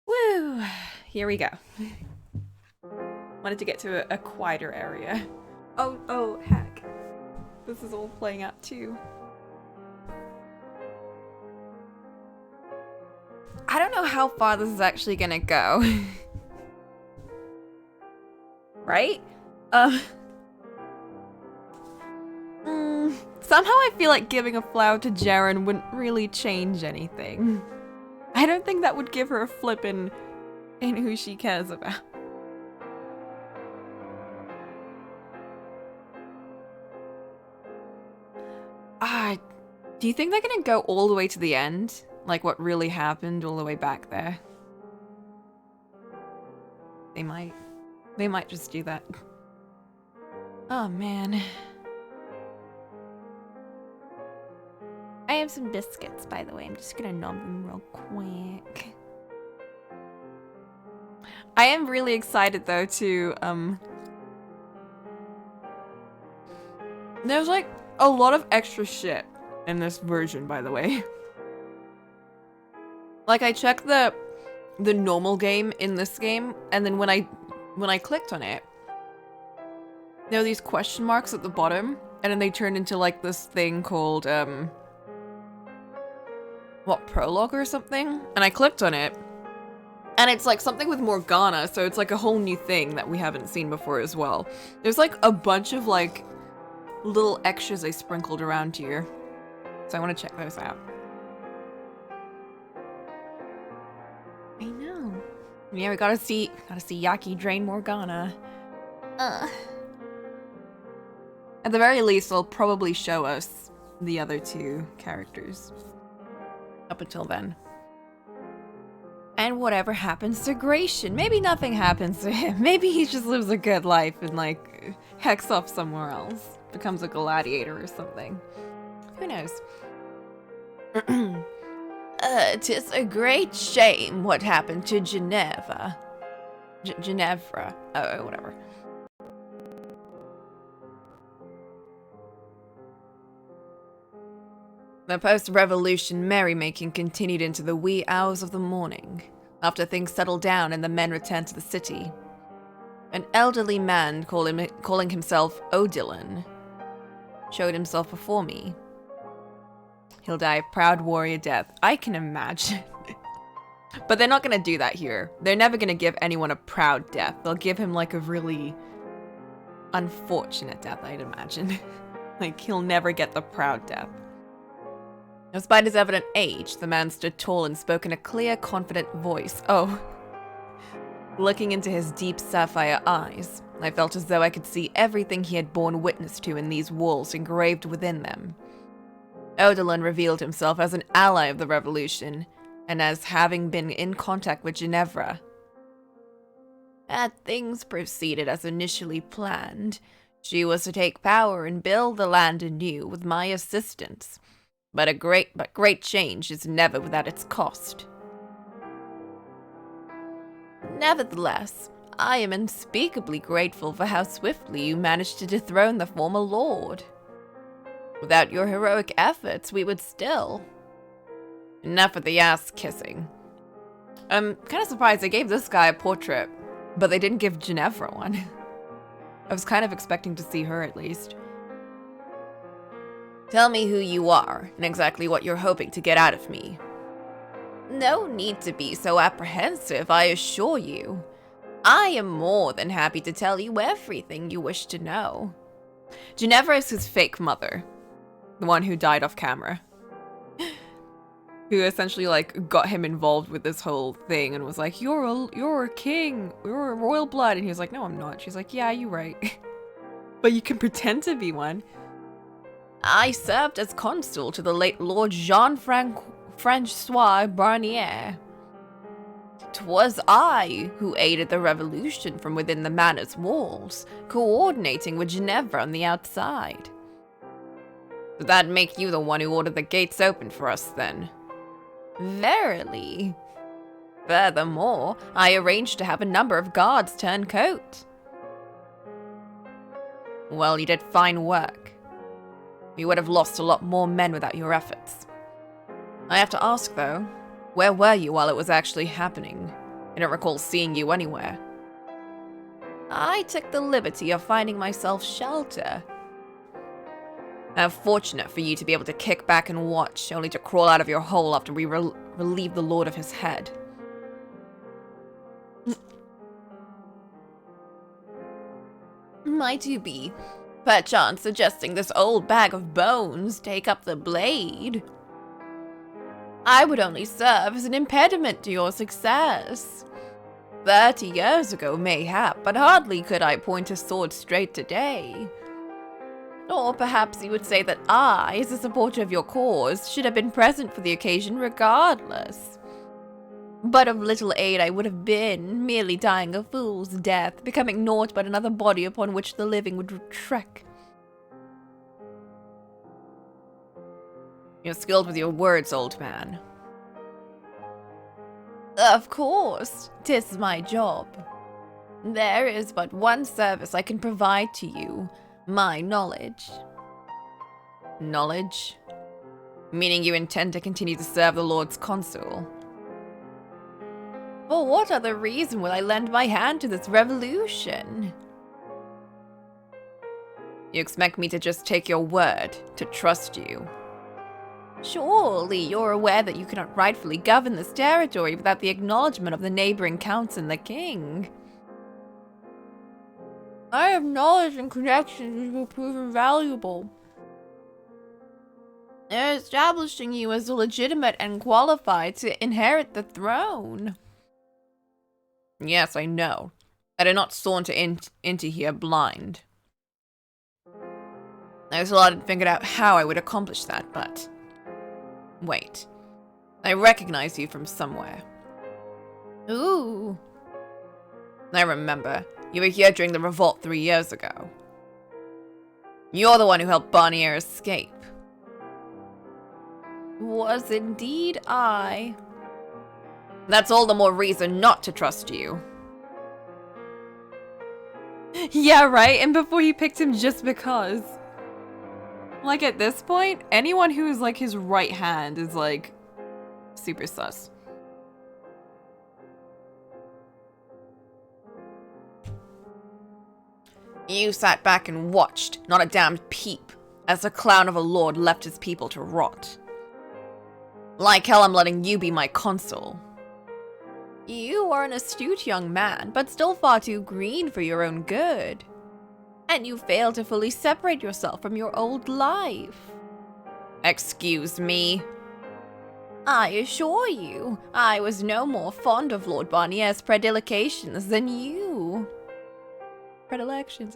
Woo! Here we go. Wanted to get to a quieter area. Oh, heck. This is all playing out too. I don't know how far this is actually gonna go. Right? Somehow I feel like giving a flower to Jaren wouldn't really change anything. I don't think that would give her a flip in who she cares about. Do you think they're gonna go all the way to the end? Like what really happened all the way back there? They might. They might just do that. Oh man. I have some biscuits, by the way. I'm just gonna nom them real quick. I am really excited though to there's like a lot of extra shit in this version, by the way. Like I checked the normal game in this game, and then when I clicked on it, there were these question marks at the bottom, and then they turned into like this thing called what, prologue or something? And I clicked on it, and it's like something with Morgana, so it's like a whole new thing that we haven't seen before as well. There's like a bunch of like little extras they sprinkled around here, so I want to check those out. I know. Yeah, we gotta see Yaki drain Morgana. At the very least, they'll probably show us the other two characters. Up until then. And whatever happens to Gratian. Maybe nothing happens to him. Maybe he just lives a good life and like hecks off somewhere else. Becomes a gladiator or something. Who knows? 'Tis a great shame what happened to Ginevra. Ginevra. Oh, whatever. The post-revolution merrymaking continued into the wee hours of the morning, after things settled down and the men returned to the city. An elderly man calling himself Odilon showed himself before me. He'll die a proud warrior death. I can imagine. But they're not gonna do that here. They're never gonna give anyone a proud death. They'll give him like a really unfortunate death, I'd imagine. Like, he'll never get the proud death. Despite his evident age, the man stood tall and spoke in a clear, confident voice. Oh. Looking into his deep sapphire eyes, I felt as though I could see everything he had borne witness to in these walls engraved within them. Odilon revealed himself as an ally of the revolution, and as having been in contact with Ginevra. Had things proceeded as initially planned, she was to take power and build the land anew with my assistance. But great change is never without its cost. Nevertheless, I am unspeakably grateful for how swiftly you managed to dethrone the former lord. Without your heroic efforts, we would still... Enough of the ass-kissing. I'm kind of surprised they gave this guy a portrait, but they didn't give Ginevra one. I was kind of expecting to see her at least. Tell me who you are, and exactly what you're hoping to get out of me. No need to be so apprehensive, I assure you. I am more than happy to tell you everything you wish to know. Ginevra is his fake mother. The one who died off camera. Who essentially, like, got him involved with this whole thing and was like, you're a king, you're a royal blood. And he was like, no, I'm not. She's like, yeah, you're right. But you can pretend to be one. I served as consul to the late Lord Jean-Francois Barnier. 'Twas I who aided the revolution from within the manor's walls, coordinating with Ginevra on the outside. Did that make you the one who ordered the gates open for us, then? Verily. Furthermore, I arranged to have a number of guards turn coat. Well, you did fine work. We would have lost a lot more men without your efforts. I have to ask, though, where were you while it was actually happening? I don't recall seeing you anywhere. I took the liberty of finding myself shelter. How fortunate for you to be able to kick back and watch, only to crawl out of your hole after we relieved the Lord of his head. Might you be, perchance, suggesting this old bag of bones take up the blade? I would only serve as an impediment to your success. 30 years ago, mayhap, but hardly could I point a sword straight today. Or perhaps you would say that I, as a supporter of your cause, should have been present for the occasion regardless. But of little aid I would have been, merely dying a fool's death, becoming naught but another body upon which the living would trek. You're skilled with your words, old man. Of course, 'tis my job. There is but one service I can provide to you, my knowledge. Knowledge? Meaning you intend to continue to serve the Lord's Consul? For what other reason will I lend my hand to this revolution? You expect me to just take your word, to trust you? Surely you're aware that you cannot rightfully govern this territory without the acknowledgement of the neighboring counts and the king. I have knowledge and connections which will prove invaluable. They're establishing you as legitimate and qualified to inherit the throne. Yes, I know. I did not saunter into here blind. I still hadn't figured out how I would accomplish that, but... Wait. I recognize you from somewhere. Ooh. I remember. You were here during the revolt 3 years ago. You're the one who helped Barnier escape. Was indeed I. That's all the more reason not to trust you. Yeah, right? And before he picked him just because. Like, at this point, anyone who's, like, his right hand is, like, super sus. You sat back and watched, not a damned peep, as the clown of a lord left his people to rot. Like hell I'm letting you be my consul. You are an astute young man, but still far too green for your own good. And you fail to fully separate yourself from your old life. Excuse me? I assure you, I was no more fond of Lord Barnier's predilections than you. Predilections,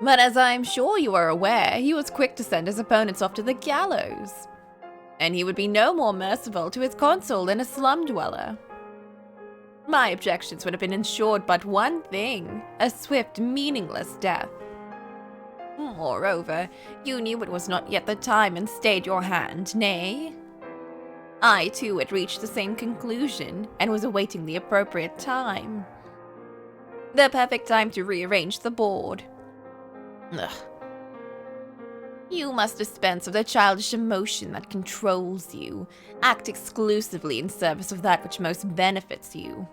But as I'm sure you are aware, he was quick to send his opponents off to the gallows. And he would be no more merciful to his consul than a slum dweller. My objections would have been ensured but one thing, a swift, meaningless death. Moreover, you knew it was not yet the time and stayed your hand, nay? I too had reached the same conclusion, and was awaiting the appropriate time. The perfect time to rearrange the board. Ugh. You must dispense of the childish emotion that controls you. Act exclusively in service of that which most benefits you.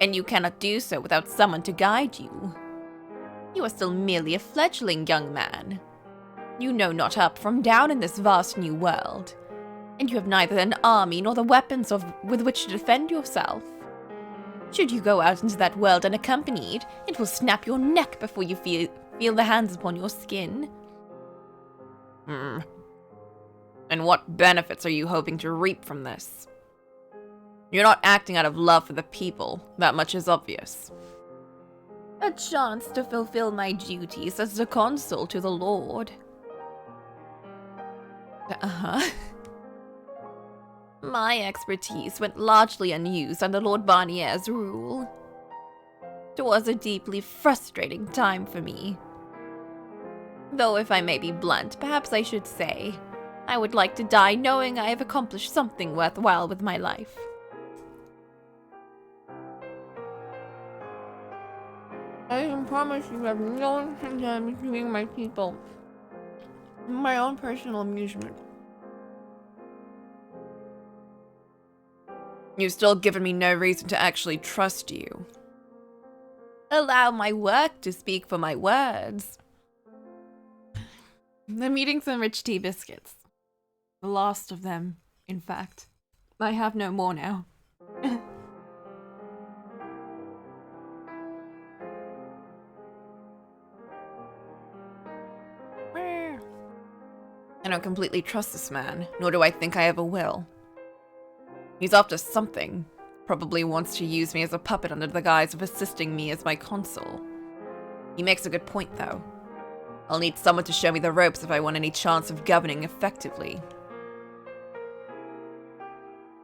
And you cannot do so without someone to guide you. You are still merely a fledgling young man. You know not up from down in this vast new world. And you have neither an army nor the weapons with which to defend yourself. Should you go out into that world unaccompanied, it will snap your neck before you feel the hands upon your skin. And what benefits are you hoping to reap from this? You're not acting out of love for the people, that much is obvious. A chance to fulfill my duties as the consul to the Lord. My expertise went largely unused under Lord Barnier's rule. It was a deeply frustrating time for me. Though if I may be blunt, perhaps I should say, I would like to die knowing I have accomplished something worthwhile with my life. I can promise you have no intention of misleading my people. My own personal amusement. You've still given me no reason to actually trust you. Allow my work to speak for my words. I'm eating some rich tea biscuits. The last of them, in fact. I have no more now. I don't completely trust this man, nor do I think I ever will. He's after something. Probably wants to use me as a puppet under the guise of assisting me as my consul. He makes a good point, though. I'll need someone to show me the ropes if I want any chance of governing effectively.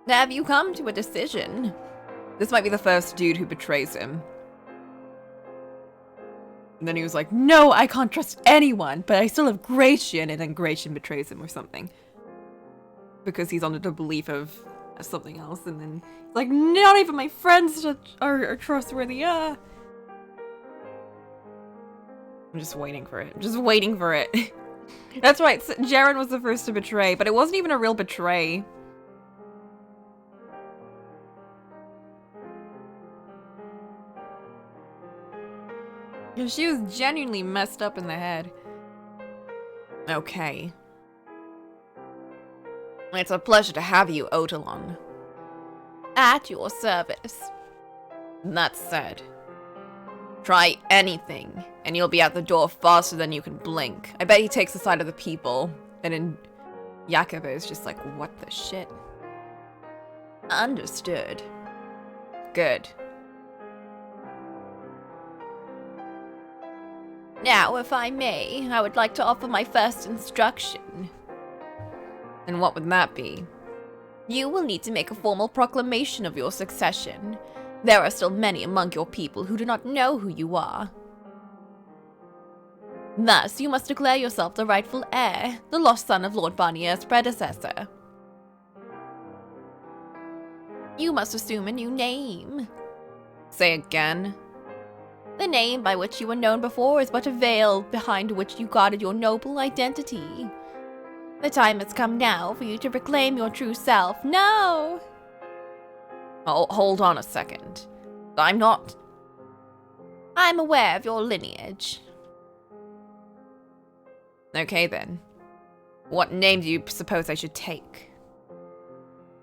Have you come to a decision? This might be the first dude who betrays him. And then he was like, no, I can't trust anyone, but I still have Gratian, and then Gratian betrays him or something. Because he's under the belief of something else, and then he's like, not even my friends are trustworthy, I'm just waiting for it. Just waiting for it. That's right, Jaren was the first to betray, but it wasn't even a real betray. She was genuinely messed up in the head. Okay. It's a pleasure to have you, Odilon. At your service. That said, try anything, and you'll be at the door faster than you can blink. I bet he takes the side of the people, and then Jacobo's just like, what the shit? Understood. Good. Now, if I may, I would like to offer my first instruction. And what would that be? You will need to make a formal proclamation of your succession. There are still many among your people who do not know who you are. Thus, you must declare yourself the rightful heir, the lost son of Lord Barnier's predecessor. You must assume a new name. Say again. The name by which you were known before is but a veil behind which you guarded your noble identity. The time has come now for you to reclaim your true self. No! Oh, hold on a second. I'm aware of your lineage. Okay then. What name do you suppose I should take?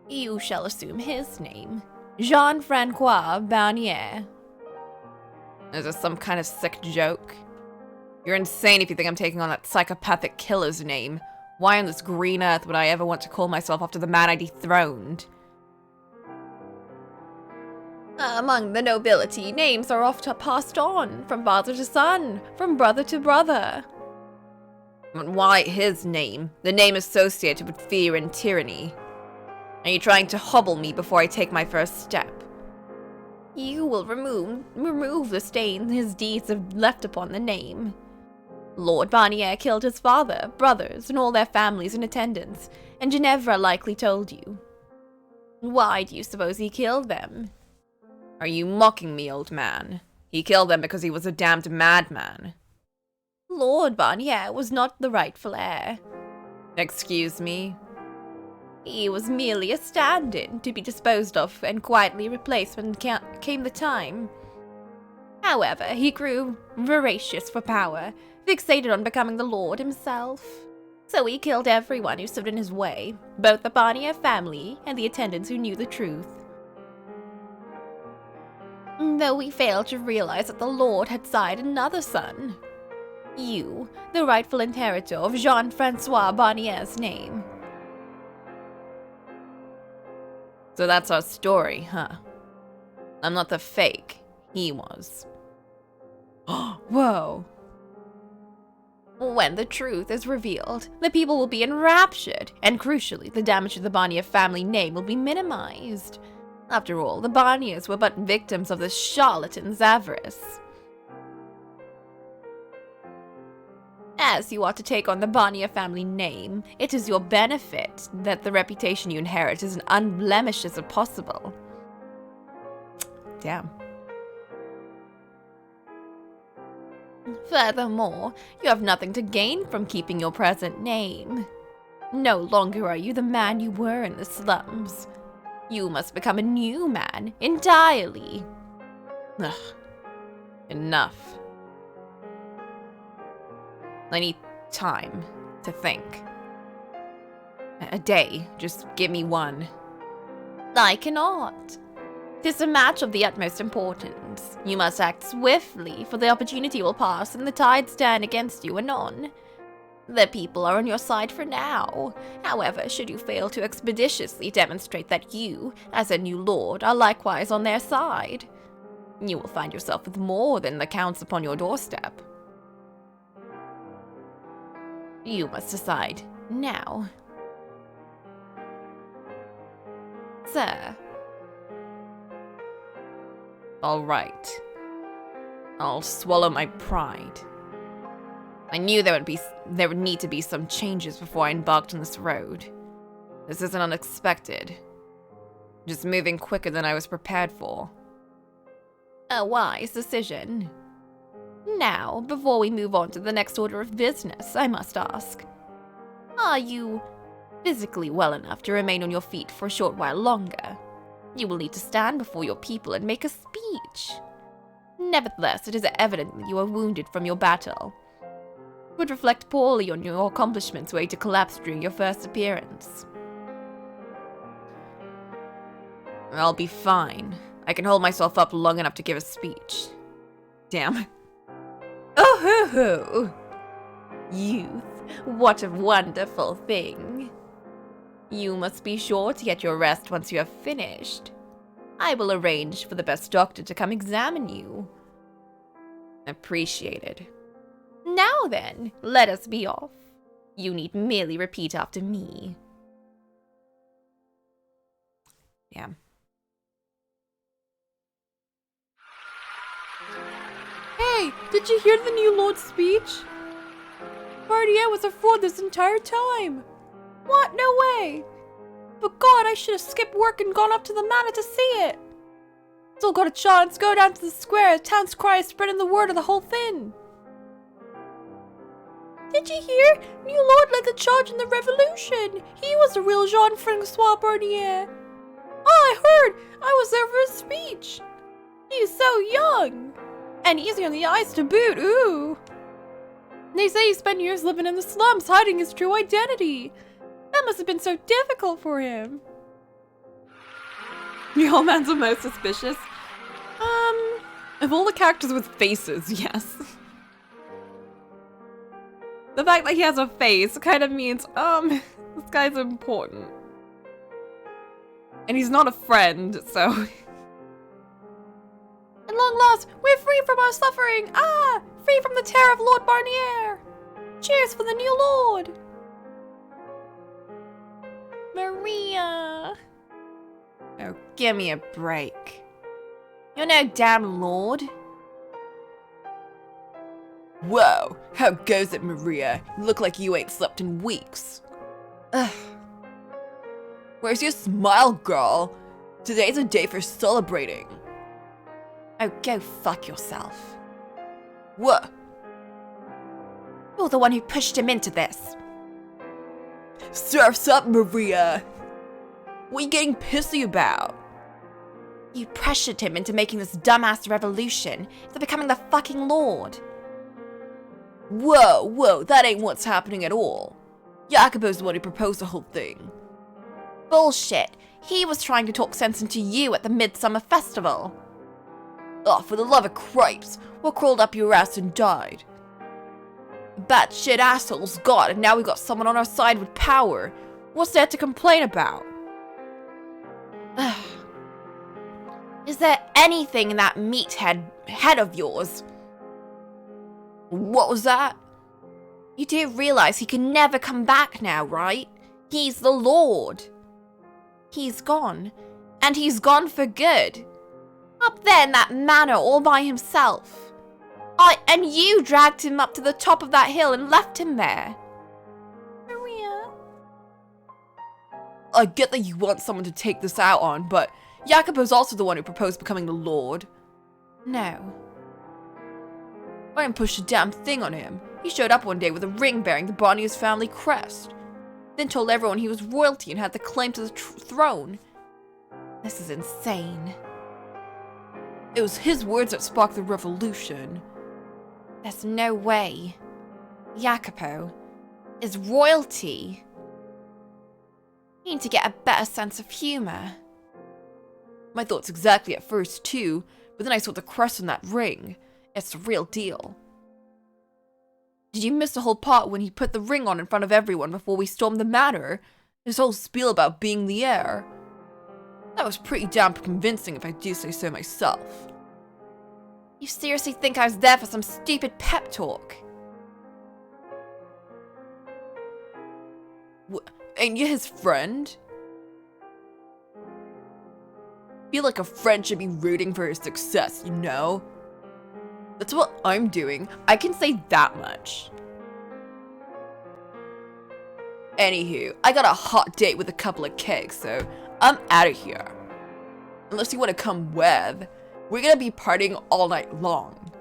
You shall assume his name. Jean-Francois Barnier. Is this some kind of sick joke? You're insane if you think I'm taking on that psychopathic killer's name. Why on this green earth would I ever want to call myself after the man I dethroned? Among the nobility, names are often passed on, from father to son, from brother to brother. But why his name? The name associated with fear and tyranny. Are you trying to hobble me before I take my first step? You will remove the stain his deeds have left upon the name. Lord Barnier killed his father, brothers, and all their families in attendance, and Ginevra likely told you. Why do you suppose he killed them? Are you mocking me, old man? He killed them because he was a damned madman. Lord Barnier was not the rightful heir. Excuse me? He was merely a stand-in to be disposed of and quietly replaced when came the time. However, he grew voracious for power, fixated on becoming the Lord himself. So he killed everyone who stood in his way, both the Barnier family and the attendants who knew the truth. Though he failed to realize that the Lord had sired another son. You, the rightful inheritor of Jean-Francois Barnier's name. So that's our story, huh? I'm not the fake. He was. Whoa. When the truth is revealed, the people will be enraptured, and crucially, the damage to the Barnier family name will be minimized. After all, the Barniers were but victims of this charlatan's avarice. As you ought to take on the Barnier family name, it is your benefit that the reputation you inherit is as unblemished as possible. Damn. Furthermore, you have nothing to gain from keeping your present name. No longer are you the man you were in the slums. You must become a new man, entirely. Ugh. Enough. I need time to think. A day, just give me one. I cannot. 'Tis a match of the utmost importance. You must act swiftly, for the opportunity will pass and the tides turn against you anon. The people are on your side for now. However, should you fail to expeditiously demonstrate that you, as a new lord, are likewise on their side, you will find yourself with more than the counts upon your doorstep. You must decide now. Sir. All right. I'll swallow my pride. I knew there would need to be some changes before I embarked on this road. This isn't unexpected. Just moving quicker than I was prepared for. A wise decision. Now, before we move on to the next order of business, I must ask, are you physically well enough to remain on your feet for a short while longer? You will need to stand before your people and make a speech. Nevertheless, it is evident that you are wounded from your battle. It would reflect poorly on your accomplishments were you to collapse during your first appearance. I'll be fine. I can hold myself up long enough to give a speech. Damn. Oh hoo hoo! Youth, what a wonderful thing. You must be sure to get your rest once you have finished. I will arrange for the best doctor to come examine you. Appreciated. Now then, let us be off. You need merely repeat after me. Damn. Hey, did you hear the new Lord's speech? Bardier was a fraud this entire time. What? No way! But God, I should have skipped work and gone up to the manor to see it. Still got a chance, go down to the square, town's cry is spreading the word of the whole thing. Did you hear? New Lord led the charge in the revolution. He was the real Jean-Francois Bardier. Oh, I heard! I was there for his speech. He's so young. And easy on the eyes to boot, ooh. They say he spent years living in the slums, hiding his true identity. That must have been so difficult for him. The old man's the most suspicious. Of all the characters with faces, yes. The fact that he has a face kind of means, this guy's important. And he's not a friend, so... At long last, we're free from our suffering! Ah! Free from the terror of Lord Barnier! Cheers for the new Lord! Maria! Oh, give me a break. You're no damn lord. Whoa, how goes it, Maria? You look like you ain't slept in weeks. Ugh. Where's your smile, girl? Today's a day for celebrating. Oh, go fuck yourself. What? You're the one who pushed him into this. Surf's up, Maria. What are you getting pissy about? You pressured him into making this dumbass revolution, into becoming the fucking lord. Whoa, that ain't what's happening at all. Jacobo's the one who proposed the whole thing. Bullshit. He was trying to talk sense into you at the Midsummer Festival. Oh, for the love of Christ, what crawled up your ass and died? Batshit asshole's got, and now we got someone on our side with power. What's there to complain about? Is there anything in that meathead head of yours? What was that? You do realize he can never come back now, right? He's the Lord. He's gone. And he's gone for good. Up there in that manor all by himself. And you dragged him up to the top of that hill and left him there. Maria. I get that you want someone to take this out on, but Jacobo's also the one who proposed becoming the Lord. No. I didn't push a damn thing on him. He showed up one day with a ring bearing the Bonniers family crest. Then told everyone he was royalty and had the claim to the throne. This is insane. It was his words that sparked the revolution. There's no way. Jacopo is royalty. You need to get a better sense of humor. My thoughts exactly at first too, but then I saw the crest on that ring. It's the real deal. Did you miss the whole part when he put the ring on in front of everyone before we stormed the manor? His whole spiel about being the heir. That was pretty damn convincing if I do say so myself. You seriously think I was there for some stupid pep talk? Ain't you his friend? Feel like a friend should be rooting for his success, you know? That's what I'm doing. I can say that much. Anywho, I got a hot date with a couple of kegs, so I'm out of here. Unless you want to come with, we're gonna be partying all night long.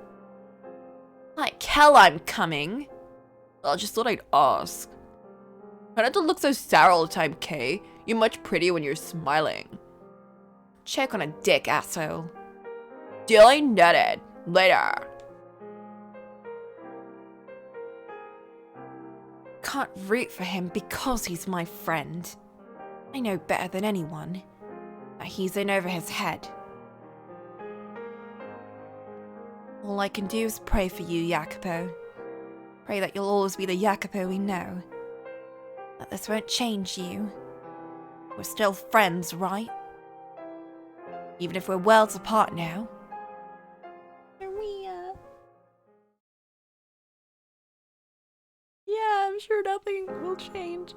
Like hell I'm coming. I just thought I'd ask. Try not to look so sour all the time, Kay. You're much prettier when you're smiling. Choke on a dick, asshole. Duly noted. Later. Can't root for him because he's my friend. I know better than anyone that he's in over his head. All I can do is pray for you, Jacopo. Pray that you'll always be the Jacopo we know. That this won't change you. We're still friends, right? Even if we're worlds apart now. Maria. Yeah, I'm sure nothing will change.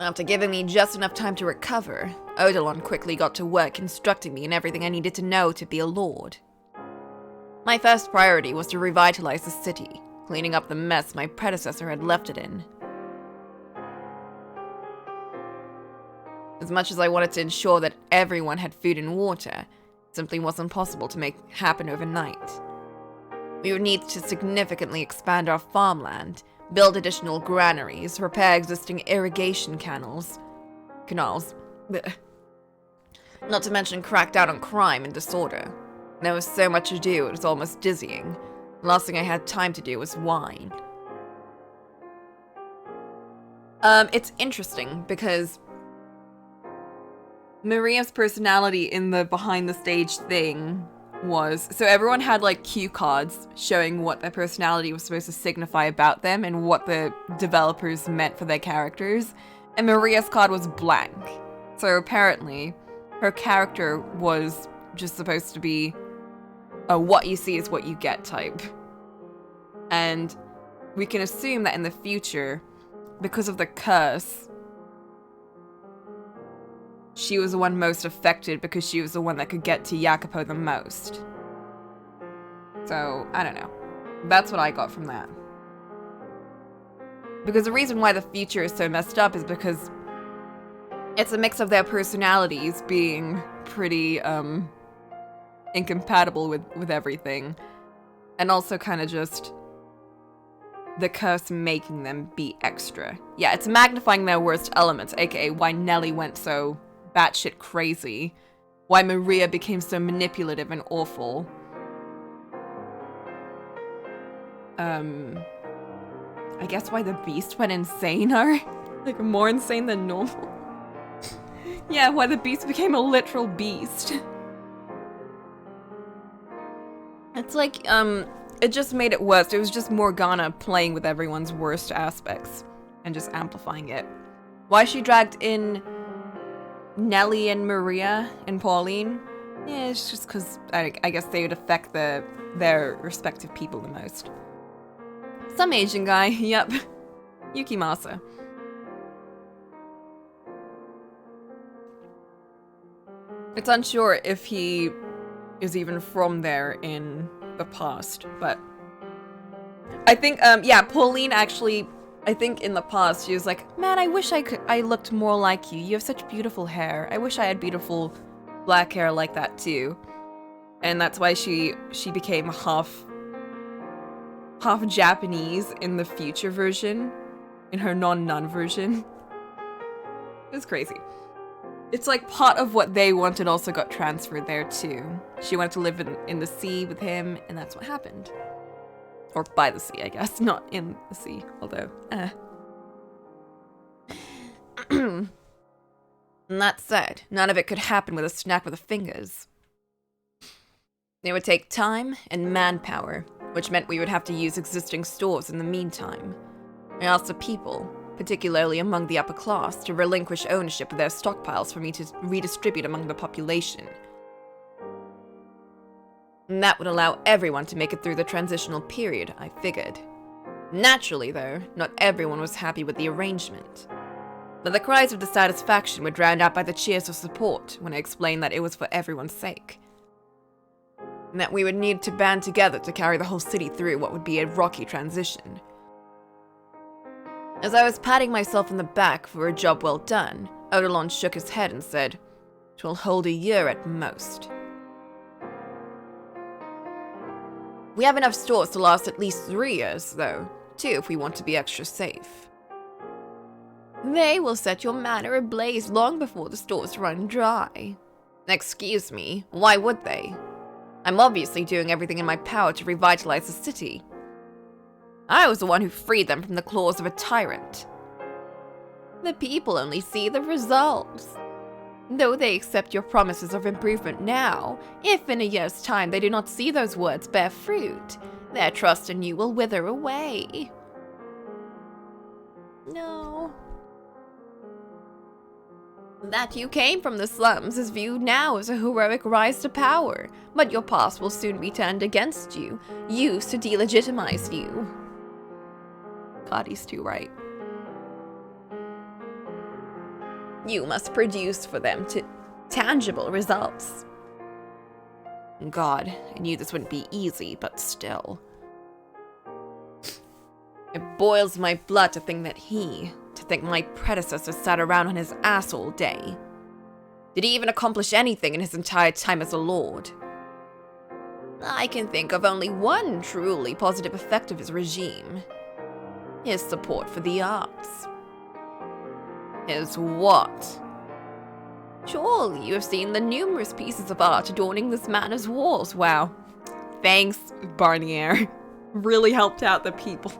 After giving me just enough time to recover, Odilon quickly got to work instructing me in everything I needed to know to be a lord. My first priority was to revitalize the city, cleaning up the mess my predecessor had left it in. As much as I wanted to ensure that everyone had food and water, it simply wasn't possible to make happen overnight. We would need to significantly expand our farmland, build additional granaries, repair existing irrigation canals, bleh. Not to mention crack down on crime and disorder. There was so much to do, it was almost dizzying. The last thing I had time to do was whine. It's interesting because Maria's personality in the behind the stage thing was, so everyone had like cue cards showing what their personality was supposed to signify about them and what the developers meant for their characters, and Maria's card was blank. So apparently her character was just supposed to be a what you see is what you get type. And we can assume that in the future, because of the curse, she was the one most affected because she was the one that could get to Jacopo the most. So, I don't know. That's what I got from that. Because the reason why the future is so messed up is because it's a mix of their personalities being pretty, incompatible with everything. And also kind of just the curse making them be extra. Yeah, it's magnifying their worst elements, aka why Nellie went so batshit crazy, why Maria became so manipulative and awful. I guess why the beast went insane are like more insane than normal. Yeah, why the beast became a literal beast. It's like, it just made it worse. It was just Morgana playing with everyone's worst aspects and just amplifying it. Why she dragged in Nellie and Maria and Pauline? Yeah, it's just because I guess they would affect their respective people the most. Some Asian guy, yep. Yukimasa. It's unsure if he is even from there in the past, but I think, yeah, Pauline actually, I think in the past, she was like, man, I wish I looked more like you. You have such beautiful hair. I wish I had beautiful black hair like that too. And that's why she became half Japanese in the future version, in her non-nun version. It's crazy. It's like part of what they wanted also got transferred there too. She wanted to live in the sea with him, and that's what happened. Or by the sea, I guess, not in the sea, although, And that said, none of it could happen with a snap of the fingers. It would take time and manpower, which meant we would have to use existing stores in the meantime. I asked the people, particularly among the upper class, to relinquish ownership of their stockpiles for me to redistribute among the population. And that would allow everyone to make it through the transitional period, I figured. Naturally, though, not everyone was happy with the arrangement. But the cries of dissatisfaction were drowned out by the cheers of support when I explained that it was for everyone's sake. And that we would need to band together to carry the whole city through what would be a rocky transition. As I was patting myself on the back for a job well done, Odilon shook his head and said, "'Twill hold a year at most." We have enough stores to last at least 3 years, though, too, if we want to be extra safe. They will set your manor ablaze long before the stores run dry. Excuse me, why would they? I'm obviously doing everything in my power to revitalize the city. I was the one who freed them from the claws of a tyrant. The people only see the results. Though they accept your promises of improvement now, if in a year's time they do not see those words bear fruit, their trust in you will wither away. No. That you came from the slums is viewed now as a heroic rise to power, but your past will soon be turned against you, used to delegitimize you. God, he's too right. You must produce for them tangible results. God, I knew this wouldn't be easy, but still. It boils my blood to think my predecessor sat around on his ass all day. Did he even accomplish anything in his entire time as a lord? I can think of only one truly positive effect of his regime. His support for the arts. His what? Surely you have seen the numerous pieces of art adorning this manor's walls. Wow. Thanks, Barnier. Really helped out the people.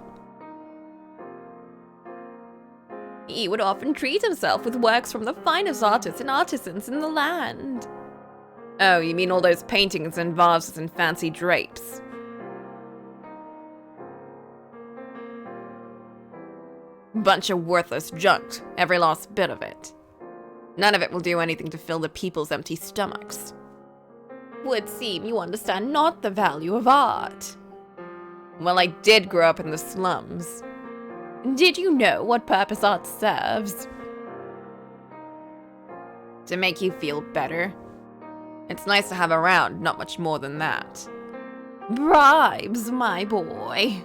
He would often treat himself with works from the finest artists and artisans in the land. Oh, you mean all those paintings and vases and fancy drapes? Bunch of worthless junk, every last bit of it. None of it will do anything to fill the people's empty stomachs. Would seem you understand not the value of art. Well, I did grow up in the slums. Did you know what purpose art serves? To make you feel better. It's nice to have around, not much more than that. Bribes, my boy.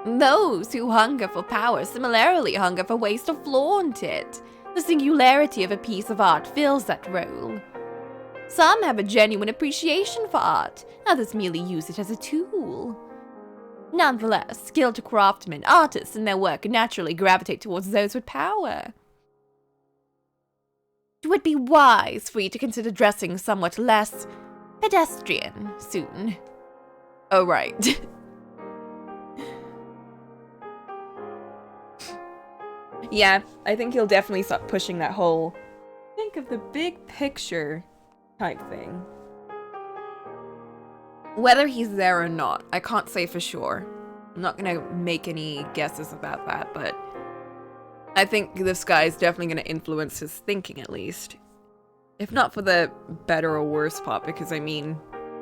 Those who hunger for power similarly hunger for ways to flaunt it. The singularity of a piece of art fills that role. Some have a genuine appreciation for art, others merely use it as a tool. Nonetheless, skilled craftsmen, artists, and their work naturally gravitate towards those with power. It would be wise for you to consider dressing somewhat less pedestrian soon. Oh, right. Yeah, I think he'll definitely start pushing that whole think of the big picture type thing. Whether he's there or not, I can't say for sure. I'm not gonna make any guesses about that, but I think this guy is definitely gonna influence his thinking at least. If not for the better or worse part, because I mean,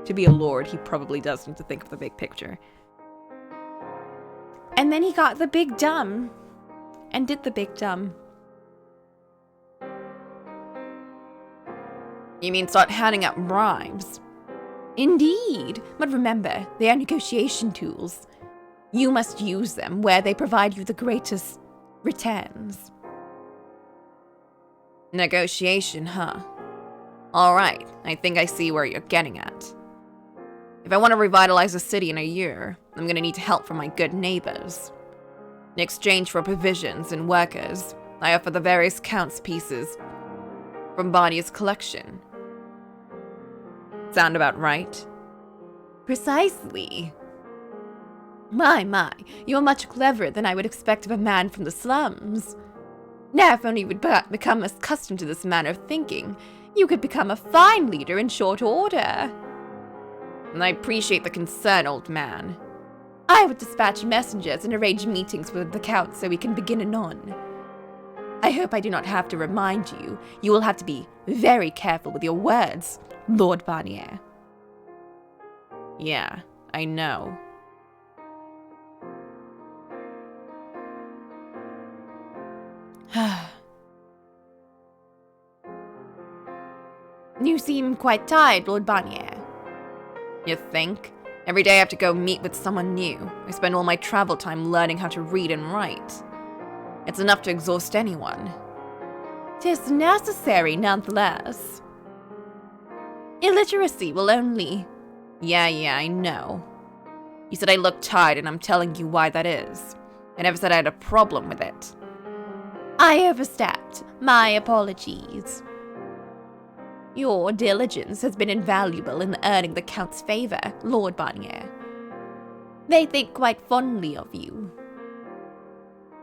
to be a lord, he probably does need to think of the big picture. And then he got the big dumb. And did the big dumb. You mean start handing out bribes? Indeed, but remember, they are negotiation tools. You must use them where they provide you the greatest returns. Negotiation, huh? Alright, I think I see where you're getting at. If I want to revitalize a city in a year, I'm gonna need help from my good neighbors. In exchange for provisions and workers, I offer the various counts pieces from Barney's collection. Sound about right? Precisely. My, you're much cleverer than I would expect of a man from the slums. Now, if only you would become accustomed to this manner of thinking, you could become a fine leader in short order. And I appreciate the concern, old man. I would dispatch messengers and arrange meetings with the Count so we can begin anon. I hope I do not have to remind you. You will have to be very careful with your words, Lord Barnier. Yeah, I know. You seem quite tired, Lord Barnier. You think? Every day I have to go meet with someone new. I spend all my travel time learning how to read and write. It's enough to exhaust anyone. 'Tis necessary, nonetheless. Illiteracy will only... Yeah, I know. You said I look tired, and I'm telling you why that is. I never said I had a problem with it. I overstepped. My apologies. Your diligence has been invaluable in earning the Count's favor, Lord Barnier. They think quite fondly of you.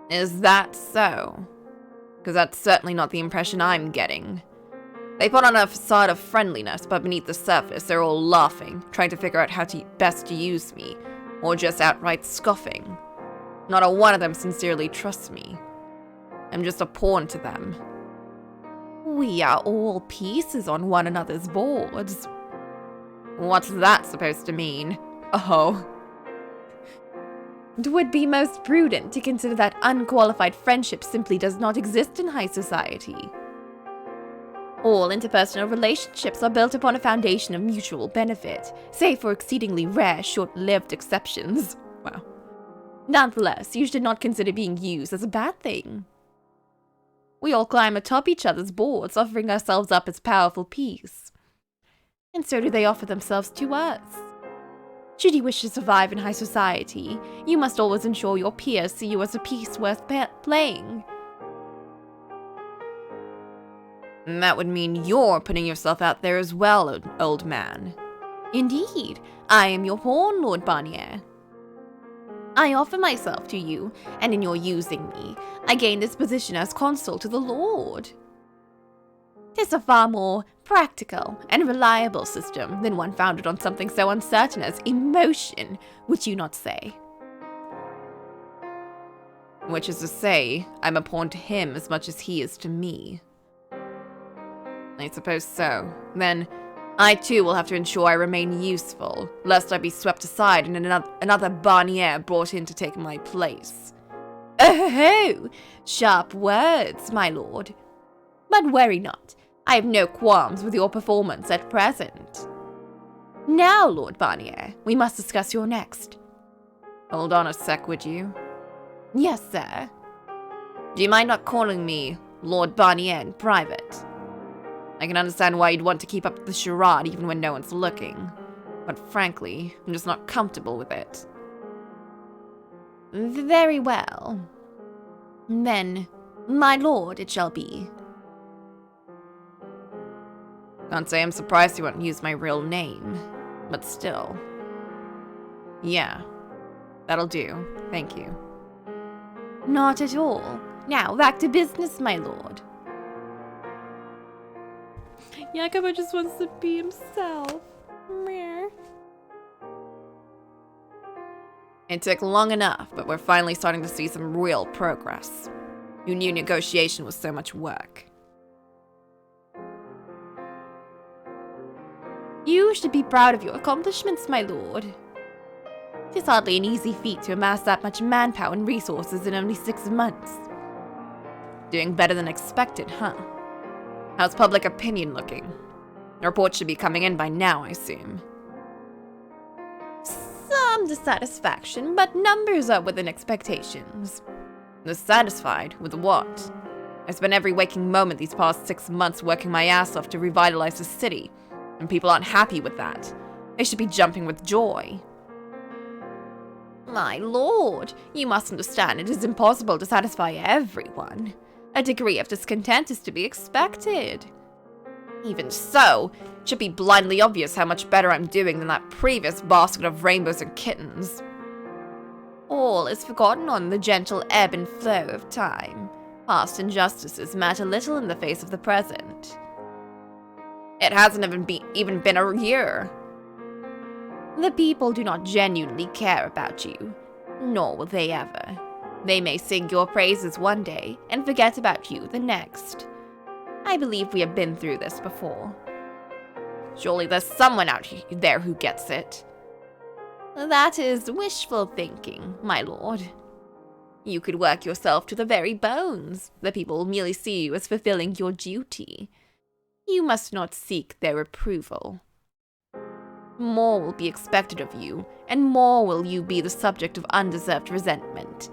Is that so? Because that's certainly not the impression I'm getting. They put on a facade of friendliness, but beneath the surface they're all laughing, trying to figure out how to best use me, or just outright scoffing. Not a one of them sincerely trusts me. I'm just a pawn to them. We are all pieces on one another's boards. What's that supposed to mean? Oh. It would be most prudent to consider that unqualified friendship simply does not exist in high society. All interpersonal relationships are built upon a foundation of mutual benefit, save for exceedingly rare, short-lived exceptions. Wow. Nonetheless, you should not consider being used as a bad thing. We all climb atop each other's boards, offering ourselves up as powerful piece. And so do they offer themselves to us. Should you wish to survive in high society, you must always ensure your peers see you as a piece worth playing. And that would mean you're putting yourself out there as well, old man. Indeed, I am your pawn, Lord Barnier. I offer myself to you, and in your using me, I gain this position as consul to the Lord. 'Tis a far more practical and reliable system than one founded on something so uncertain as emotion, would you not say? Which is to say, I'm a pawn to him as much as he is to me. I suppose so. Then, I too will have to ensure I remain useful, lest I be swept aside and another Barnier brought in to take my place. Oh, sharp words, my lord. But worry not, I have no qualms with your performance at present. Now, Lord Barnier, we must discuss your next. Hold on a sec, would you? Yes, sir. Do you mind not calling me Lord Barnier in private? I can understand why you'd want to keep up the charade even when no one's looking. But frankly, I'm just not comfortable with it. Very well. Then, my lord it shall be. Can't say I'm surprised you won't use my real name, but still. Yeah, that'll do. Thank you. Not at all. Now, back to business, my lord. Yakuba just wants to be himself. Meh. It took long enough, but we're finally starting to see some real progress. Who knew negotiation was so much work? You should be proud of your accomplishments, my lord. It is hardly an easy feat to amass that much manpower and resources in only 6 months. Doing better than expected, huh? How's public opinion looking? The report should be coming in by now, I assume. Some dissatisfaction, but numbers are within expectations. Dissatisfied with what? I spent every waking moment these past 6 months working my ass off to revitalize the city, and people aren't happy with that. They should be jumping with joy. My lord, you must understand it is impossible to satisfy everyone. A degree of discontent is to be expected. Even so, it should be blindly obvious how much better I'm doing than that previous basket of rainbows and kittens. All is forgotten on the gentle ebb and flow of time. Past injustices matter little in the face of the present. It hasn't even been a year. The people do not genuinely care about you, nor will they ever. They may sing your praises one day and forget about you the next. I believe we have been through this before. Surely there's someone out there who gets it. That is wishful thinking, my lord. You could work yourself to the very bones. The people will merely see you as fulfilling your duty. You must not seek their approval. More will be expected of you, and more will you be the subject of undeserved resentment,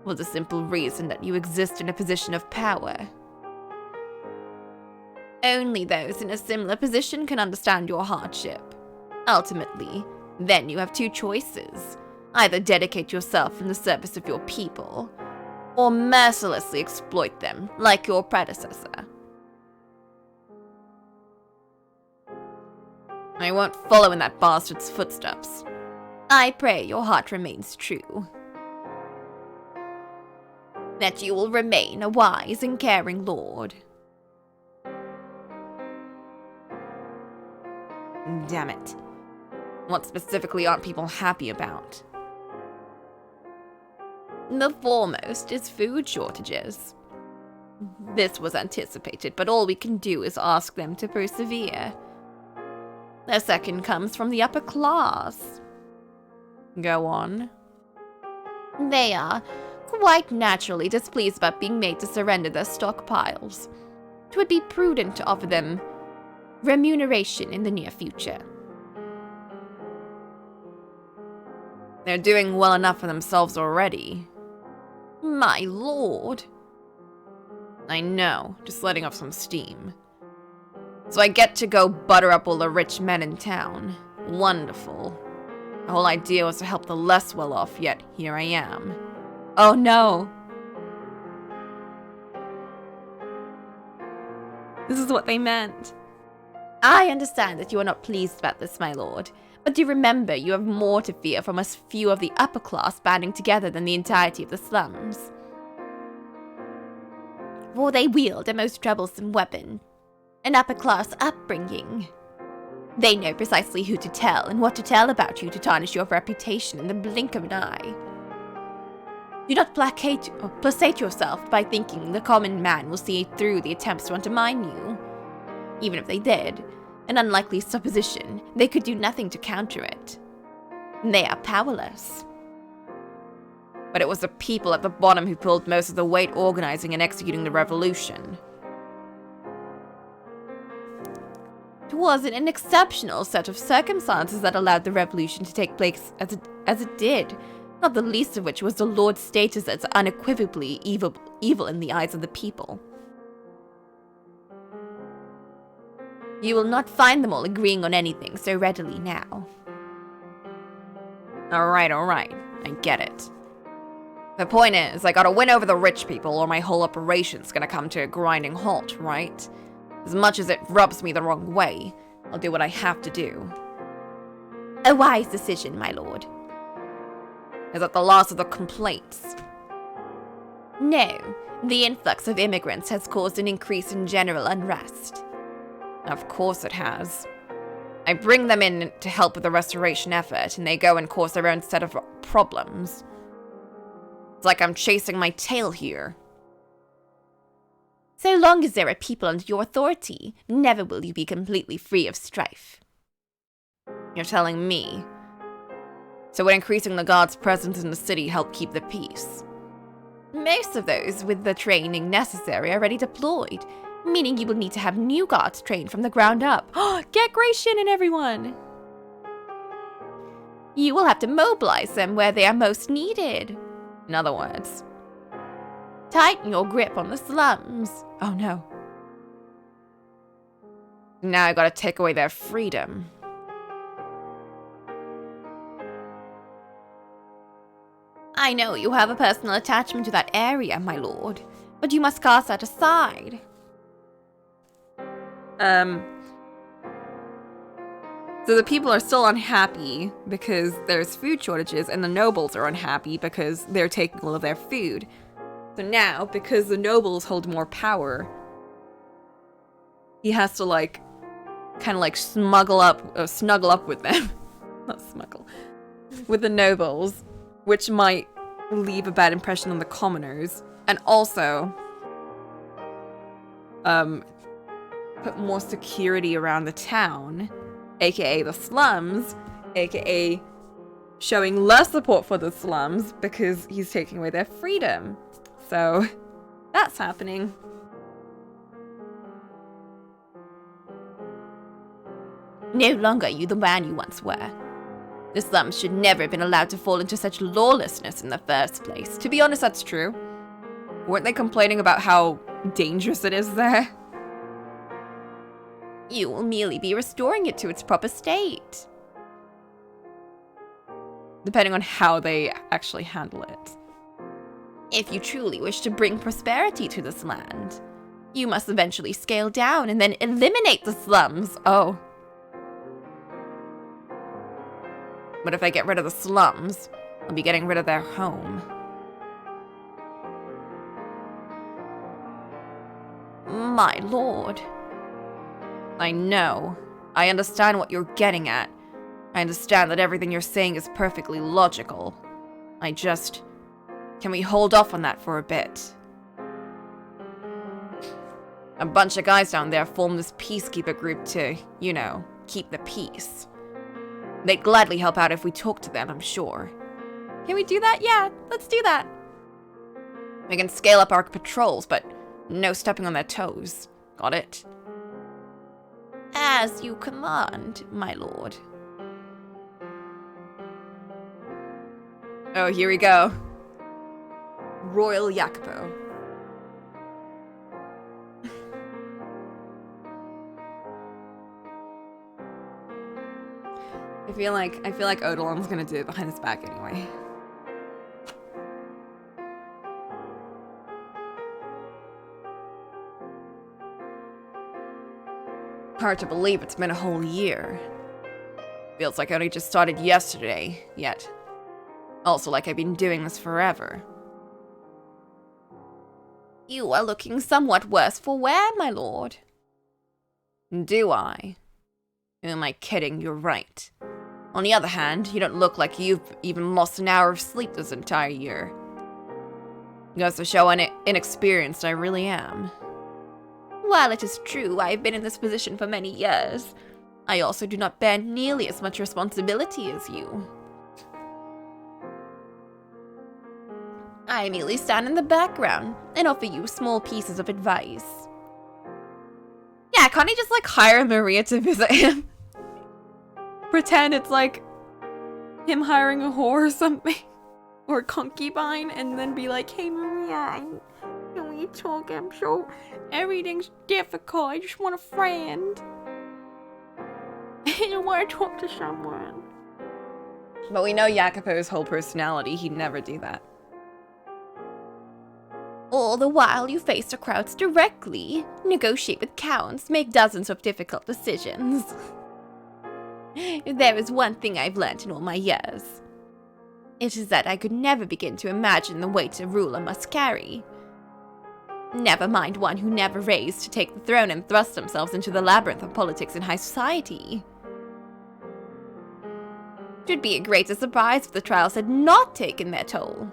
for the simple reason that you exist in a position of power. Only those in a similar position can understand your hardship. Ultimately, then you have two choices. Either dedicate yourself in the service of your people, or mercilessly exploit them like your predecessor. I won't follow in that bastard's footsteps. I pray your heart remains true. That you will remain a wise and caring lord. Damn it. What specifically aren't people happy about? The foremost is food shortages. This was anticipated, but all we can do is ask them to persevere. The second comes from the upper class. Go on. They are quite naturally displeased about being made to surrender their stockpiles. It would be prudent to offer them remuneration in the near future. They're doing well enough for themselves already. My lord. I know, just letting off some steam. So I get to go butter up all the rich men in town. Wonderful. The whole idea was to help the less well-off, yet here I am. Oh no. This is what they meant. I understand that you are not pleased about this, my lord, but do remember you have more to fear from a few of the upper class banding together than the entirety of the slums. For they wield a most troublesome weapon, an upper-class upbringing. They know precisely who to tell and what to tell about you to tarnish your reputation in the blink of an eye. Do not placate yourself by thinking the common man will see through the attempts to undermine you. Even if they did, an unlikely supposition, they could do nothing to counter it. They are powerless. But it was the people at the bottom who pulled most of the weight organizing and executing the revolution. It wasn't an exceptional set of circumstances that allowed the revolution to take place as it did, not the least of which was the Lord's status as unequivocally evil in the eyes of the people. You will not find them all agreeing on anything so readily now. Alright, I get it. The point is, I gotta win over the rich people or my whole operation's gonna come to a grinding halt, right? As much as it rubs me the wrong way, I'll do what I have to do. A wise decision, my lord. Is that the loss of the complaints? No, the influx of immigrants has caused an increase in general unrest. Of course it has. I bring them in to help with the restoration effort, and they go and cause their own set of problems. It's like I'm chasing my tail here. So long as there are people under your authority, never will you be completely free of strife. You're telling me. So would increasing the guards' presence in the city help keep the peace? Most of those with the training necessary are already deployed, meaning you will need to have new guards trained from the ground up. Get Gratian and everyone! You will have to mobilize them where they are most needed. In other words, Tighten your grip on the slums. Oh no. Now I gotta take away their freedom. I know you have a personal attachment to that area, my lord, but you must cast that aside. So the people are still unhappy because there's food shortages, and the nobles are unhappy because they're taking all of their food. So now, because the nobles hold more power, he has to, like, kind of like snuggle up with them. Not smuggle. With the nobles, which might leave a bad impression on the commoners. And also, put more security around the town, aka the slums, aka showing less support for the slums because he's taking away their freedom. So, that's happening. No longer are you the man you once were. The slums should never have been allowed to fall into such lawlessness in the first place. To be honest, that's true. Weren't they complaining about how dangerous it is there? You will merely be restoring it to its proper state. Depending on how they actually handle it. If you truly wish to bring prosperity to this land, you must eventually scale down and then eliminate the slums. Oh. But if I get rid of the slums, I'll be getting rid of their home. My lord. I know. I understand what you're getting at. I understand that everything you're saying is perfectly logical. Can we hold off on that for a bit? A bunch of guys down there formed this peacekeeper group to, you know, keep the peace. They'd gladly help out if we talked to them, I'm sure. Can we do that? Yeah, let's do that. We can scale up our patrols, but no stepping on their toes. Got it? As you command, my lord. Oh, here we go. Royal Jacopo. I feel like Odilon's gonna do it behind his back anyway. Hard to believe it's been a whole year. Feels like I only just started yesterday, yet also like I've been doing this forever. You are looking somewhat worse for wear, my lord. Do I? Who am I kidding? You're right. On the other hand, you don't look like you've even lost an hour of sleep this entire year. Goes to show how inexperienced I really am. While it is true I have been in this position for many years, I also do not bear nearly as much responsibility as you. I merely stand in the background and offer you small pieces of advice. Yeah, can't he just like hire Maria to visit him? Pretend it's like him hiring a whore or something. Or a concubine, and then be like, hey Maria, can we talk? I'm sure everything's difficult. I just want a friend. I want to talk to someone. But we know Jacopo's whole personality. He'd never do that. All the while you face the crowds directly, negotiate with counts, make dozens of difficult decisions. If there is one thing I've learned in all my years, it is that I could never begin to imagine the weight a ruler must carry. Never mind one who never raised to take the throne and thrust themselves into the labyrinth of politics and high society. It would be a greater surprise if the trials had not taken their toll.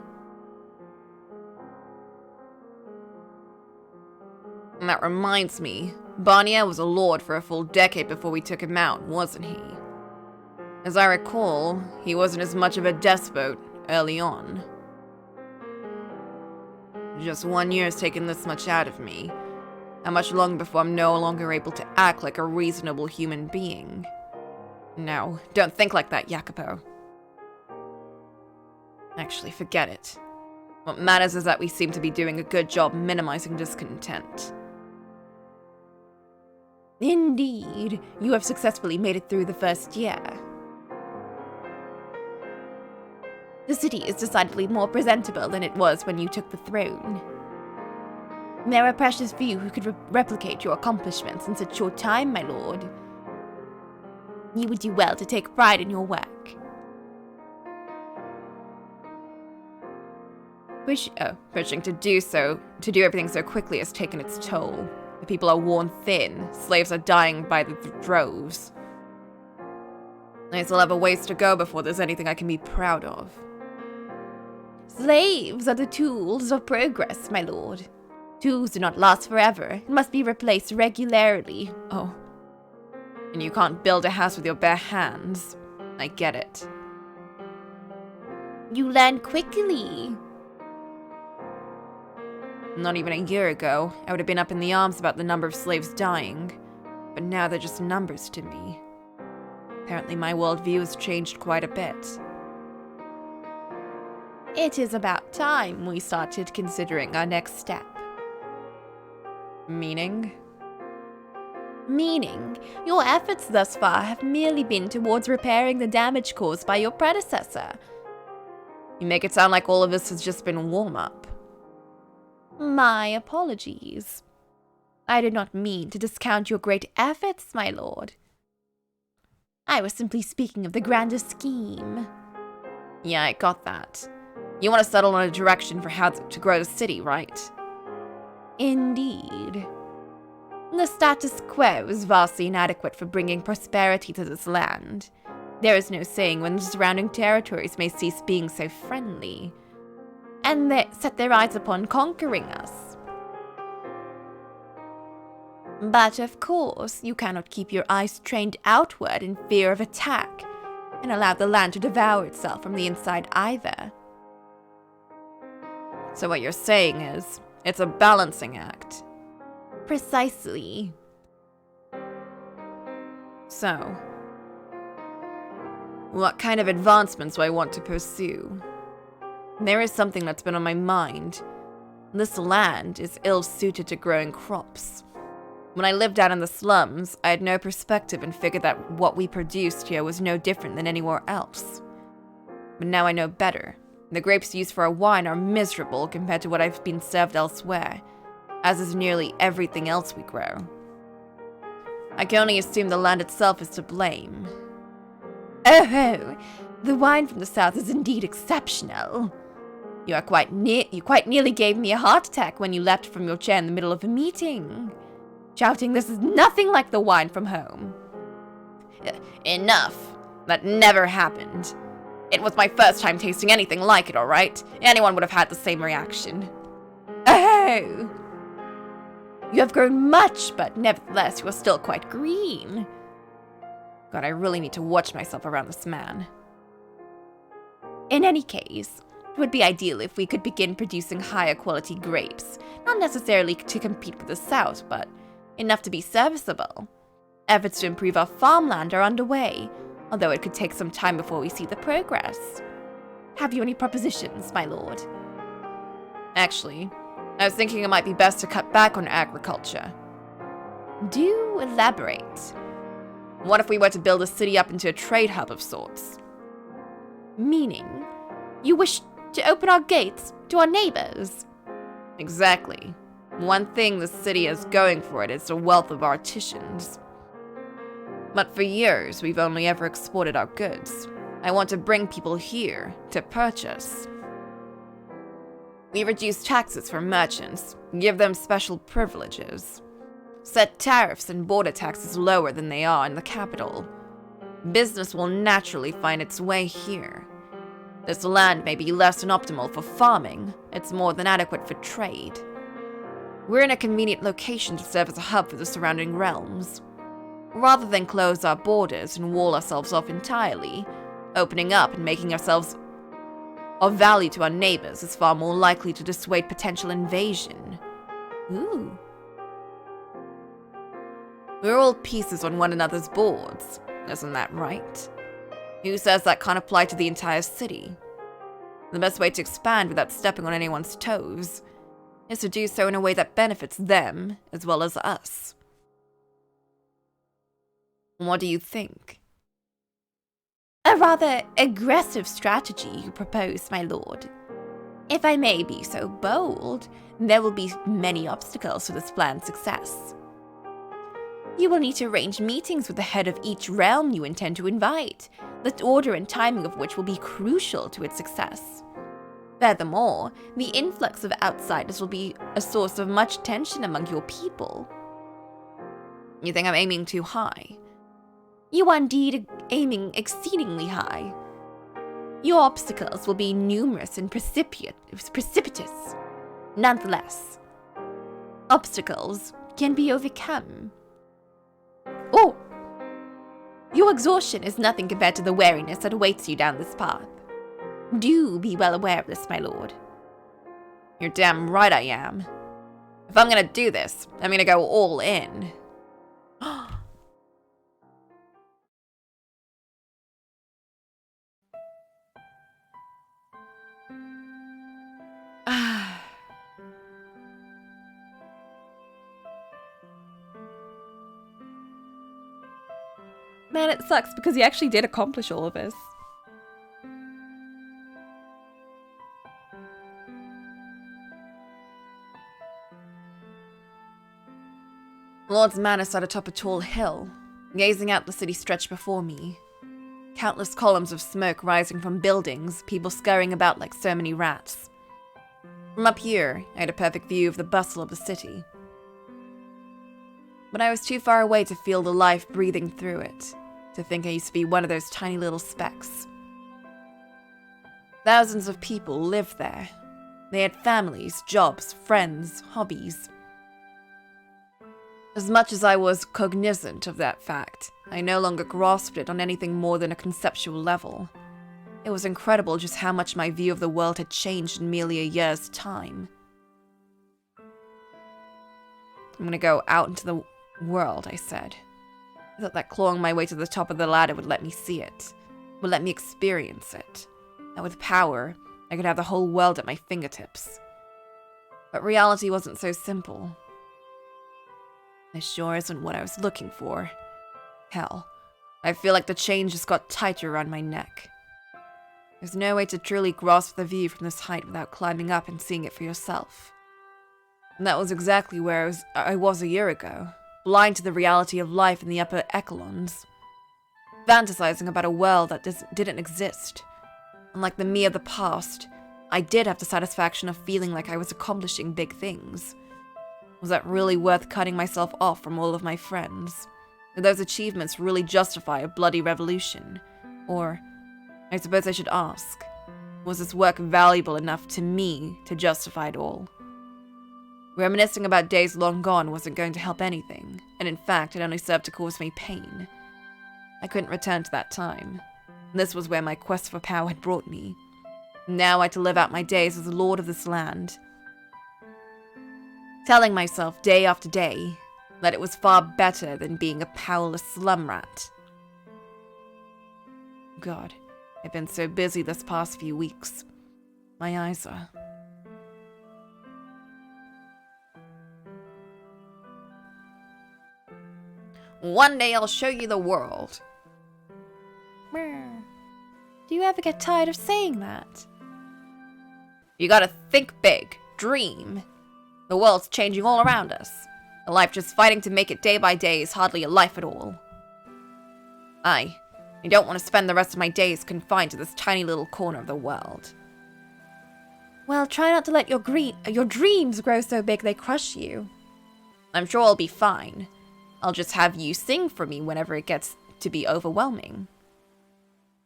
And that reminds me, Barnier was a lord for a full decade before we took him out, wasn't he? As I recall, he wasn't as much of a despot early on. Just 1 year has taken this much out of me. How much longer before I'm no longer able to act like a reasonable human being? No, don't think like that, Jacopo. Actually, forget it. What matters is that we seem to be doing a good job minimizing discontent. Indeed, you have successfully made it through the first year. The city is decidedly more presentable than it was when you took the throne. There are precious few who could replicate your accomplishments in such short time, my lord. You would do well to take pride in your work. Pushing to do everything so quickly has taken its toll. The people are worn thin, slaves are dying by the droves. I still have a ways to go before there's anything I can be proud of. Slaves are the tools of progress, my lord. Tools do not last forever and must be replaced regularly. Oh. And you can't build a house with your bare hands. I get it. You learn quickly. Not even a year ago, I would have been up in the arms about the number of slaves dying. But now they're just numbers to me. Apparently my worldview has changed quite a bit. It is about time we started considering our next step. Meaning? Meaning, your efforts thus far have merely been towards repairing the damage caused by your predecessor. You make it sound like all of this has just been warm-up. My apologies. I did not mean to discount your great efforts, my lord. I was simply speaking of the grander scheme. Yeah, I got that. You want to settle on a direction for how to grow the city, right? Indeed. The status quo is vastly inadequate for bringing prosperity to this land. There is no saying when the surrounding territories may cease being so friendly, and they set their eyes upon conquering us. But of course, you cannot keep your eyes trained outward in fear of attack, and allow the land to devour itself from the inside either. So what you're saying is, it's a balancing act. Precisely. So, what kind of advancements do I want to pursue? There is something that's been on my mind. This land is ill-suited to growing crops. When I lived out in the slums, I had no perspective and figured that what we produced here was no different than anywhere else. But now I know better. The grapes used for our wine are miserable compared to what I've been served elsewhere, as is nearly everything else we grow. I can only assume the land itself is to blame. Oh, the wine from the south is indeed exceptional. You quite nearly gave me a heart attack when you leapt from your chair in the middle of a meeting, shouting, "This is nothing like the wine from home." Enough. That never happened. It was my first time tasting anything like it, alright? Anyone would have had the same reaction. Oh! You have grown much, but nevertheless you are still quite green. God, I really need to watch myself around this man. In any case, it would be ideal if we could begin producing higher quality grapes, not necessarily to compete with the South, but enough to be serviceable. Efforts to improve our farmland are underway, although it could take some time before we see the progress. Have you any propositions, my lord? Actually, I was thinking it might be best to cut back on agriculture. Do elaborate. What if we were to build a city up into a trade hub of sorts? Meaning, you wish to open our gates to our neighbors? Exactly. One thing the city has going for it is the wealth of artisans. But for years, we've only ever exported our goods. I want to bring people here to purchase. We reduce taxes for merchants, give them special privileges, set tariffs and border taxes lower than they are in the capital. Business will naturally find its way here. This land may be less than optimal for farming, it's more than adequate for trade. We're in a convenient location to serve as a hub for the surrounding realms. Rather than close our borders and wall ourselves off entirely, opening up and making ourselves of value to our neighbors is far more likely to dissuade potential invasion. Ooh. We're all pieces on one another's boards, isn't that right? Who says that can't apply to the entire city? The best way to expand without stepping on anyone's toes is to do so in a way that benefits them as well as us. What do you think? A rather aggressive strategy you propose, my lord. If I may be so bold, there will be many obstacles to this plan's success. You will need to arrange meetings with the head of each realm you intend to invite, the order and timing of which will be crucial to its success. Furthermore, the influx of outsiders will be a source of much tension among your people. You think I'm aiming too high? You are indeed aiming exceedingly high. Your obstacles will be numerous and precipitous. Nonetheless, obstacles can be overcome. Oh! Your exhaustion is nothing compared to the weariness that awaits you down this path. Do be well aware of this, my lord. You're damn right I am. If I'm gonna do this, I'm gonna go all in. Man, it sucks because he actually did accomplish all of this. Lord's Manor sat atop a tall hill, gazing out the city stretched before me. Countless columns of smoke rising from buildings, people scurrying about like so many rats. From up here, I had a perfect view of the bustle of the city. But I was too far away to feel the life breathing through it, to think I used to be one of those tiny little specks. Thousands of people lived there. They had families, jobs, friends, hobbies. As much as I was cognizant of that fact, I no longer grasped it on anything more than a conceptual level. It was incredible just how much my view of the world had changed in merely a year's time. I'm gonna go out into the world, I said. I thought that clawing my way to the top of the ladder would let me see it, would let me experience it. That with power, I could have the whole world at my fingertips. But reality wasn't so simple. This sure isn't what I was looking for. Hell, I feel like the chain just got tighter around my neck. There's no way to truly grasp the view from this height without climbing up and seeing it for yourself. And that was exactly where I was a year ago, blind to the reality of life in the upper echelons, fantasizing about a world that didn't exist. Unlike the me of the past, I did have the satisfaction of feeling like I was accomplishing big things. Was that really worth cutting myself off from all of my friends? Did those achievements really justify a bloody revolution? Or, I suppose I should ask, was this work valuable enough to me to justify it all? Reminiscing about days long gone wasn't going to help anything, and in fact it only served to cause me pain. I couldn't return to that time. This was where my quest for power had brought me. Now I had to live out my days as lord of this land, telling myself day after day that it was far better than being a powerless slum rat. God, I've been so busy this past few weeks. My eyes are... One day I'll show you the world. Do you ever get tired of saying that? You gotta think big, dream. The world's changing all around us. A life just fighting to make it day by day is hardly a life at all. I don't want to spend the rest of my days confined to this tiny little corner of the world. Well, try not to let your dreams grow so big they crush you. I'm sure I'll be fine. I'll just have you sing for me whenever it gets to be overwhelming.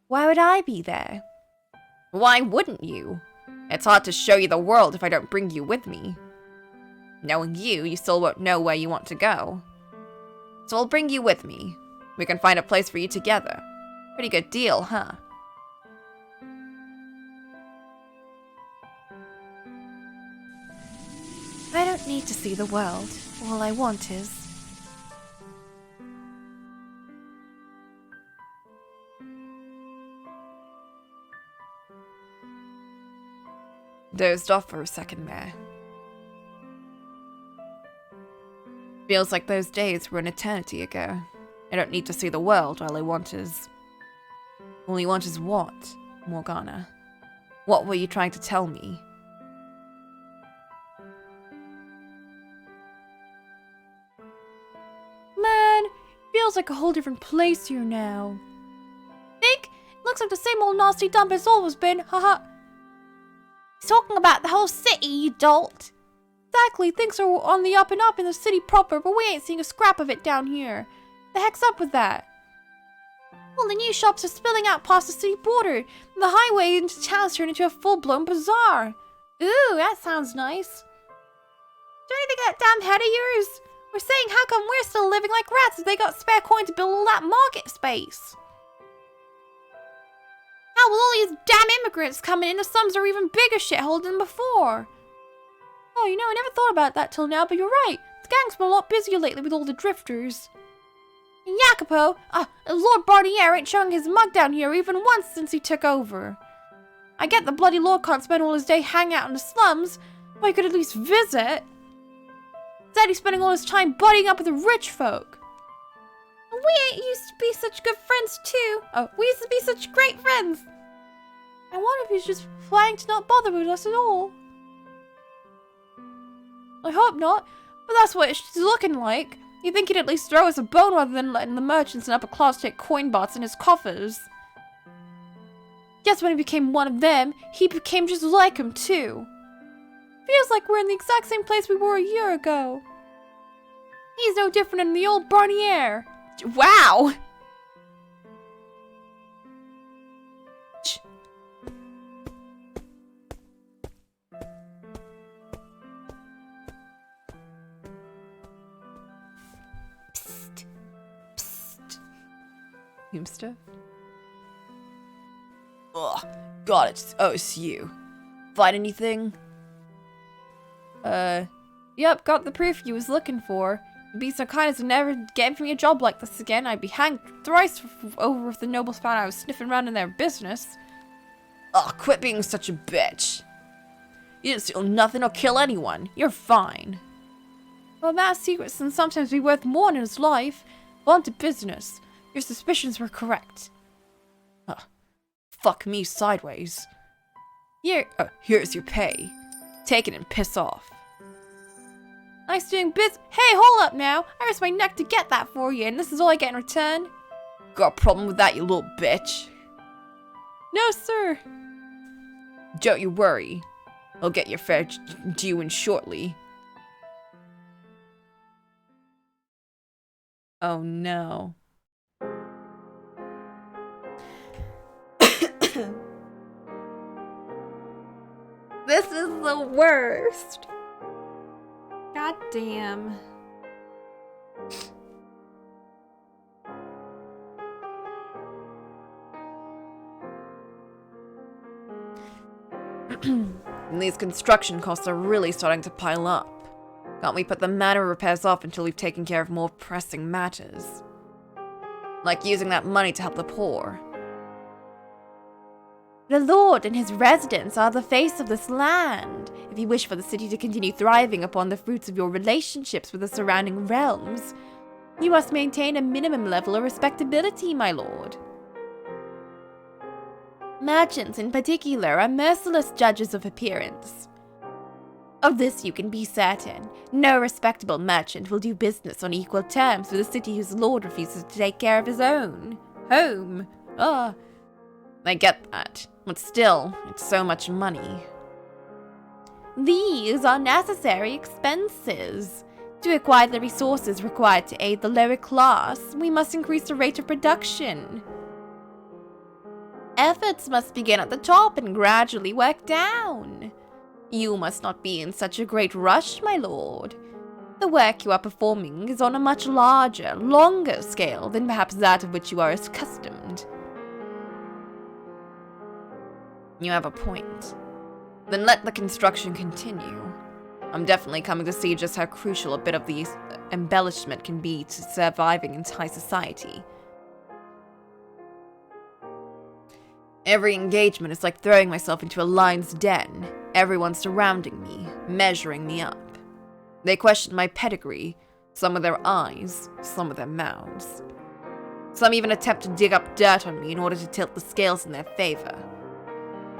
Why would I be there? Why wouldn't you? It's hard to show you the world if I don't bring you with me. Knowing you still won't know where you want to go. So I'll bring you with me. We can find a place for you together. Pretty good deal, huh? I don't need to see the world. All I want is... Dozed off for a second there. Feels like those days were an eternity ago. I don't need to see the world, all I want is what, Morgana? What were you trying to tell me? Man, feels like a whole different place here now. Think? Looks like the same old nasty dump it's always been, haha. He's talking about the whole city, you dolt. Exactly, things are on the up and up in the city proper, but we ain't seeing a scrap of it down here. The heck's up with that? Well, the new shops are spilling out past the city border, and the highway into town's turned into a full-blown bazaar. Ooh, that sounds nice. Do you think that damn head of yours? We're saying how come we're still living like rats if they got spare coin to build all that market space? How will all these damn immigrants coming in, the slums are even bigger shithole than before? Oh, you know, I never thought about that till now, but you're right. The gang's been a lot busier lately with all the drifters. And Jacopo, Lord Barnier ain't showing his mug down here even once since he took over. I get the bloody Lord can't spend all his day hanging out in the slums, but he could at least visit. Instead, he's spending all his time buddying up with the rich folk. And we ain't used to be such good friends too. Oh, we used to be such great friends. I wonder if he's just planning to not bother with us at all. I hope not, but that's what it's looking like. You'd think he'd at least throw us a bone rather than letting the merchants and upper class take coin bots in his coffers. Guess when he became one of them, he became just like him too. Feels like we're in the exact same place we were a year ago. He's no different than the old Barnier. Wow! Psst. Psst. Stuff? Ugh. Got it. Oh, it's you. Find anything? Yep, got the proof you was looking for. You'd be so kind as to never get me a job like this again. I'd be hanged thrice over if the nobles found I was sniffing around in their business. Ugh, quit being such a bitch. You didn't steal nothing or kill anyone. You're fine. Well, that secret can sometimes be worth more in his life. On to business. Your suspicions were correct. Fuck me sideways. Here's your pay. Take it and piss off. Nice doing biz. Hey, hold up now. I risked my neck to get that for you, and this is all I get in return. Got a problem with that, you little bitch? No, sir. Don't you worry. I'll get your fair due in shortly. Oh no. This is the worst. God damn. And these construction costs are really starting to pile up. Can't we put the manor repairs off until we've taken care of more pressing matters? Like using that money to help the poor. The Lord and his residents are the face of this land. If you wish for the city to continue thriving upon the fruits of your relationships with the surrounding realms, you must maintain a minimum level of respectability, my lord. Merchants, in particular, are merciless judges of appearance. Of this you can be certain. No respectable merchant will do business on equal terms with a city whose lord refuses to take care of his own home. I get that, but still, it's so much money. These are necessary expenses. To acquire the resources required to aid the lower class, we must increase the rate of production. Efforts must begin at the top and gradually work down. You must not be in such a great rush, my lord. The work you are performing is on a much larger, longer scale than perhaps that of which you are accustomed. You have a point. Then let the construction continue. I'm definitely coming to see just how crucial a bit of the embellishment can be to surviving in high society. Every engagement is like throwing myself into a lion's den. everyone surrounding me, measuring me up. They questioned my pedigree, some with their eyes, some with their mouths. Some even attempt to dig up dirt on me in order to tilt the scales in their favor.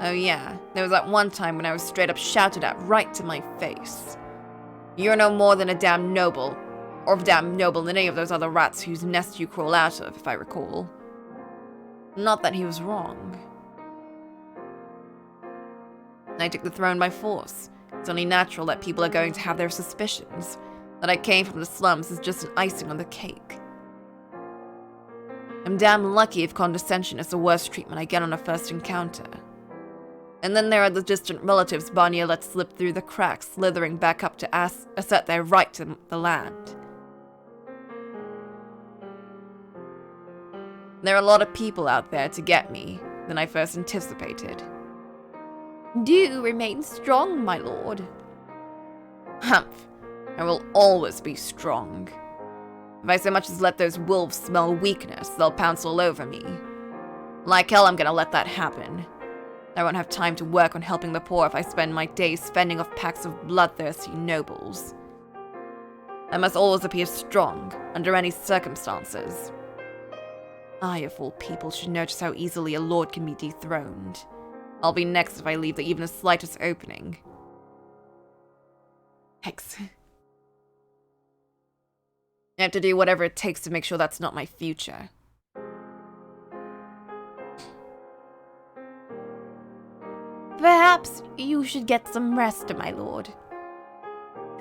Oh yeah, there was that one time when I was straight up shouted at right to my face. You're no more than a damn noble, or damn noble than any of those other rats whose nest you crawl out of, if I recall. Not that he was wrong. I took the throne by force. It's only natural that people are going to have their suspicions. That I came from the slums is just an icing on the cake. I'm damn lucky if condescension is the worst treatment I get on a first encounter. And then there are the distant relatives Barnier let slip through the cracks, slithering back up to assert their right to the land. There are a lot of people out there to get me than I first anticipated. Do remain strong, my lord. Humph. I will always be strong. If I so much as let those wolves smell weakness, they'll pounce all over me. Like hell, I'm gonna let that happen. I won't have time to work on helping the poor if I spend my days fending off packs of bloodthirsty nobles. I must always appear strong, under any circumstances. I, of all people, should know just how easily a lord can be dethroned. I'll be next if I leave even the slightest opening. Hex. I have to do whatever it takes to make sure that's not my future. Perhaps you should get some rest, my lord.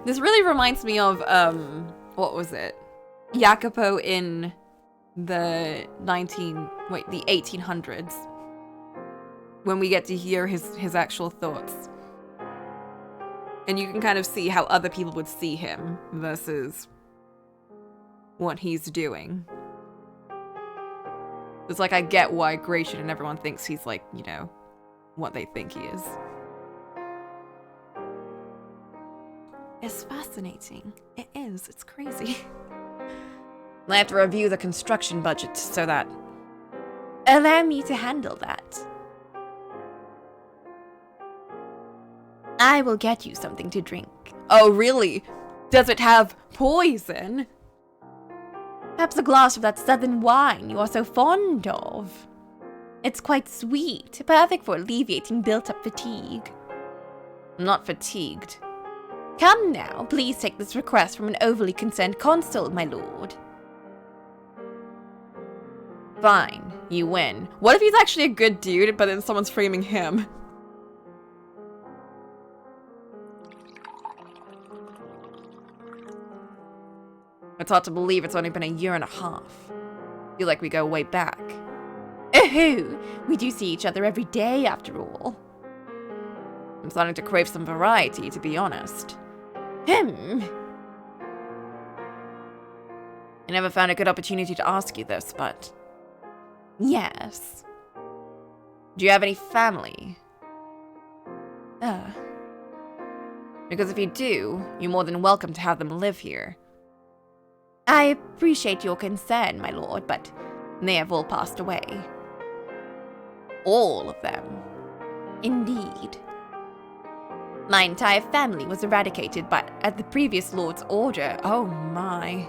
This really reminds me of, what was it? Jacopo in the 1800s. When we get to hear his actual thoughts. And you can kind of see how other people would see him versus what he's doing. It's like, I get why Gratian and everyone thinks he's like, you know, what they think he is. It's fascinating. It is. It's crazy. I have to review the construction budget so that... Allow me to handle that. I will get you something to drink. Oh, really? Does it have poison? Perhaps a glass of that southern wine you are so fond of. It's quite sweet, perfect for alleviating built-up fatigue. I'm not fatigued. Come now, please take this request from an overly concerned consul, my lord. Fine, you win. What if he's actually a good dude, but then someone's framing him? It's hard to believe it's only been a year and a half. I feel like we go way back. Oh, we do see each other every day after all. I'm starting to crave some variety, to be honest. I never found a good opportunity to ask you this, but... Yes. Do you have any family? Because if you do, you're more than welcome to have them live here. I appreciate your concern, my lord, but they have all passed away. All of them? Indeed. My entire family was eradicated at the previous lord's order. Oh my.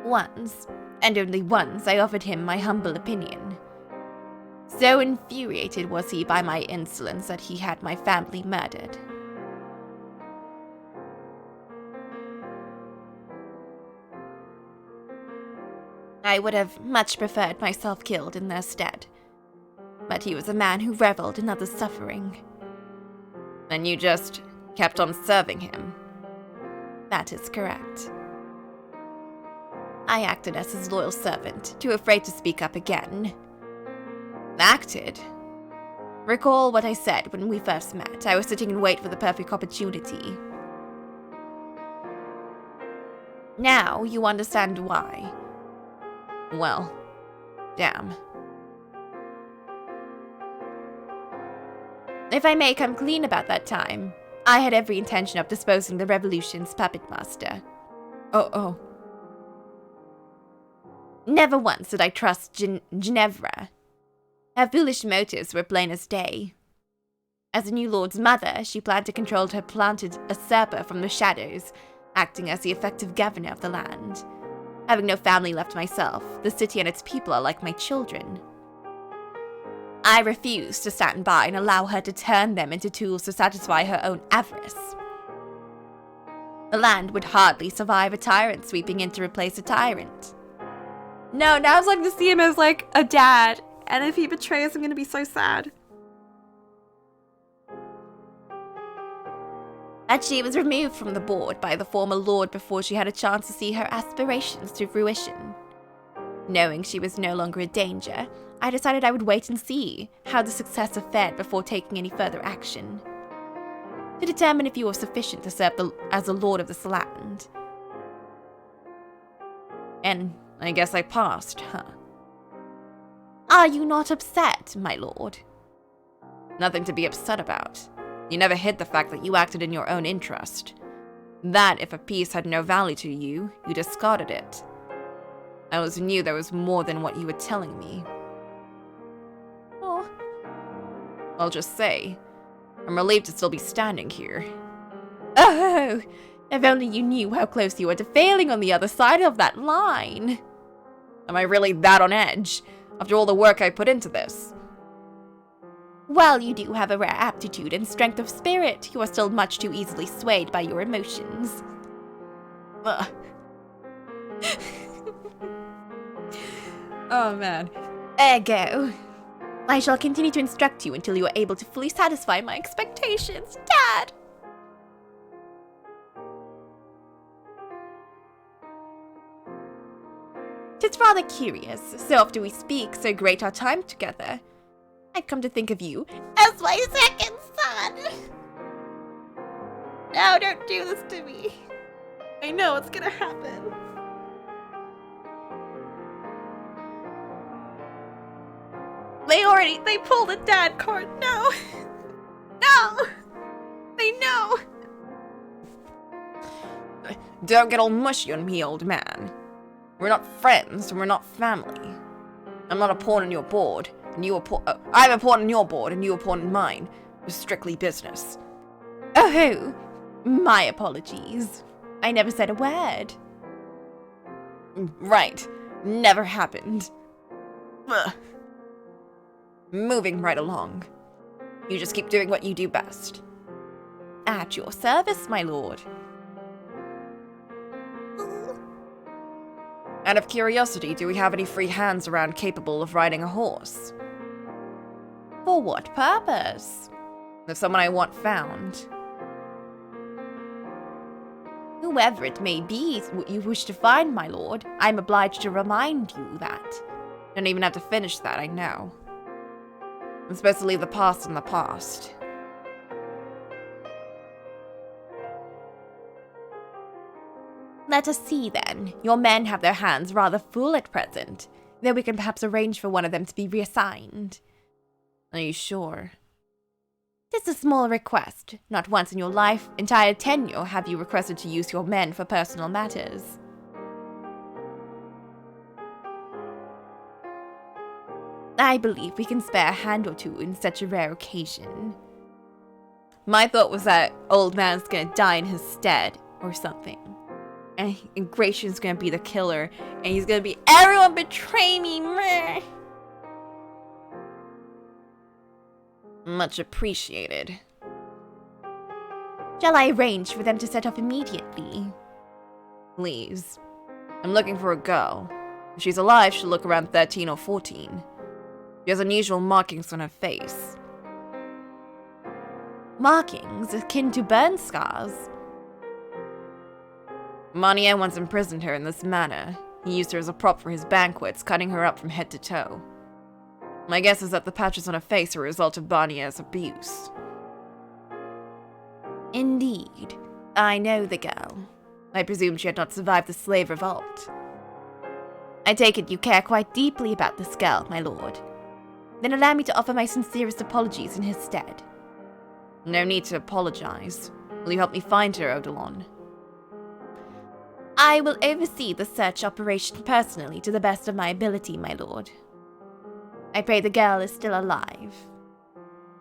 Once, and only once, I offered him my humble opinion. So infuriated was he by my insolence that he had my family murdered. I would have much preferred myself killed in their stead, but he was a man who reveled in others' suffering. And you just kept on serving him? That is correct. I acted as his loyal servant, too afraid to speak up again. Acted? Recall what I said when we first met. I was sitting in wait for the perfect opportunity. Now you understand why. Well, damn. If I may come clean about that time, I had every intention of disposing the revolution's puppet master. Oh. Never once did I trust Ginevra. Her foolish motives were plain as day. As a new lord's mother, she planned to control her planted usurper from the shadows, acting as the effective governor of the land. Having no family left myself, the city and its people are like my children. I refuse to stand by and allow her to turn them into tools to satisfy her own avarice. The land would hardly survive a tyrant sweeping in to replace a tyrant. No, now it's like to see him as like a dad, and if he betrays, I'm gonna be so sad. That she was removed from the board by the former lord before she had a chance to see her aspirations to fruition. Knowing she was no longer a danger, I decided I would wait and see how the successor fared before taking any further action, to determine if you were sufficient to serve as a lord of this land. And I guess I passed, huh? Are you not upset, my lord? Nothing to be upset about. You never hid the fact that you acted in your own interest. That if a piece had no value to you, you discarded it. I always knew there was more than what you were telling me. Oh. I'll just say, I'm relieved to still be standing here. Oh, if only you knew how close you were to failing on the other side of that line. Am I really that on edge, after all the work I put into this? While you do have a rare aptitude and strength of spirit, you are still much too easily swayed by your emotions. Ugh. Oh man. Ergo, I shall continue to instruct you until you are able to fully satisfy my expectations, Dad! Tis rather curious, so after we speak, so great our time together, I come to think of you as my second son! No, don't do this to me. I know it's gonna happen. They pulled a dad card. No! No! They know! Don't get all mushy on me, old man. We're not friends, and we're not family. I'm not a pawn on your board, and you a pawn. I'm a pawn on your board, and you a pawn on mine. It's strictly business. Oh, my apologies. I never said a word. Right. Never happened. Ugh. Moving right along. You just keep doing what you do best. At your service, my lord. Out of curiosity, do we have any free hands around capable of riding a horse? For what purpose? There's someone I want found. Whoever it may be you wish to find, my lord, I'm obliged to remind you that. Don't even have to finish that, I know. I'm supposed to leave the past in the past. Let us see, then. Your men have their hands rather full at present, though we can perhaps arrange for one of them to be reassigned. Are you sure? 'Tis a small request. Not once in your entire tenure have you requested to use your men for personal matters. I believe we can spare a hand or two in such a rare occasion. My thought was that old man's gonna die in his stead, or something. And Gratian's gonna be the killer, and he's gonna be, everyone betray me, meh. Much appreciated. Shall I arrange for them to set off immediately? Please. I'm looking for a girl. If she's alive, she'll look around 13 or 14. She has unusual markings on her face. Markings akin to burn scars. Manier once imprisoned her in this manner. He used her as a prop for his banquets, cutting her up from head to toe. My guess is that the patches on her face are a result of Barnier's abuse. Indeed. I know the girl. I presume she had not survived the slave revolt. I take it you care quite deeply about this girl, my lord. Then allow me to offer my sincerest apologies in his stead. No need to apologize. Will you help me find her, Odilon? I will oversee the search operation personally to the best of my ability, my lord. I pray the girl is still alive.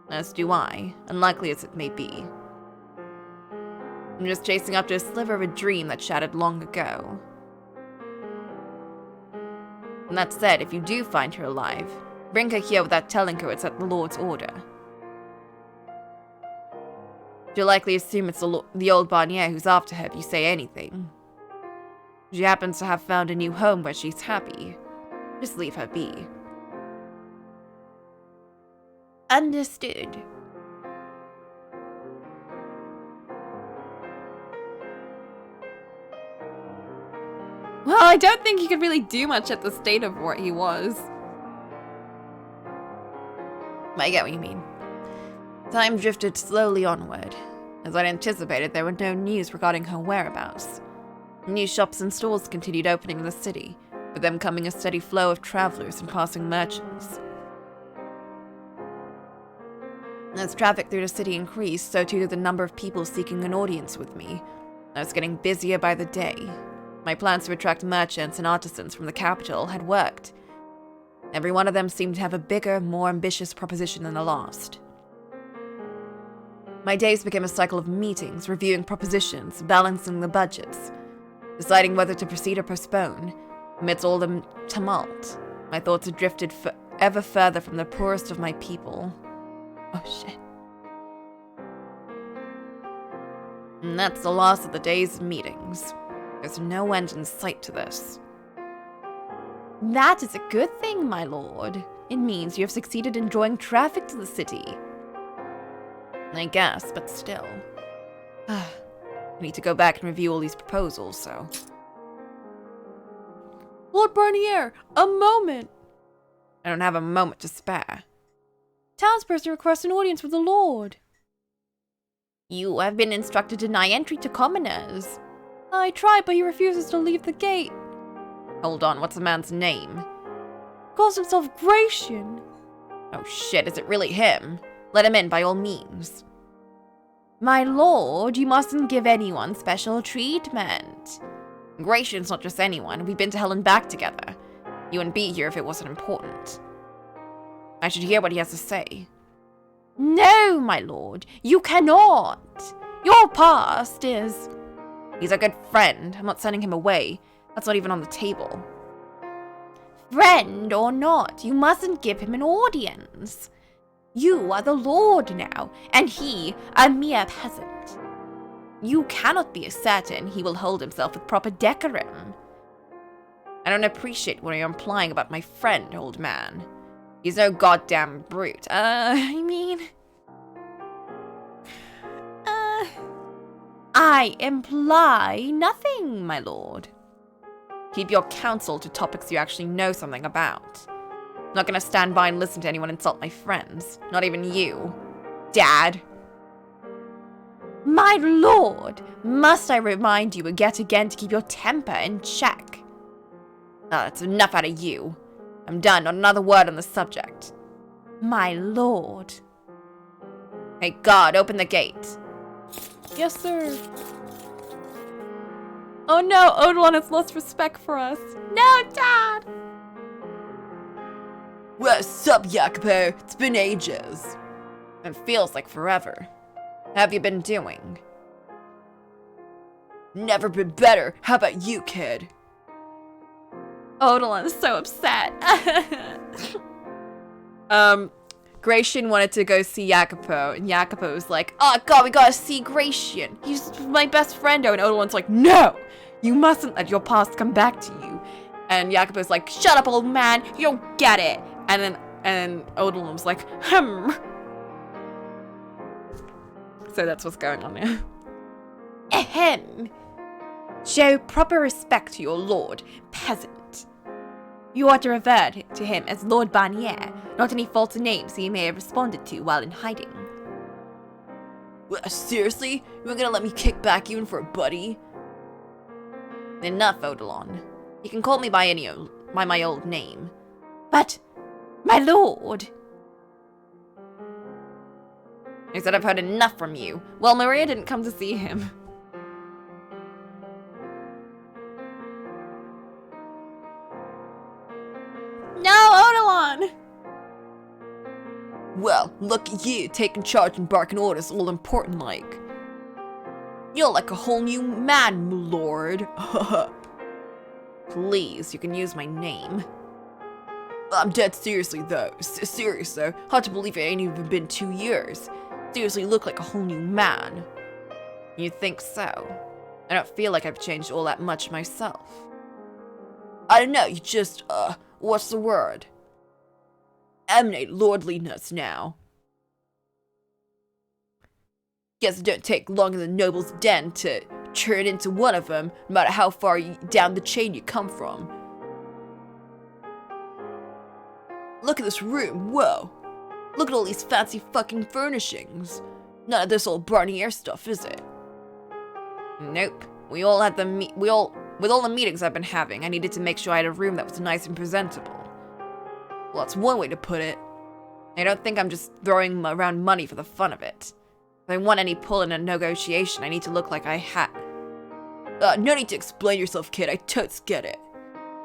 As do I, unlikely as it may be. I'm just chasing after a sliver of a dream that shattered long ago. And that said, if you do find her alive, bring her here without telling her it's at the Lord's order. You'll likely assume it's the old Barnier who's after her if you say anything. She happens to have found a new home where she's happy. Just leave her be. Understood. Well, I don't think he could really do much at the state of what he was. I get what you mean. Time drifted slowly onward. As I'd anticipated, there were no news regarding her whereabouts. New shops and stores continued opening in the city, with them coming a steady flow of travelers and passing merchants. As traffic through the city increased, so too did the number of people seeking an audience with me. I was getting busier by the day. My plans to attract merchants and artisans from the capital had worked. Every one of them seemed to have a bigger, more ambitious proposition than the last. My days became a cycle of meetings, reviewing propositions, balancing the budgets, deciding whether to proceed or postpone. Amidst all the tumult, my thoughts had drifted ever further from the poorest of my people. Oh shit. And that's the last of the day's meetings. There's no end in sight to this. That is a good thing, my lord. It means you have succeeded in drawing traffic to the city. I guess, but still. I need to go back and review all these proposals, so... Lord Barnier, a moment! I don't have a moment to spare. Townsperson requests an audience with the lord. You have been instructed to deny entry to commoners. I tried, but he refuses to leave the gate. Hold on, what's the man's name? Calls himself Gratian. Oh shit, is it really him? Let him in by all means. My lord, you mustn't give anyone special treatment. Gratian's not just anyone. We've been to hell and back together. You wouldn't be here if it wasn't important. I should hear what he has to say. No, my lord, you cannot. Your past is... He's a good friend. I'm not sending him away. That's not even on the table. Friend or not, you mustn't give him an audience. You are the lord now, and he a mere peasant. You cannot be certain he will hold himself with proper decorum. I don't appreciate what you're implying about my friend, old man. He's no goddamn brute. I imply nothing, my lord. Keep your counsel to topics you actually know something about. I'm not gonna stand by and listen to anyone insult my friends. Not even you. Dad. My lord, must I remind you yet again to keep your temper in check? That's enough out of you. I'm done, not another word on the subject. My lord. Hey, God, open the gate. Yes, sir. Oh no, Odilon has lost respect for us. No, Dad! What's up, Jacopo? It's been ages. It feels like forever. How have you been doing? Never been better. How about you, kid? Odilon is so upset. Gratian wanted to go see Jacopo, and Jacopo was like, oh god, we gotta see Gratian. He's my best friendo. And Odilon's like, no, you mustn't let your past come back to you. And Jacopo's like, shut up, old man, you don't get it. And then Odilon was like, So that's what's going on now. Ahem. Show proper respect to your lord, peasant. You ought to revert to him as Lord Barnier, not any false names he may have responded to while in hiding. Seriously? You weren't gonna let me kick back even for a buddy? Enough, Odilon. You can call me by my old name. But, my lord... I said I've heard enough from you. Well, Maria didn't come to see him. Look at you, taking charge and barking orders, all important like. You're like a whole new man, m'lord. Please, you can use my name. I'm dead seriously though. Serious though. Hard to believe it ain't even been 2 years. Seriously look like a whole new man. You think so? I don't feel like I've changed all that much myself. I don't know, you just, what's the word? Emanate lordliness now. Guess it don't take long in the noble's den to turn into one of them, no matter how far down the chain you come from. Look at this room, whoa. Look at all these fancy fucking furnishings. None of this old Barnier stuff, is it? Nope. With all the meetings I've been having, I needed to make sure I had a room that was nice and presentable. Well, that's one way to put it. I don't think I'm just throwing around money for the fun of it. If I want any pull in a negotiation, I need to look like I had. No need to explain yourself, kid. I totes get it.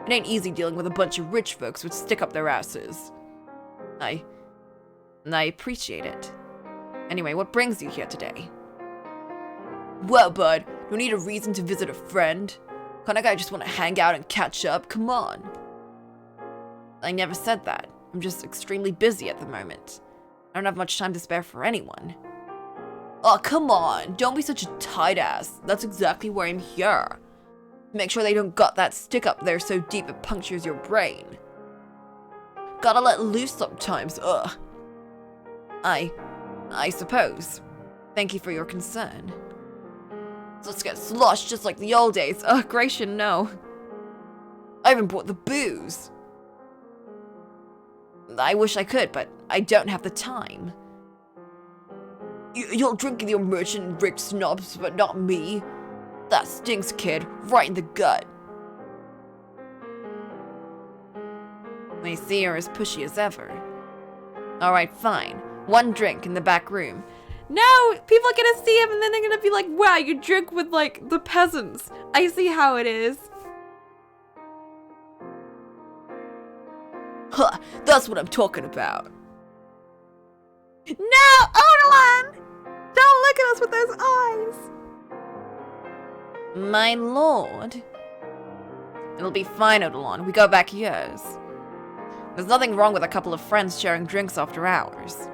It ain't easy dealing with a bunch of rich folks who stick up their asses. I appreciate it. Anyway, what brings you here today? Well, bud, don't need a reason to visit a friend. Kinda guy just want to hang out and catch up, come on. I never said that. I'm just extremely busy at the moment. I don't have much time to spare for anyone. Oh, come on, don't be such a tight ass. That's exactly why I'm here. Make sure they don't got that stick up there so deep it punctures your brain. Gotta let loose sometimes, ugh. I suppose. Thank you for your concern. So let's get sloshed just like the old days. Ugh, Gratian, no. I even brought the booze. I wish I could, but I don't have the time. You'll drink with your merchant and rich snobs, but not me. That stinks, kid. Right in the gut. I see you're as pushy as ever. Alright, fine. One drink in the back room. Now, people are gonna see him and then they're gonna be like, wow, you drink with, like, the peasants. I see how it is. Huh, that's what I'm talking about. No, Odalon! Don't look at us with those eyes! My lord. It'll be fine, Odalon. We go back years. There's nothing wrong with a couple of friends sharing drinks after hours.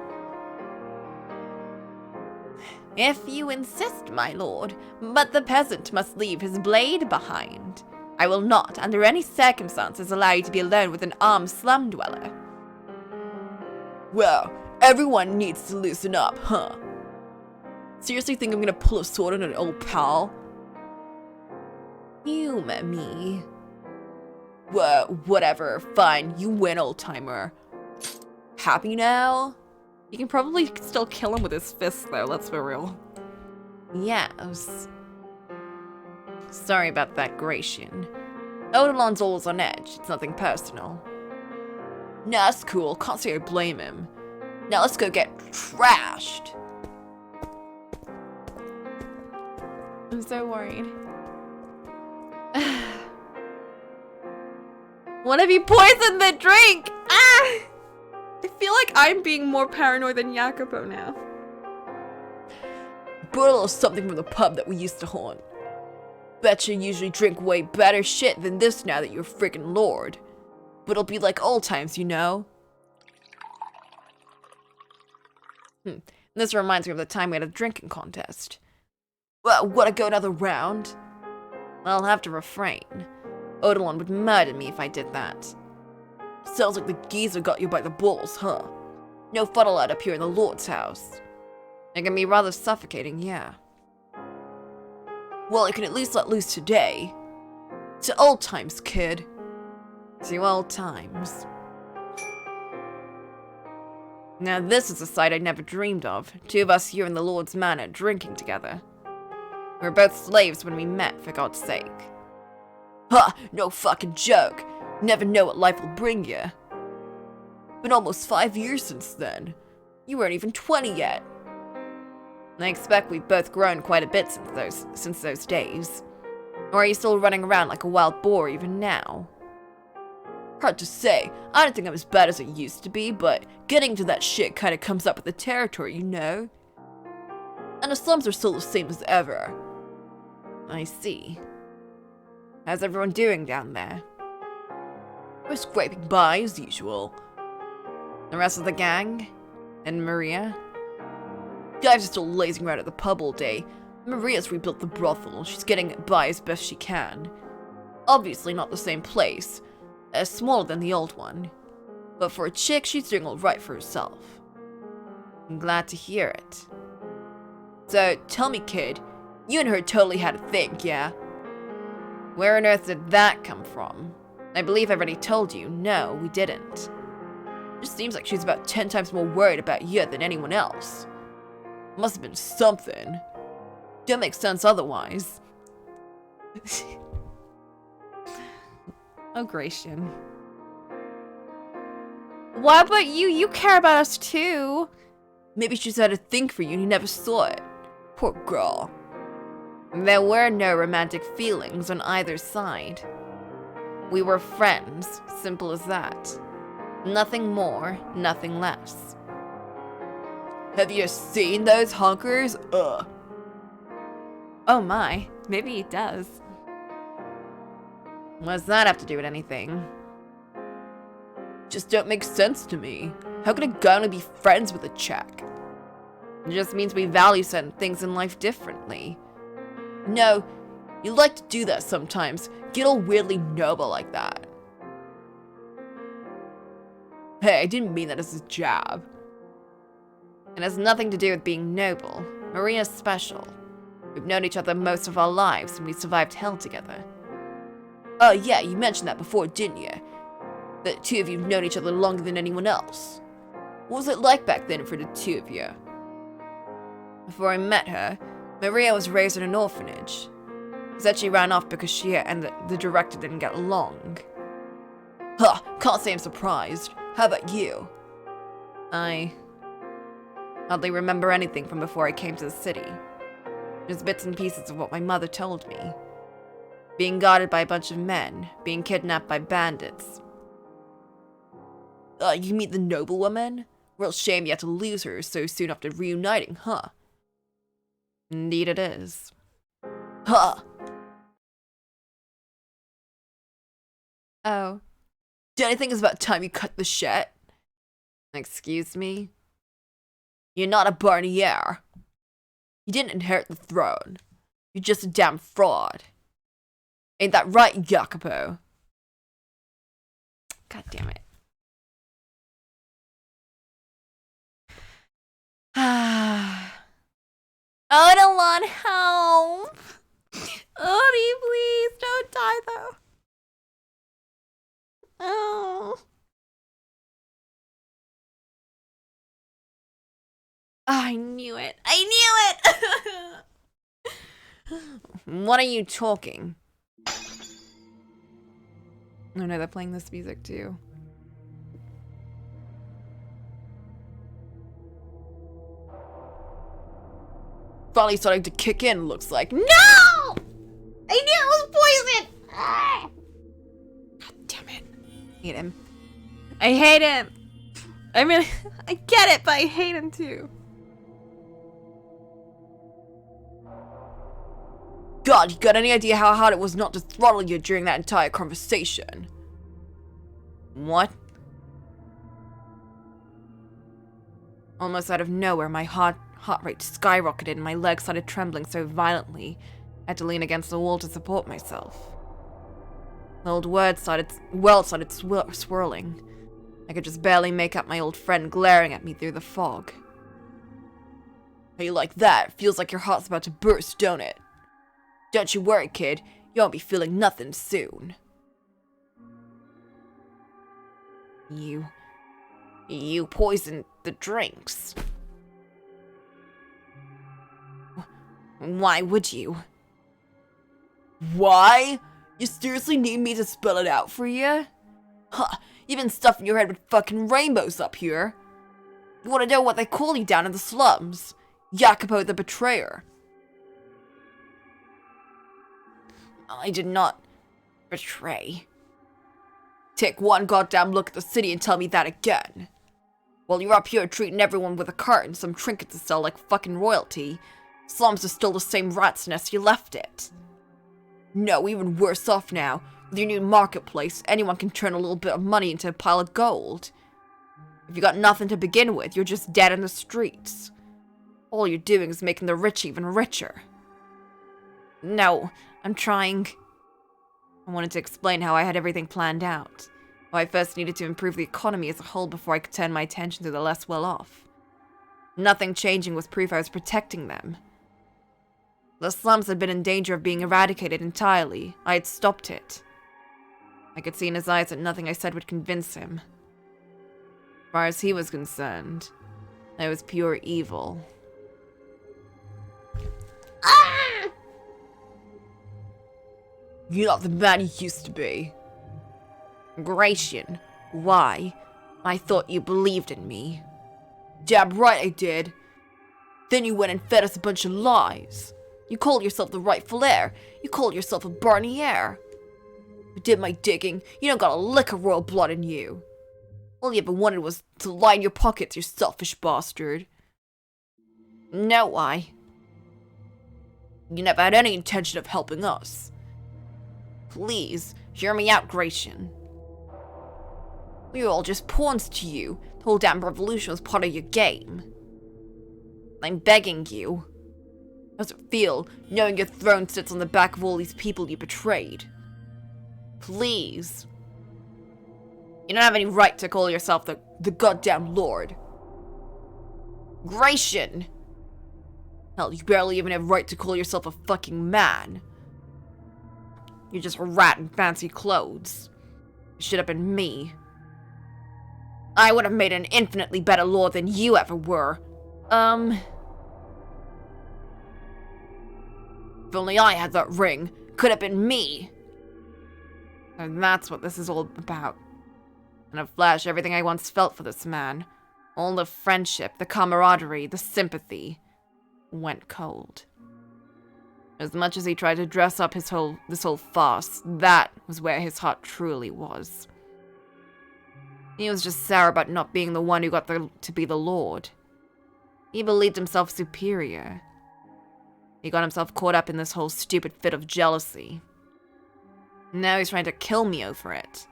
If you insist, my lord, but the peasant must leave his blade behind. I will not, under any circumstances, allow you to be alone with an armed slum dweller. Well, everyone needs to loosen up, huh? Seriously think I'm gonna pull a sword on an old pal? Humor me. Well, whatever, fine, you win, old-timer. Happy now? You can probably still kill him with his fists, though, let's be real. Yes. Sorry about that, Gratian. Odalon's always on edge, it's nothing personal. Nah, that's cool, can't say I blame him. Now let's go get trashed. I'm so worried. What if you poisoned the drink? Ah! I feel like I'm being more paranoid than Jacopo now. Brought a little something from the pub that we used to haunt. Betcha you usually drink way better shit than this now that you're a freaking lord. But it'll be like old times, you know? This reminds me of the time we had a drinking contest. Well, wanna go another round? I'll have to refrain. Odalon would murder me if I did that. Sounds like the geezer got you by the balls, huh? No fun allowed up here in the Lord's house. It can be rather suffocating, yeah. Well, I can at least let loose today. To old times, kid. To old times. Now this is a sight I never dreamed of. Two of us here in the Lord's Manor drinking together. We were both slaves when we met, for God's sake. Ha! No fucking joke. Never know what life will bring you. Been almost 5 years since then. You weren't even 20 yet. I expect we've both grown quite a bit since those days. Or are you still running around like a wild boar even now? Hard to say. I don't think I'm as bad as I used to be, but getting to that shit kind of comes up with the territory, you know? And the slums are still the same as ever. I see. How's everyone doing down there? We're scraping by as usual. The rest of the gang? And Maria? Guys are still lazing around at the pub all day. Maria's rebuilt the brothel. She's getting by as best she can. Obviously not the same place. Smaller than the old one. But for a chick, she's doing alright for herself. I'm glad to hear it. So, tell me, kid, you and her totally had a thing, yeah? Where on earth did that come from? I believe I already told you. No, we didn't. Just seems like she's about 10 times more worried about you than anyone else. Must have been something. Don't make sense otherwise. Oh, Gratian. What about you? You care about us too. Maybe she's had a thing for you and you never saw it. Poor girl. There were no romantic feelings on either side. We were friends, simple as that. Nothing more, nothing less. Have you seen those honkers? Ugh. Oh my, maybe he does. What does that have to do with anything? Just don't make sense to me. How can a guy only be friends with a chick? It just means we value certain things in life differently. No, you like to do that sometimes. Get all weirdly noble like that. Hey, I didn't mean that as a jab. It has nothing to do with being noble. Maria's special. We've known each other most of our lives and we survived hell together. Oh yeah, you mentioned that before, didn't you? The two of you have known each other longer than anyone else. What was it like back then for the two of you? Before I met her, Maria was raised in an orphanage. Said she ran off because she and the director didn't get along. Huh, can't say I'm surprised. How about you? I hardly remember anything from before I came to the city. Just bits and pieces of what my mother told me. Being guarded by a bunch of men, being kidnapped by bandits. You meet the noblewoman? Real shame you had to lose her so soon after reuniting, huh? Indeed it is. Huh! Oh. Don't you think it's about time you cut the shit? Excuse me? You're not a Barnier. You didn't inherit the throne. You're just a damn fraud. Ain't that right, Jacopo? God damn it. I don't want help. Odie, please don't die though. Oh. I knew it. I knew it. What are you talking? Oh no, they're playing this music too. Finally starting to kick in, looks like. No! I knew it was poison! God damn it. I hate him. I hate him! I mean, I get it, but I hate him too. God, you got any idea how hard it was not to throttle you during that entire conversation? What? Almost out of nowhere, my heart rate skyrocketed and my legs started trembling so violently, I had to lean against the wall to support myself. The old world started swirling. I could just barely make out my old friend glaring at me through the fog. How you like that? Feels like your heart's about to burst, don't it? Don't you worry, kid. You won't be feeling nothing soon. You poisoned the drinks. Why would you? Why? You seriously need me to spell it out for you? Huh, you've been stuffing your head with fucking rainbows up here. You wanna know what they call you down in the slums? Jacopo the Betrayer. I did not betray. Take one goddamn look at the city and tell me that again. While you're up here treating everyone with a cart and some trinkets to sell like fucking royalty, slums are still the same rat's nest you left it. No, even worse off now. With your new marketplace, anyone can turn a little bit of money into a pile of gold. If you got nothing to begin with, you're just dead in the streets. All you're doing is making the rich even richer. No, I'm trying. I wanted to explain how I had everything planned out. How I first needed to improve the economy as a whole before I could turn my attention to the less well-off. Nothing changing was proof I was protecting them. The slums had been in danger of being eradicated entirely. I had stopped it. I could see in his eyes that nothing I said would convince him. As far as he was concerned, I was pure evil. Ah! You're not the man you used to be. Gratian, why? I thought you believed in me. Damn right I did. Then you went and fed us a bunch of lies. You called yourself the rightful heir. You called yourself a Barnier. I did my digging. You don't got a lick of royal blood in you. All you ever wanted was to line your pockets, you selfish bastard. No, why? You never had any intention of helping us. Please, hear me out, Gratian. We were all just pawns to you. The whole damn revolution was part of your game. I'm begging you. How does it feel, knowing your throne sits on the back of all these people you betrayed? Please. You don't have any right to call yourself the goddamn lord. Gratian! Hell, you barely even have right to call yourself a fucking man. You're just a rat in fancy clothes. It should have been me. I would have made an infinitely better lord than you ever were. If only I had that ring, could have been me. And that's what this is all about. In a flash, everything I once felt for this man, all the friendship, the camaraderie, the sympathy, went cold. As much as he tried to dress up this whole farce, that was where his heart truly was. He was just sour about not being the one who got to be the Lord. He believed himself superior. He got himself caught up in this whole stupid fit of jealousy. Now he's trying to kill me over it.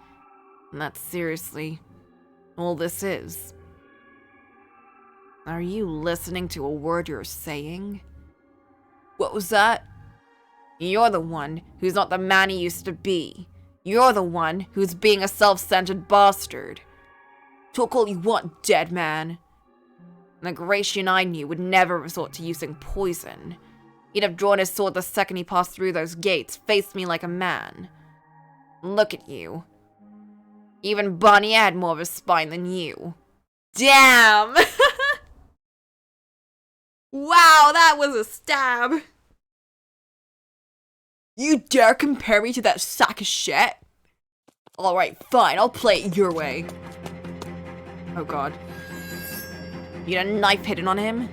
And that's seriously all this is. Are you listening to a word you're saying? What was that? You're the one who's not the man he used to be. You're the one who's being a self-centered bastard. Talk all you want, dead man. The Gratian I knew would never resort to using poison. He'd have drawn his sword the second he passed through those gates, faced me like a man. Look at you. Even Barnier had more of a spine than you. Damn! Wow, that was a stab. You dare compare me to that sack of shit? Alright, fine, I'll play it your way. Oh god. You had a knife hidden on him?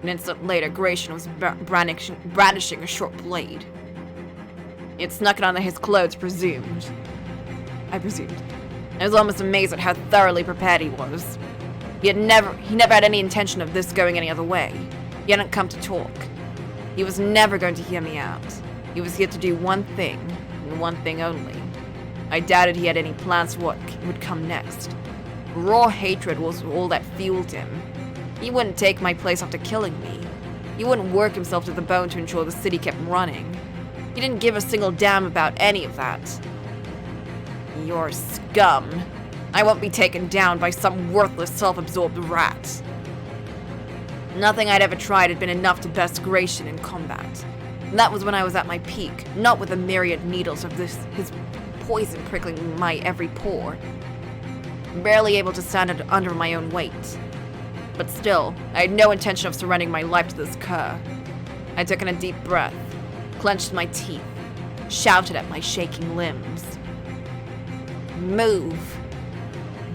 An instant later, Gratian was brandishing a short blade. He had snuck it under his clothes, I presumed. I was almost amazed at how thoroughly prepared he was. He never had any intention of this going any other way. He hadn't come to talk. He was never going to hear me out. He was here to do one thing, and one thing only. I doubted he had any plans for what would come next. Raw hatred was all that fueled him. He wouldn't take my place after killing me. He wouldn't work himself to the bone to ensure the city kept running. He didn't give a single damn about any of that. You're scum. I won't be taken down by some worthless, self-absorbed rat. Nothing I'd ever tried had been enough to best Gratian in combat. And that was when I was at my peak, not with the myriad needles of his poison prickling my every pore. Barely able to stand under my own weight. But still, I had no intention of surrendering my life to this cur. I took in a deep breath, clenched my teeth, shouted at my shaking limbs. Move!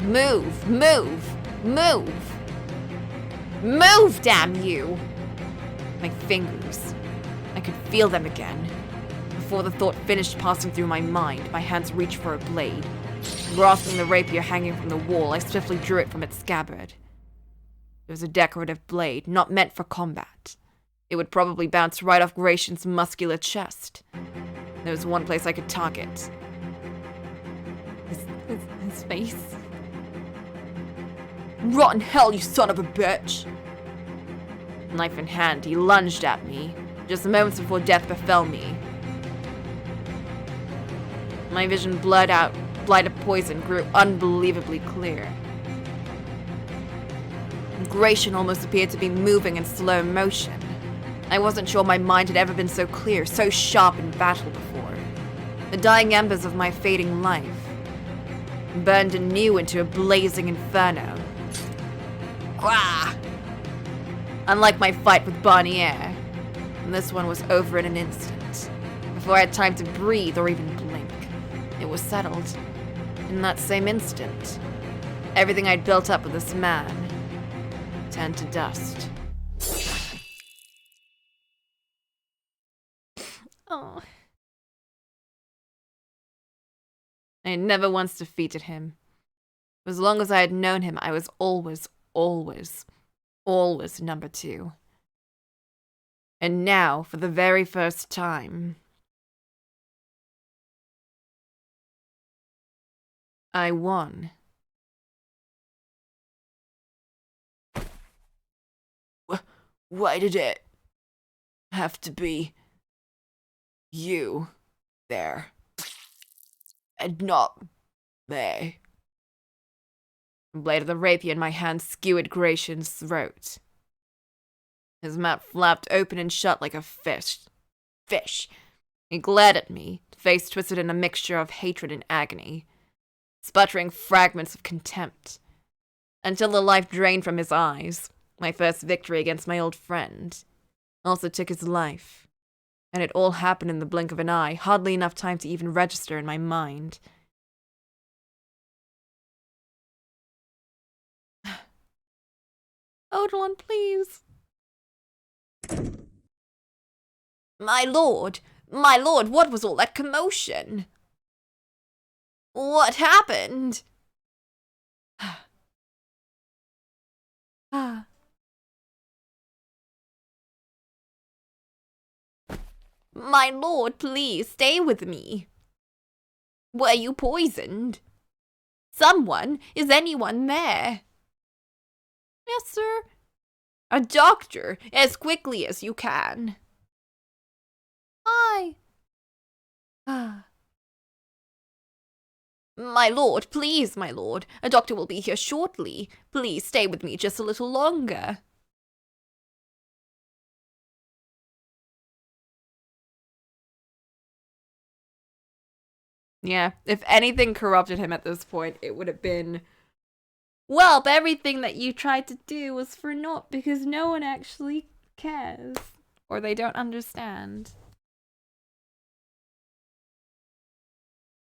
Move! Move! Move! Move, damn you! My fingers. I could feel them again. Before the thought finished passing through my mind, my hands reached for a blade. Grasping the rapier hanging from the wall, I swiftly drew it from its scabbard. It was a decorative blade, not meant for combat. It would probably bounce right off Gratian's muscular chest. There was one place I could target. His face. Rotten hell, you son of a bitch! Knife in hand, he lunged at me, just moments before death befell me. My vision blurred out, blight of poison grew unbelievably clear. Gratian almost appeared to be moving in slow motion. I wasn't sure my mind had ever been so clear, so sharp in battle before. The dying embers of my fading life burned anew into a blazing inferno. Quah! Unlike my fight with Barnier, this one was over in an instant. Before I had time to breathe or even blink, it was settled. In that same instant, everything I'd built up with this man turned to dust. Oh. I had never once defeated him. As long as I had known him, I was always number 2. And now, for the very first time, I won. Why did it have to be you there and not me? The blade of the rapier in my hand skewered Gratian's throat. His mouth flapped open and shut like a fish. He glared at me, face twisted in a mixture of hatred and agony, sputtering fragments of contempt, until the life drained from his eyes. My first victory against my old friend also took his life, and it all happened in the blink of an eye, hardly enough time to even register in my mind. Odilon, please. My lord, what was all that commotion? What happened? My lord, please, stay with me. Were you poisoned? Is anyone there? Yes, sir. A doctor, as quickly as you can. Hi. My lord, please, my lord. A doctor will be here shortly. Please stay with me just a little longer. Yeah, if anything corrupted him at this point, it would have been, well, everything that you tried to do was for naught because no one actually cares. Or they don't understand.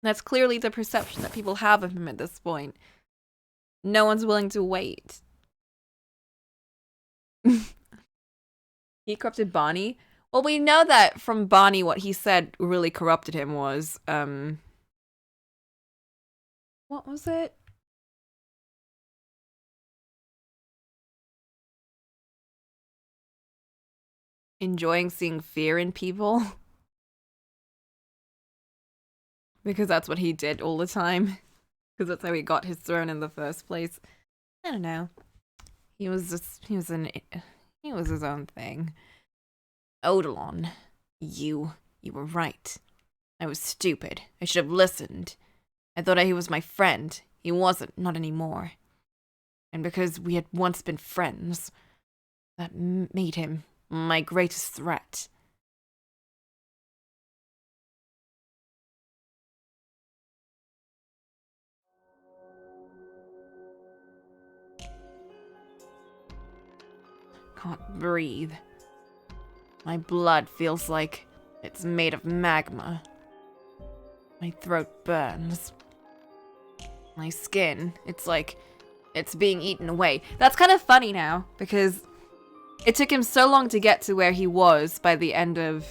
That's clearly the perception that people have of him at this point. No one's willing to wait. He corrupted Bonnie? Well, we know that from Bonnie what he said really corrupted him was, what was it? Enjoying seeing fear in people. Because that's what he did all the time. Because that's how he got his throne in the first place. I don't know. He was his own thing. Odilon, you were right. I was stupid. I should have listened. I thought he was my friend. He wasn't, not anymore. And because we had once been friends, that made him my greatest threat. Can't breathe. My blood feels like it's made of magma. My throat burns. My skin, it's like it's being eaten away. That's kind of funny now, because it took him so long to get to where he was by the end of,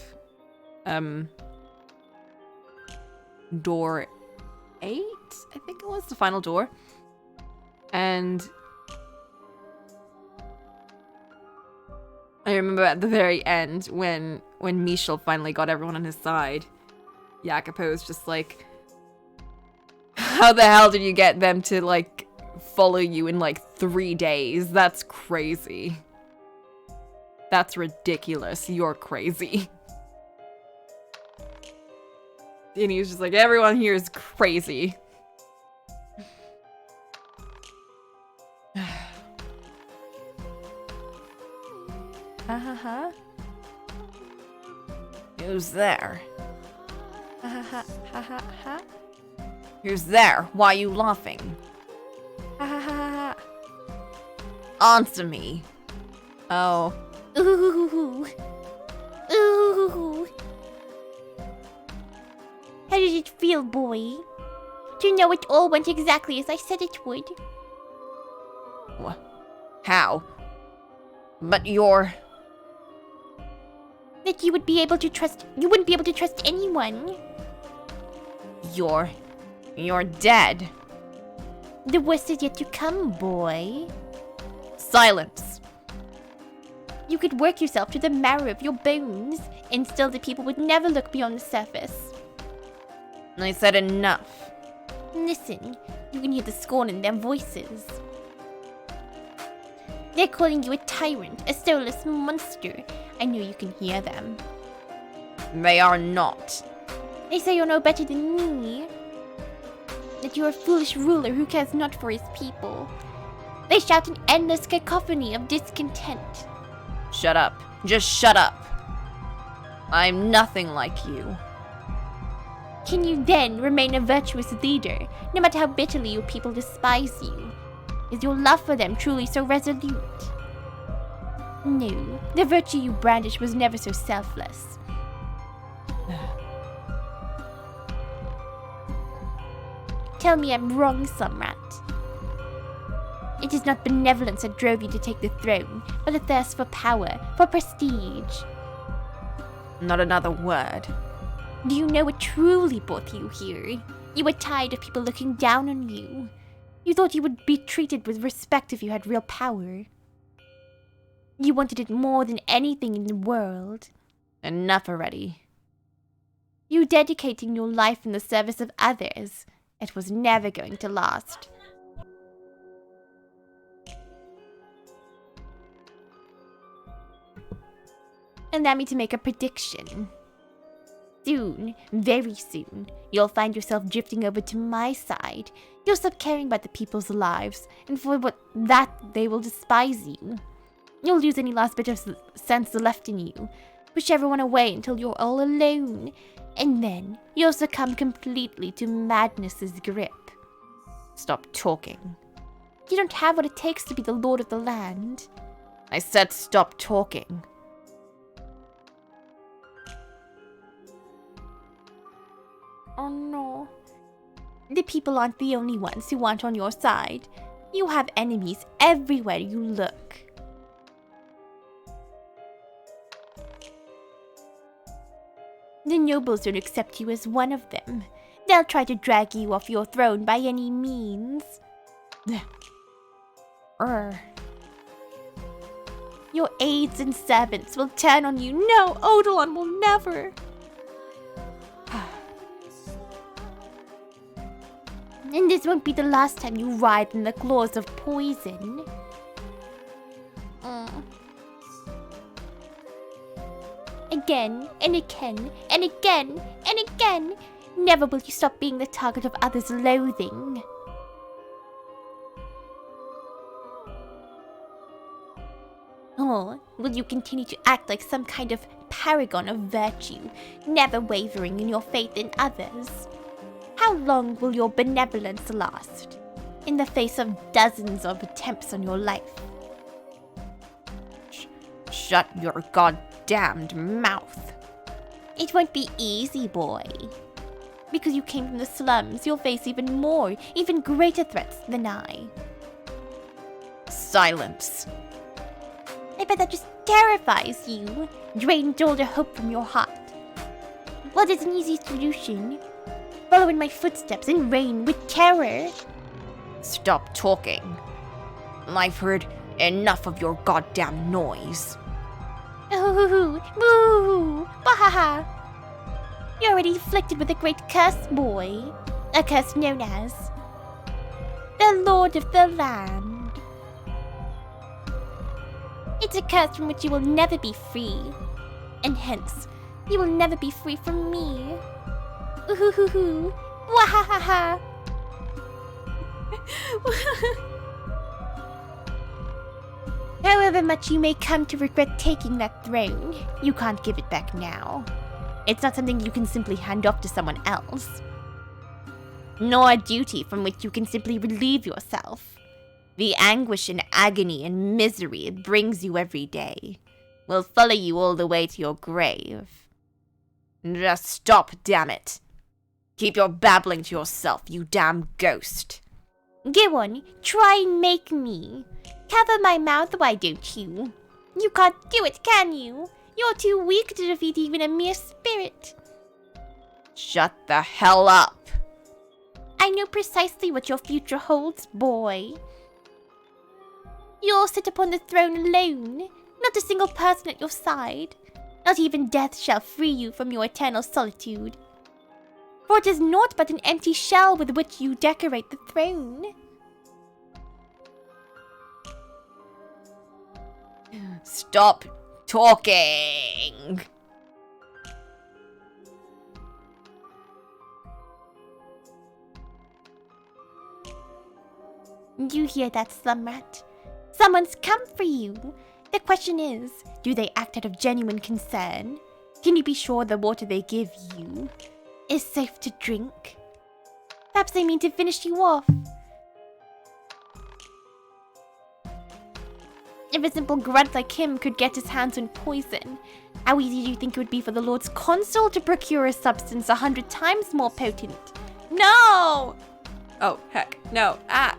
door 8? I think it was the final door. And I remember at the very end when Michel finally got everyone on his side, Jacopo's just like, how the hell did you get them to, like, follow you in, like, 3 days? That's crazy. That's ridiculous. You're crazy. And he was just like, everyone here is crazy. Ha ha ha. Who's there? Ha ha ha ha ha ha. Who's there? Why are you laughing? Ha ha ha ha ha. Answer me. Oh. Ooh. Ooh. How did it feel, boy? Do you know it all went exactly as I said it would? How? But you're... That you wouldn't be able to trust anyone. You're dead. The worst is yet to come, boy. Silence. You could work yourself to the marrow of your bones, and still the people would never look beyond the surface. I said enough. Listen, you can hear the scorn in their voices. They're calling you a tyrant, a soulless monster. I know you can hear them. They are not. They say you're no better than me. That you're a foolish ruler who cares not for his people. They shout an endless cacophony of discontent. Shut up. Just shut up. I'm nothing like you. Can you then remain a virtuous leader, no matter how bitterly your people despise you? Is your love for them truly so resolute? No, the virtue you brandish was never so selfless. Tell me I'm wrong, Samrat. It is not benevolence that drove you to take the throne, but a thirst for power, for prestige. Not another word. Do you know what truly brought you here? You were tired of people looking down on you. You thought you would be treated with respect if you had real power. You wanted it more than anything in the world. Enough already. You dedicating your life in the service of others. It was never going to last. Allow me to make a prediction. Soon, very soon, you'll find yourself drifting over to my side. You'll stop caring about the people's lives, and for that they will despise you. You'll lose any last bit of sense left in you, push everyone away until you're all alone, and then you'll succumb completely to madness's grip. Stop talking. You don't have what it takes to be the lord of the land. I said stop talking. Oh no. The people aren't the only ones who aren't on your side. You have enemies everywhere you look. The nobles don't accept you as one of them. They'll try to drag you off your throne by any means. Your aides and servants will turn on you. No, Odilon will never. And this won't be the last time you writhe in the claws of poison. Again and again and again and again. Never will you stop being the target of others' loathing. Or will you continue to act like some kind of paragon of virtue, never wavering in your faith in others? How long will your benevolence last, in the face of dozens of attempts on your life? Shut your goddamned mouth. It won't be easy, boy. Because you came from the slums, you'll face even more, even greater threats than I. Silence. I bet that just terrifies you. Drained all the hope from your heart. Well, there's an easy solution. follow in my footsteps and reign with terror. Stop talking. I've heard enough of your goddamn noise. Ooh, boo, bahaha. You're already afflicted with a great curse, boy. A curse known as the Lord of the Land. It's a curse from which you will never be free. And hence, you will never be free from me. Ooh, wahahaha. However much you may come to regret taking that throne, you can't give it back now. It's not something you can simply hand off to someone else. Nor a duty from which you can simply relieve yourself. The anguish and agony and misery it brings you every day will follow you all the way to your grave. Just stop, damn it. Keep your babbling to yourself, you damn ghost. Go on, try and make me. Cover my mouth, why don't you? You can't do it, can you? You're too weak to defeat even a mere spirit. Shut the hell up. I know precisely what your future holds, boy. You'll sit upon the throne alone, not a single person at your side. Not even death shall free you from your eternal solitude. For it is naught but an empty shell with which you decorate the throne. Stop talking! You hear that, slumrat? Someone's come for you. The question is, do they act out of genuine concern? Can you be sure the water they give you is safe to drink? Perhaps they mean to finish you off. If a simple grunt like him could get his hands on poison, how easy do you think it would be for the Lord's consul to procure a substance 100 times more potent? No! Oh, heck, no. Ah!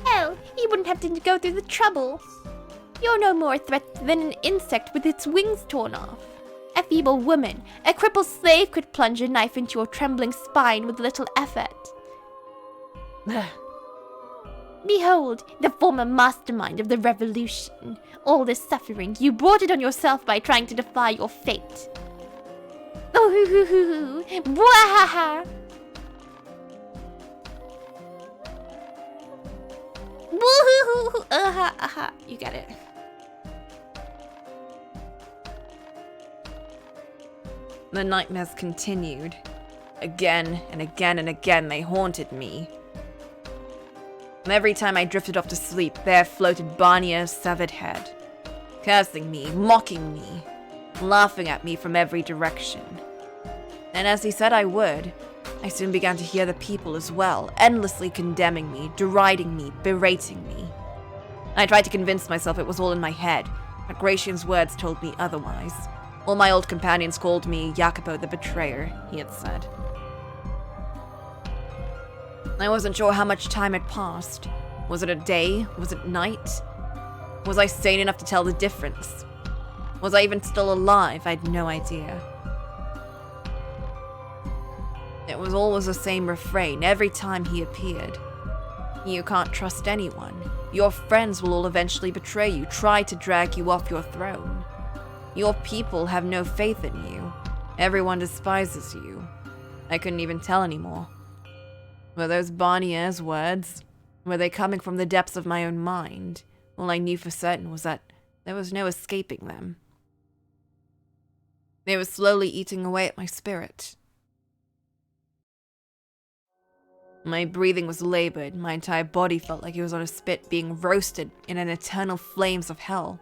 Hell, he wouldn't have to go through the trouble. You're no more a threat than an insect with its wings torn off. A feeble woman, a crippled slave could plunge a knife into your trembling spine with little effort. Behold, the former mastermind of the revolution. All this suffering, you brought it on yourself by trying to defy your fate. Ooh, bwahaha! Woohoo! You get it. The nightmares continued. Again and again and again they haunted me. And every time I drifted off to sleep, there floated Barnia's severed head, cursing me, mocking me, laughing at me from every direction. And as he said I would, I soon began to hear the people as well, endlessly condemning me, deriding me, berating me. I tried to convince myself it was all in my head, but Gratian's words told me otherwise. All my old companions called me Jacopo the Betrayer, he had said. I wasn't sure how much time had passed. Was it a day? Was it night? Was I sane enough to tell the difference? Was I even still alive? I'd no idea. It was always the same refrain every time he appeared. You can't trust anyone. Your friends will all eventually betray you, try to drag you off your throne. Your people have no faith in you. Everyone despises you. I couldn't even tell anymore. Were those Barnier's words? Were they coming from the depths of my own mind? All I knew for certain was that there was no escaping them. They were slowly eating away at my spirit. My breathing was labored, my entire body felt like it was on a spit being roasted in an eternal flames of hell.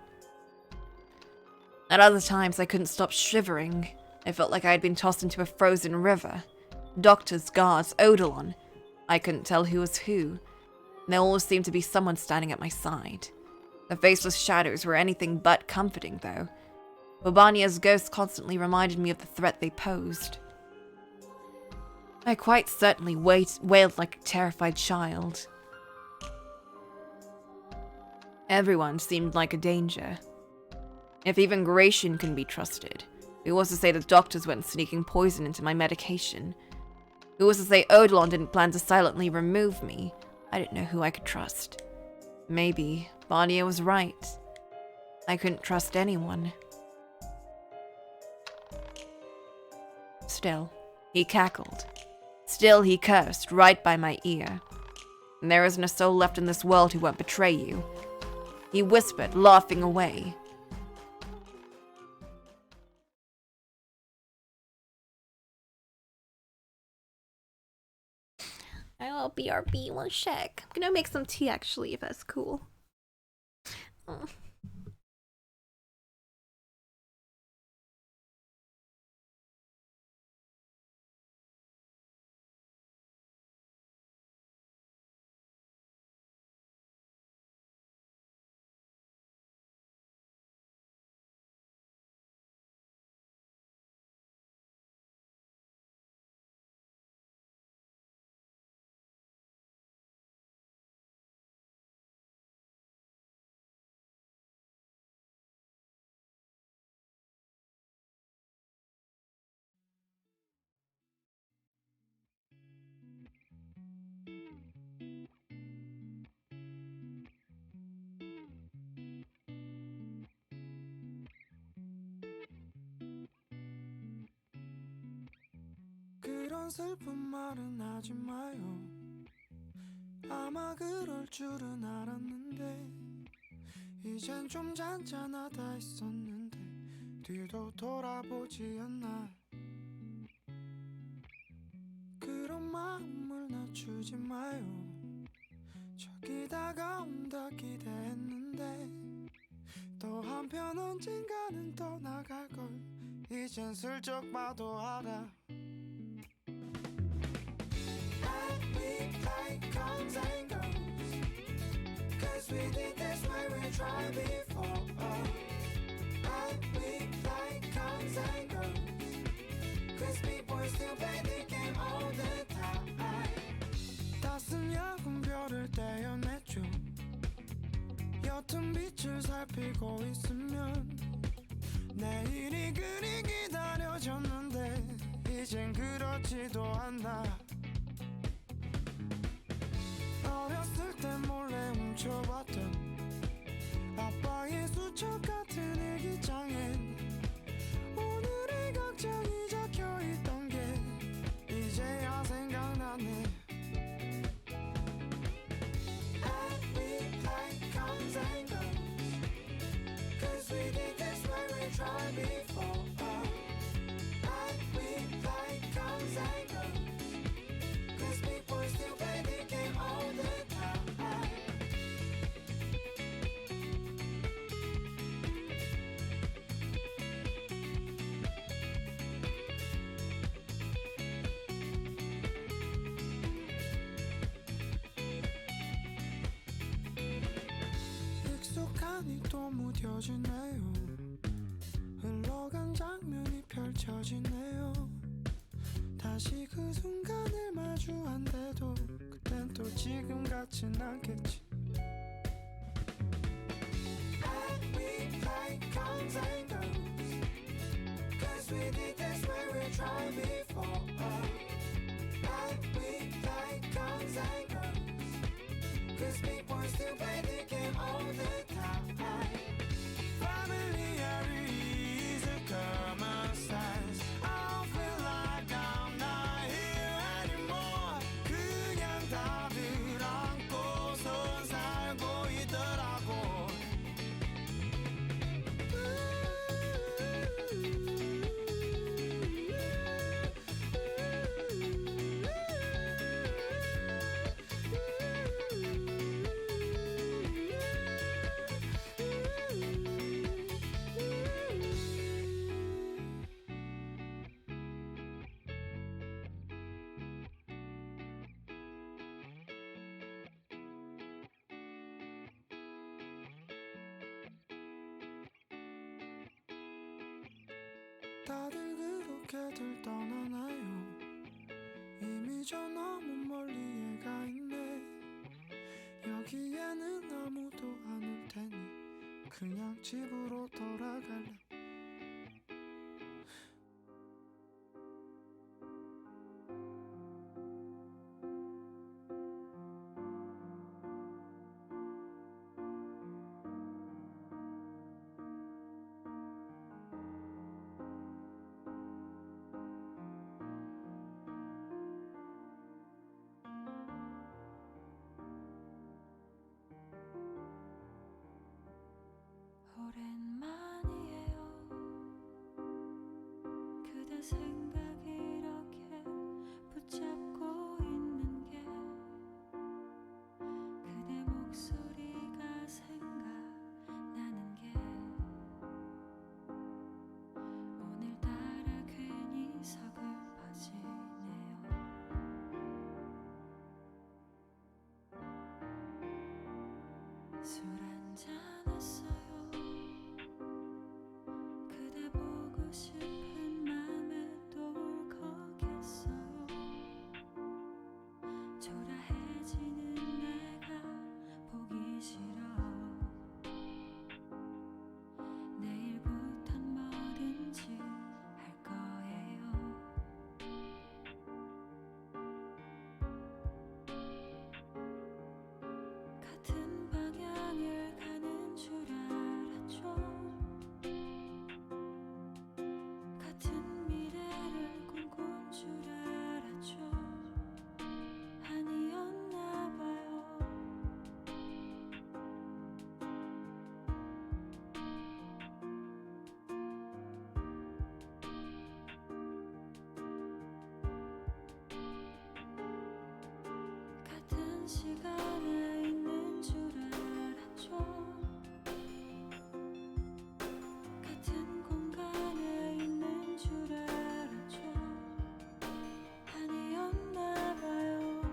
At other times I couldn't stop shivering. I felt like I had been tossed into a frozen river. Doctors, guards, Odilon. I couldn't tell who was who. There always seemed to be someone standing at my side. The faceless shadows were anything but comforting, though. Bobania's ghost constantly reminded me of the threat they posed. I quite certainly wailed like a terrified child. Everyone seemed like a danger. If even Gratian couldn't be trusted, Who was to say the doctors weren't sneaking poison into my medication? Who was to say Odilon didn't plan to silently remove me? I didn't know who I could trust. Maybe Barnier was right. I couldn't trust anyone. Still, he cackled. Still, he cursed right by my ear. And there isn't a soul left in this world who won't betray you. He whispered, laughing away. I'll BRB one sec. I'm gonna make some tea actually, if that's cool. Oh. 그런 슬픈 말은 하지 마요. 아마 그럴 줄은 알았는데 이젠 좀 잔잔하다 했었는데 뒤도 돌아보지 않나. 그런 마음을 낮추지 마요. 저기 다가온다 기대했는데 또 한편 언젠가는 떠나갈걸 이젠 슬쩍 봐도 알아. Comes and goes, 'cause we did this way we tried before. And we like comes and goes, 'cause people still play the game all the time. 따스한 야근 별을 떼어냈죠. 옅은 빛을 살피고 있으면 내일이 그리 기다려졌는데 이젠 그렇지도 않나. 어렸을 때 몰래 훔쳐봤던 아빠의 수첩 같은 일기장엔 오늘의 걱정이 적혀있던 게 이제야 생각나네. And we like comes and goes, 'cause we did this way we tried before. And we like comes and goes, 'cause people still play the game all the time. 익숙하니 또 무뎌지네요. 흘러간 장면이 펼쳐지네요. 다시 그 순간을 마주한데도 그땐 또 지금 같진 않겠지. And we like comes and goes, 'cause we did this way we tried before. And we like comes and goes, 'cause people still play the game all the time. Familiar is a common sense. I don't feel like I'm not here anymore. 그냥 다들 안고선 살고 있더라고. 다들 그렇게들 떠나나요? 이미 저 너무 멀리에 가 있네. 여기에는 아무도 안 올 테니 그냥 집으로 돌아갈래. 생각 이렇게 붙잡고 있는 게 그대 목소리가 생각나는 게 오늘따라 괜히 서글퍼지네요. 술 한잔 했어요. 그대 보고 싶은 맘에 또 울컥했어요. 초라해지는 내가 보기 싫어. 내일부턴 뭐든지 할 거예요. 같은 방향을 가는 줄 알았죠. 같은 미래를 꿈꾼 줄 알았죠. 아니었나 봐요. 같은 시간에 있는 줄 알았죠. 같은 공간에 있는 줄 알았죠. 아니었나 봐요.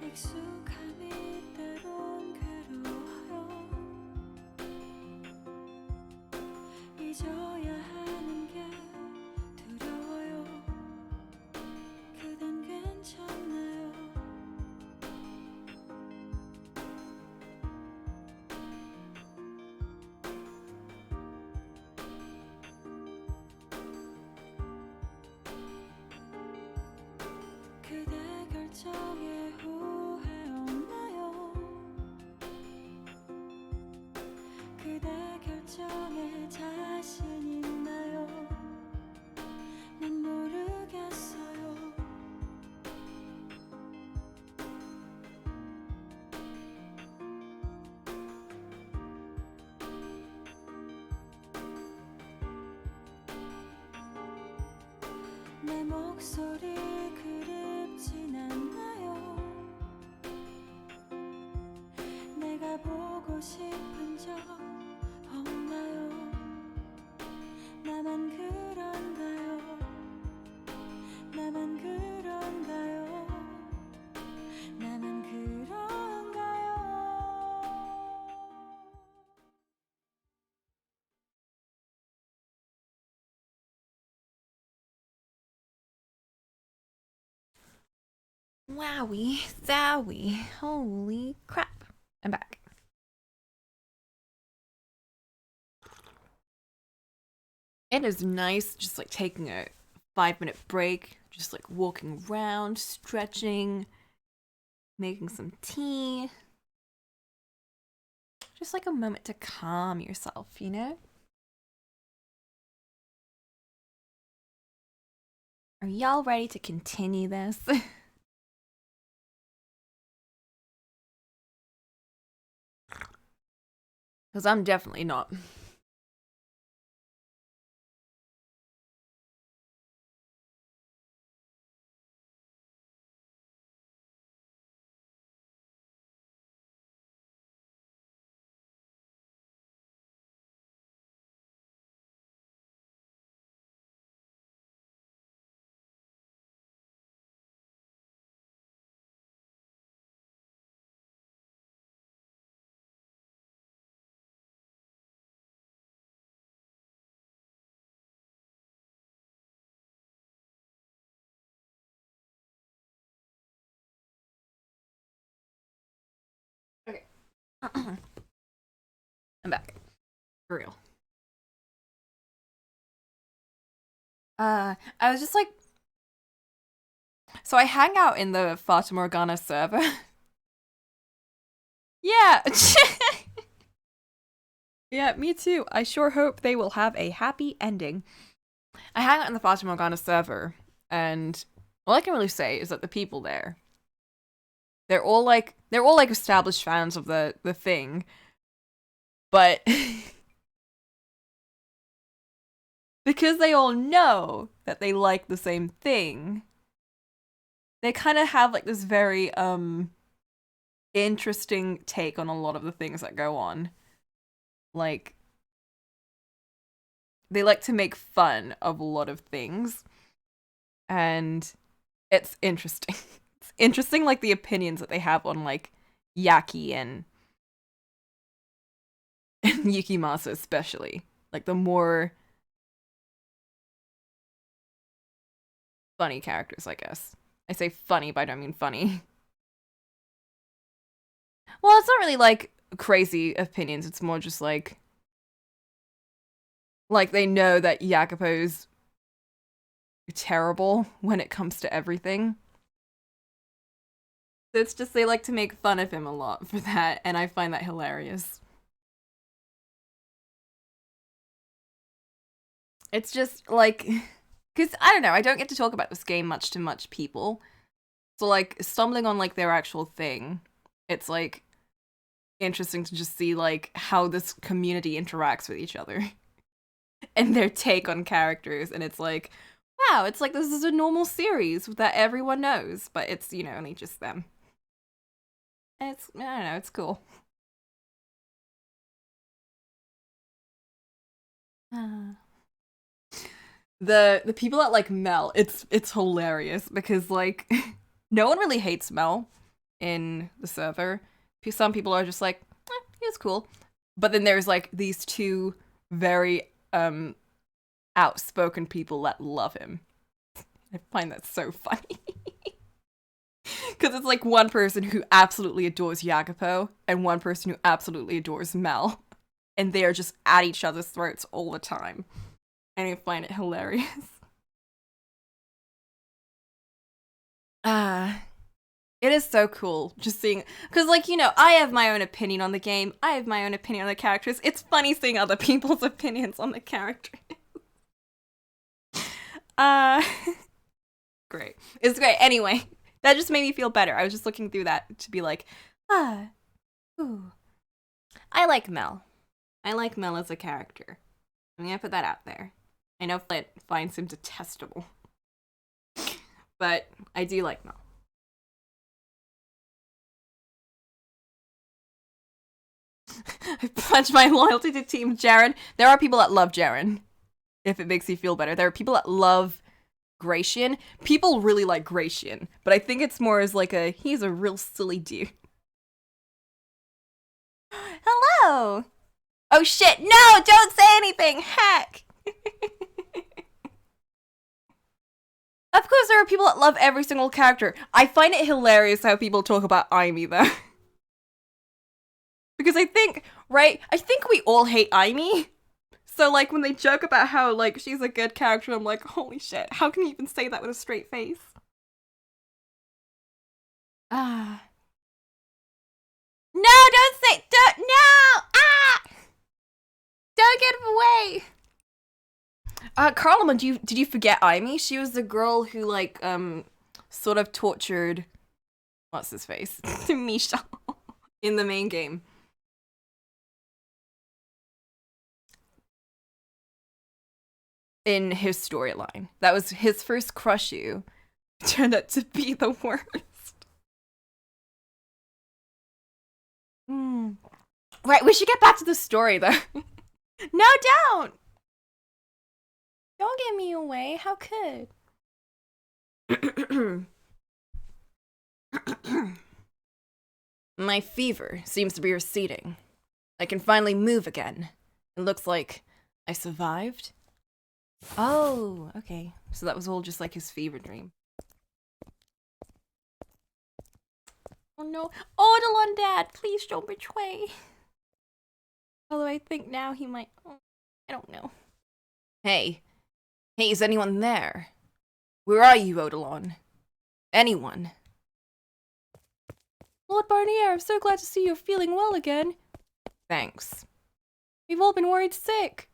익숙함이 때론 괴로워요. 잊어야 하는 게 두려워요. 그댄 괜찮나요? 그대 결정에 후회 없나요? 그대 결정에 자신 있나요? 난 모르겠어요. 내 목소리 그립진 않나요? 내가 보고 싶은 적 없나요? 나만 그런가요? 나만 그런가요? 나만 그런가요? Wowie, zowie, holy crap. I'm back. It is nice just like taking a 5-minute break, just like walking around, stretching, making some tea. Just like a moment to calm yourself, you know? Are y'all ready to continue this? Because I'm definitely not. Okay. I'm back. For real. I was just like... So I hang out in the Fata Morgana server. Yeah! Yeah, me too. I sure hope they will have a happy ending. I hang out in the Fata Morgana server, and all I can really say is that the people there, they're all like established fans of the thing, but because they all know that they like the same thing, they kind of have like this very interesting take on a lot of the things that go on. Like, they like to make fun of a lot of things, and it's interesting. It's interesting, like, the opinions that they have on, like, Yaki and Yukimasa especially. Like, the more funny characters, I guess. I say funny, but I don't mean funny. Well, it's not really, like, crazy opinions. It's more just, like, they know that Jacopo's terrible when it comes to everything. So it's just they like to make fun of him a lot for that, and I find that hilarious. It's just, like, because, I don't know, I don't get to talk about this game much to much people. So, like, stumbling on, like, their actual thing, it's, like, interesting to just see, like, how this community interacts with each other. And their take on characters, and it's like, wow, it's like this is a normal series that everyone knows, but it's, you know, only just them. And it's, I don't know, it's cool. The people that like Mel, it's hilarious because, like, no one really hates Mel in the server. Some people are just like, he's cool. But then there's like these two very outspoken people that love him. I find that so funny. Because it's like one person who absolutely adores Jacopo and one person who absolutely adores Mel. And they are just at each other's throats all the time. And I find it hilarious. It is so cool just seeing, because, like, you know, I have my own opinion on the game. I have my own opinion on the characters. It's funny seeing other people's opinions on the characters. Great. It's great. Anyway, that just made me feel better. I was just looking through that to be like, ooh. I like Mel. I like Mel as a character. I'm gonna put that out there. I know Flint finds him detestable. But I do like Mel. I pledge my loyalty to Team Jaren. There are people that love Jaren, if it makes you feel better. There are people that love Gratian. People really like Gratian, but I think it's more as like he's a real silly dude. Hello! Oh shit, no! Don't say anything! Heck! Of course there are people that love every single character. I find it hilarious how people talk about Aimee, though. Because I think, right? I think we all hate Aimee. So, like, when they joke about how, like, she's a good character, I'm like, holy shit, how can you even say that with a straight face? No, no! Don't get him away! Carlman, did you forget Aimee? She was the girl who, like, sort of tortured, what's his face? Misha in the main game. In his storyline. That was his first crush you. Turned out to be the worst. Right, we should get back to the story, though. No, don't! Don't get me away. How could? My fever seems to be receding. I can finally move again. It looks like I survived. Oh, okay. So that was all just like his fever dream. Oh no. Odilon, Dad, please don't betray. Although I think now he might. Oh, I don't know. Hey, is anyone there? Where are you, Odilon? Anyone? Lord Barnier, I'm so glad to see you're feeling well again. Thanks. We've all been worried sick.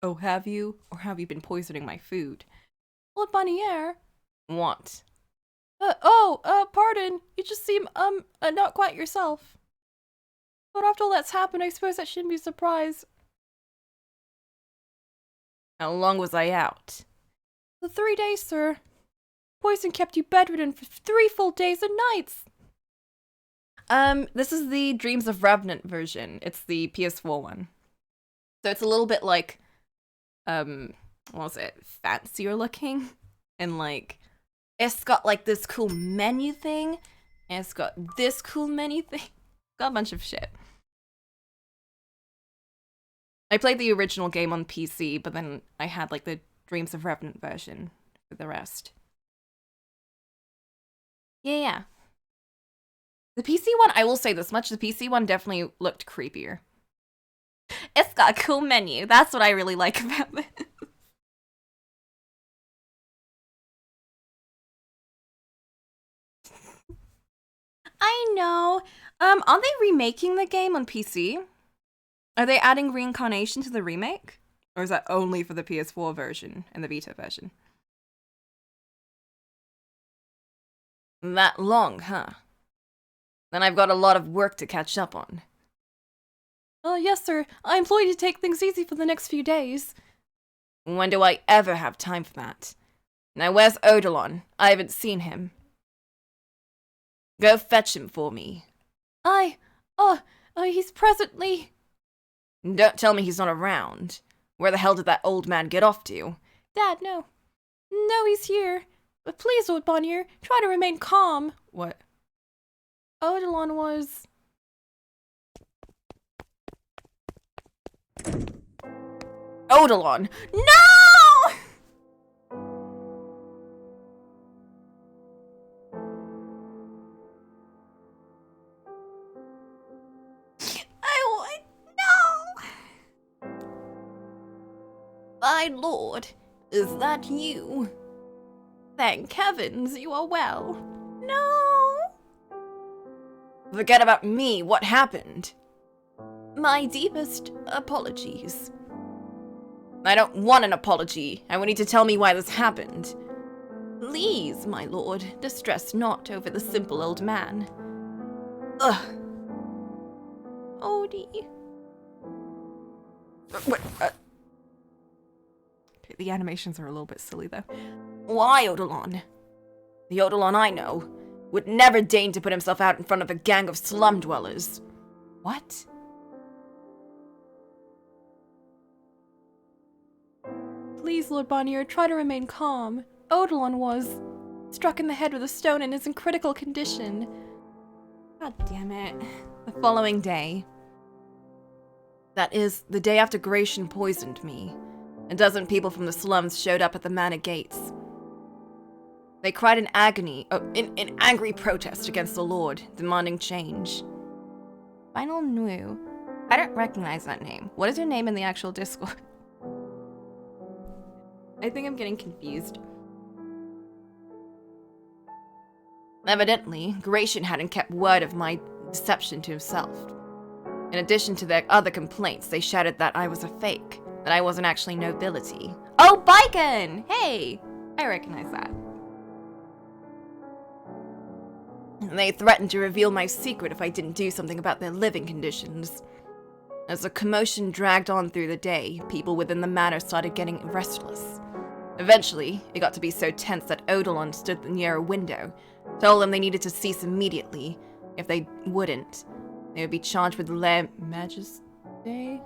Oh, have you? Or have you been poisoning my food? Lord Barnier, What? Pardon. You just seem, not quite yourself. But after all that's happened, I suppose that shouldn't be a surprise. How long was I out? The 3 days, sir. Poison kept you bedridden for 3 full days and nights. This is the Dreams of Revenant version. It's the PS4 one. So it's a little bit like, what was it? Fancier looking. And like, it's got like this cool menu thing. And it's got this cool menu thing. It's got a bunch of shit. I played the original game on PC, but then I had like the Dreams of Revenant version for the rest. Yeah. The PC one, I will say this much, the PC one definitely looked creepier. It's got a cool menu. That's what I really like about it. I know. Aren't they remaking the game on PC? Are they adding reincarnation to the remake? Or is that only for the PS4 version and the Vita version? That long, huh? Then I've got a lot of work to catch up on. Yes, sir. I employ you to take things easy for the next few days. When do I ever have time for that? Now where's Odilon? I haven't seen him. Go fetch him for me. He's presently... Don't tell me he's not around. Where the hell did that old man get off to? Dad, no. No, he's here. But please, Lord Bonnier, try to remain calm. What? Odilon was... Odilon! No! My lord, is that you? Thank heavens you are well. No! Forget about me, what happened? My deepest apologies. I don't want an apology. I want you to tell me why this happened. Please, my lord, distress not over the simple old man. Ugh. Odie. What? The animations are a little bit silly, though. Why Odilon? The Odilon I know would never deign to put himself out in front of a gang of slum dwellers. What? Please, Lord Bonnier, try to remain calm. Odilon was struck in the head with a stone and is in critical condition. God damn it. The following day. That is, the day after Gratian poisoned me. A dozen people from the slums showed up at the manor gates. They cried in agony, in angry protest against the Lord, demanding change. Final Nu. I don't recognize that name. What is your name in the actual Discord? I think I'm getting confused. Evidently, Gratian hadn't kept word of my deception to himself. In addition to their other complaints, they shouted that I was a fake, that I wasn't actually nobility. Oh, Bicon! Hey! I recognize that. They threatened to reveal my secret if I didn't do something about their living conditions. As the commotion dragged on through the day, people within the manor started getting restless. Eventually, it got to be so tense that Odilon stood near a window, told them they needed to cease immediately. If they wouldn't, they would be charged with majesty?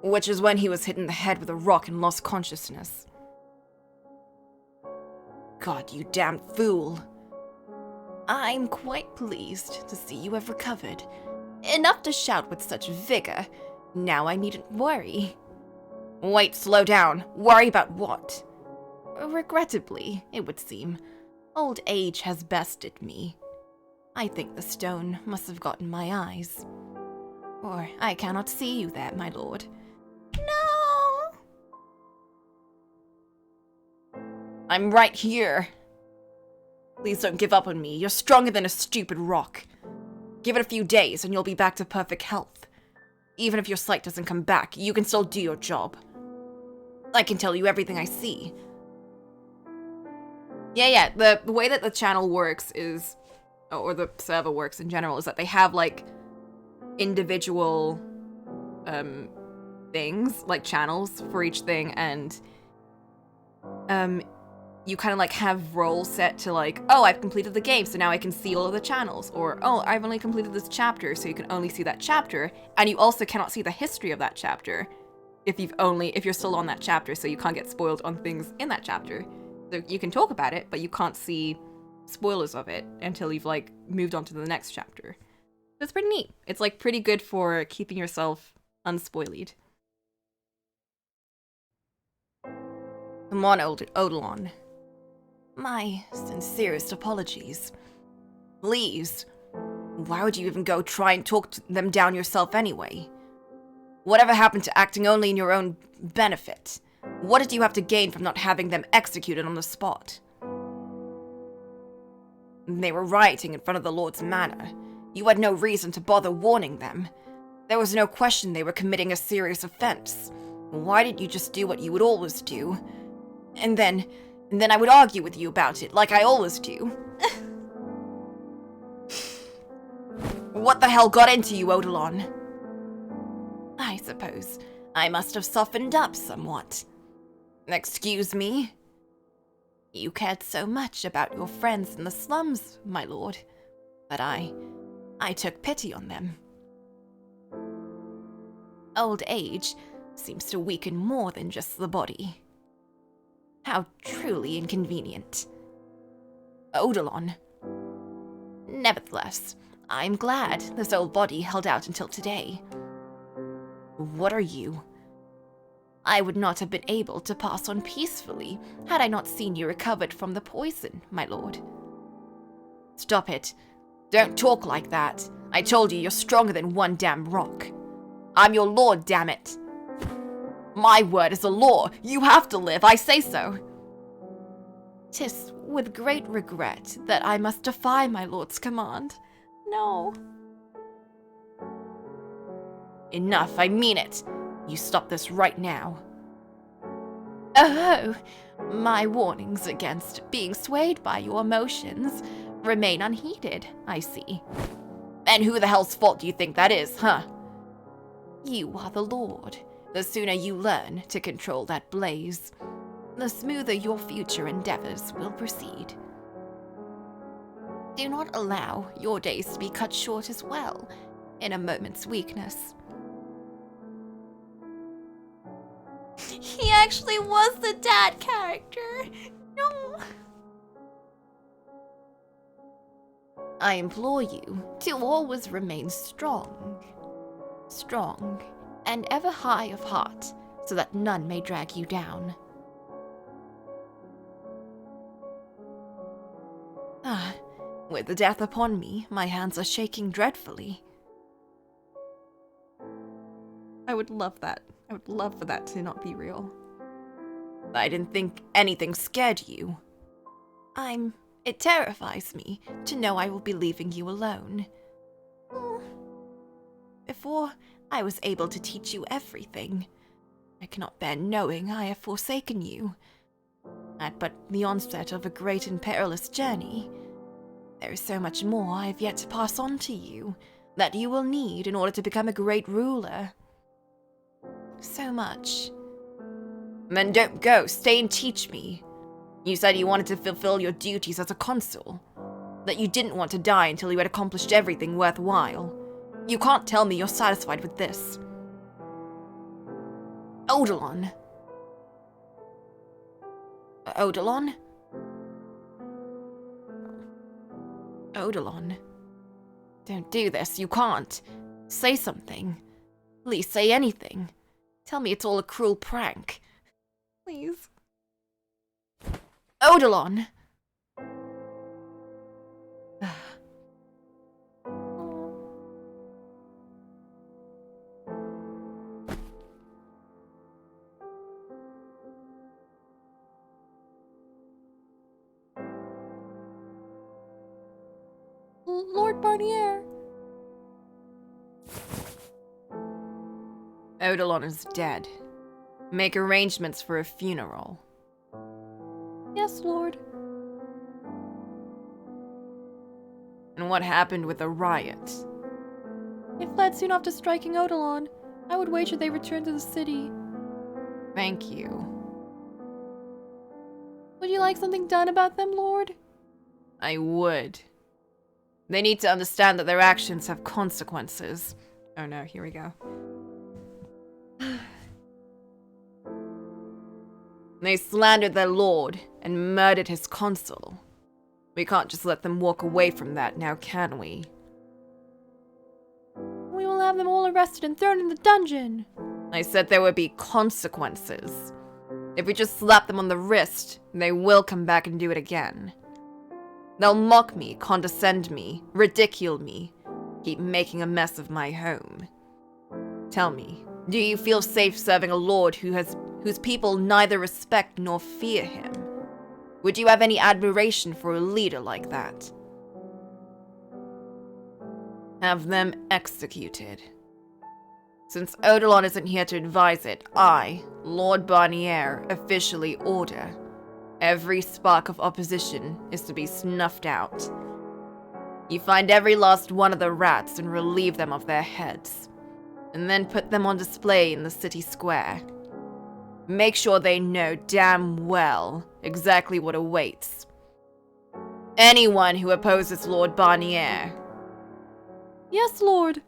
Which is when he was hit in the head with a rock and lost consciousness. God, you damn fool. I'm quite pleased to see you have recovered. Enough to shout with such vigor. Now I needn't worry. Wait, slow down. Worry about what? Regrettably, it would seem, old age has bested me. I think the stone must have gotten my eyes. Or I cannot see you there, my lord. No! I'm right here. Please don't give up on me. You're stronger than a stupid rock. Give it a few days and you'll be back to perfect health. Even if your sight doesn't come back, you can still do your job. I can tell you everything I see. Yeah. The way that the channel works is, or the server works in general, is that they have like individual things, like channels for each thing, and you kind of like have roles set to like, oh, I've completed the game, so now I can see all of the channels, or oh, I've only completed this chapter, so you can only see that chapter, and you also cannot see the history of that chapter if you're still on that chapter, so you can't get spoiled on things in that chapter. So you can talk about it, but you can't see spoilers of it until you've like moved on to the next chapter. It's pretty neat. It's like pretty good for keeping yourself unspoiled. Come on, Odilon. My sincerest apologies. Please. Why would you even go try and talk them down yourself anyway? Whatever happened to acting only in your own benefit? What did you have to gain from not having them executed on the spot? They were rioting in front of the Lord's manor. You had no reason to bother warning them. There was no question they were committing a serious offense. Why didn't you just do what you would always do? And then I would argue with you about it, like I always do. What the hell got into you, Odilon? I suppose I must have softened up somewhat. Excuse me? You cared so much about your friends in the slums, my lord, but I took pity on them. Old age seems to weaken more than just the body. How truly inconvenient. Odilon. Nevertheless, I'm glad this old body held out until today. What are you? I would not have been able to pass on peacefully had I not seen you recovered from the poison, my lord. Stop it. Don't talk like that. I told you you're stronger than one damn rock. I'm your lord, damn it. My word is a law. You have to live, I say so. 'Tis with great regret that I must defy my lord's command. No. Enough, I mean it. You stop this right now. Oh, my warnings against being swayed by your emotions remain unheeded, I see. And who the hell's fault do you think that is, huh? You are the Lord. The sooner you learn to control that blaze, the smoother your future endeavors will proceed. Do not allow your days to be cut short as well, in a moment's weakness. He actually was the dad character. No. I implore you to always remain strong, and ever high of heart, so that none may drag you down. Ah, with the death upon me, my hands are shaking dreadfully. I would love that. I would love for that to not be real. I didn't think anything scared you. It terrifies me to know I will be leaving you alone. Before I was able to teach you everything, I cannot bear knowing I have forsaken you. At but the onset of a great and perilous journey, there is so much more I have yet to pass on to you that you will need in order to become a great ruler. So much. Then don't go, stay and teach me. You said you wanted to fulfill your duties as a consul, that you didn't want to die until you had accomplished everything worthwhile. You can't tell me you're satisfied with this. Odilon. Odilon? Odilon. Don't do this, you can't. Say something. Please say anything. Tell me it's all a cruel prank. Please. Odilon! Lord Barnier. Odilon is dead. Make arrangements for a funeral. Yes, Lord. And what happened with the riot? They fled soon after striking Odilon. I would wager they returned to the city. Thank you. Would you like something done about them, Lord? I would. They need to understand that their actions have consequences. Oh no, here we go. They slandered their lord and murdered his consul. We can't just let them walk away from that now, can we? We will have them all arrested and thrown in the dungeon. I said there would be consequences. If we just slap them on the wrist, they will come back and do it again. They'll mock me, condescend me, ridicule me, keep making a mess of my home. Tell me, do you feel safe serving a lord whose people neither respect nor fear him? Would you have any admiration for a leader like that? Have them executed. Since Odilon isn't here to advise it, I, Lord Barnier, officially order. Every spark of opposition is to be snuffed out. You find every last one of the rats and relieve them of their heads, and then put them on display in the city square. Make sure they know damn well exactly what awaits. Anyone who opposes Lord Barnier. Yes, Lord.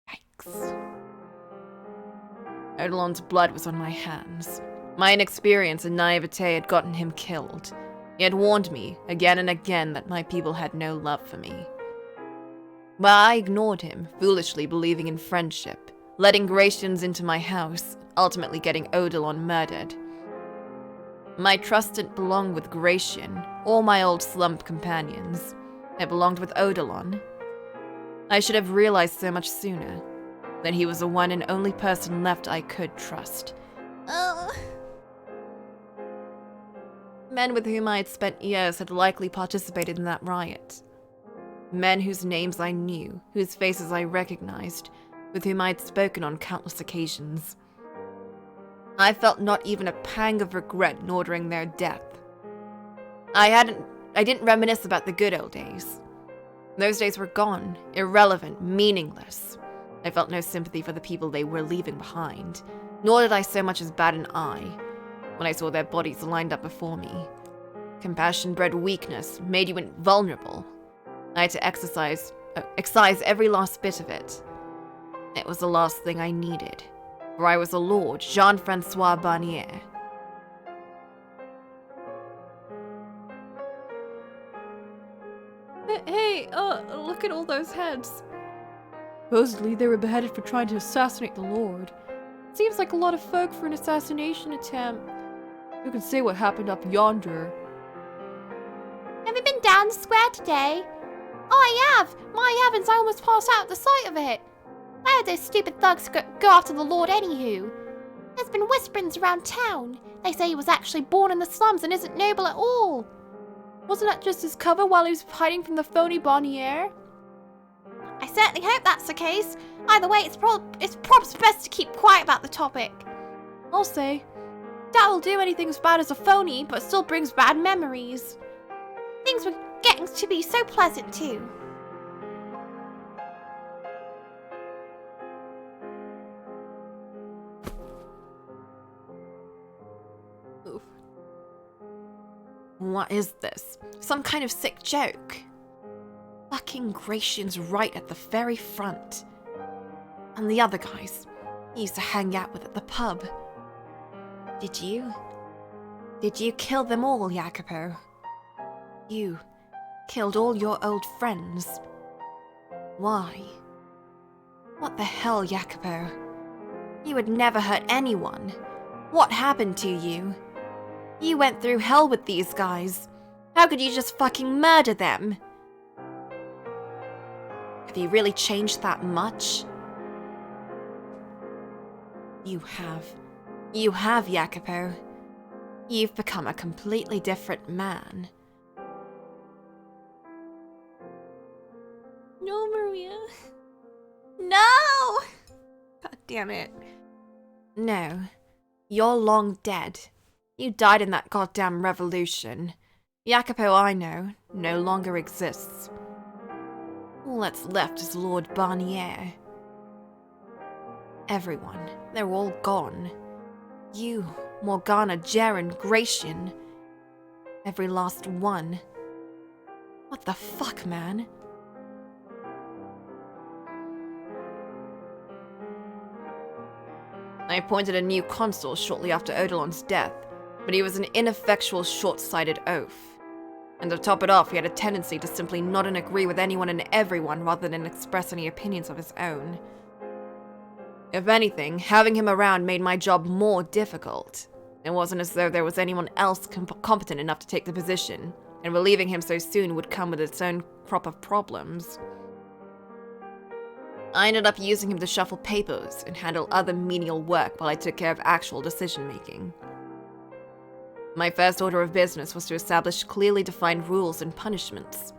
Yikes. Odilon's blood was on my hands. My inexperience and naivete had gotten him killed. He had warned me again and again that my people had no love for me. But I ignored him, foolishly believing in friendship, letting Gratians into my house, ultimately getting Odilon murdered. My trust didn't belong with Gratian or my old slump companions. It belonged with Odilon. I should have realized so much sooner that he was the one and only person left I could trust. Men with whom I had spent years had likely participated in that riot. Men whose names I knew, whose faces I recognized, with whom I had spoken on countless occasions. I felt not even a pang of regret in ordering their death. I didn't reminisce about the good old days. Those days were gone, irrelevant, meaningless. I felt no sympathy for the people they were leaving behind, nor did I so much as bat an eye when I saw their bodies lined up before me. Compassion bred weakness, made you invulnerable. I had to excise every last bit of it. It was the last thing I needed, for I was a lord, Jean-Francois Barnier. Hey, look at all those heads. Supposedly they were beheaded for trying to assassinate the Lord. Seems like a lot of folk for an assassination attempt. You can say what happened up yonder. Have you been down the square today? Oh, I have! My heavens, I almost passed out at the sight of it. Why would those stupid thugs go after the Lord anywho? There's been whisperings around town. They say he was actually born in the slums and isn't noble at all. Wasn't that just his cover while he was hiding from the phony Barnier? I certainly hope that's the case. Either way, it's probably best to keep quiet about the topic. I'll say. That will do anything as bad as a phony, but still brings bad memories. Things were getting to be so pleasant too. Oof. What is this? Some kind of sick joke? Fucking Gratian's right at the very front. And the other guys he used to hang out with at the pub. Did you kill them all, Jacopo? You killed all your old friends. Why? What the hell, Jacopo? You would never hurt anyone. What happened to you? You went through hell with these guys. How could you just fucking murder them? Have you really changed that much? You have, Jacopo. You've become a completely different man. No, Maria. No! God damn it. No. You're long dead. You died in that goddamn revolution. Jacopo I know no longer exists. All that's left is Lord Barnier. Everyone, they're all gone. You, Morgana, Jaren, Gratian. Every last one. What the fuck, man? I appointed a new consul shortly after Odilon's death, but he was an ineffectual, short-sighted oaf. And to top it off, he had a tendency to simply nod and agree with anyone and everyone rather than express any opinions of his own. If anything, having him around made my job more difficult. It wasn't as though there was anyone else competent enough to take the position, and relieving him so soon would come with its own crop of problems. I ended up using him to shuffle papers and handle other menial work while I took care of actual decision-making. My first order of business was to establish clearly defined rules and punishments.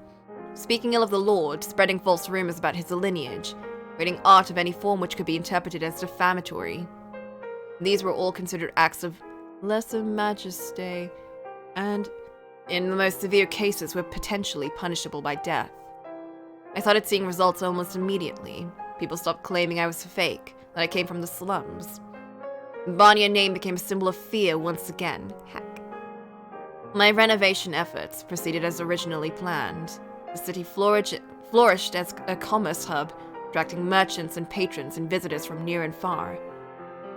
Speaking ill of the Lord, spreading false rumors about his lineage, creating art of any form which could be interpreted as defamatory. These were all considered acts of lesser majesty, and, in the most severe cases, were potentially punishable by death. I started seeing results almost immediately. People stopped claiming I was fake, that I came from the slums. The Barnier name became a symbol of fear once again. Heck. My renovation efforts proceeded as originally planned. The city flourished as a commerce hub, attracting merchants and patrons and visitors from near and far.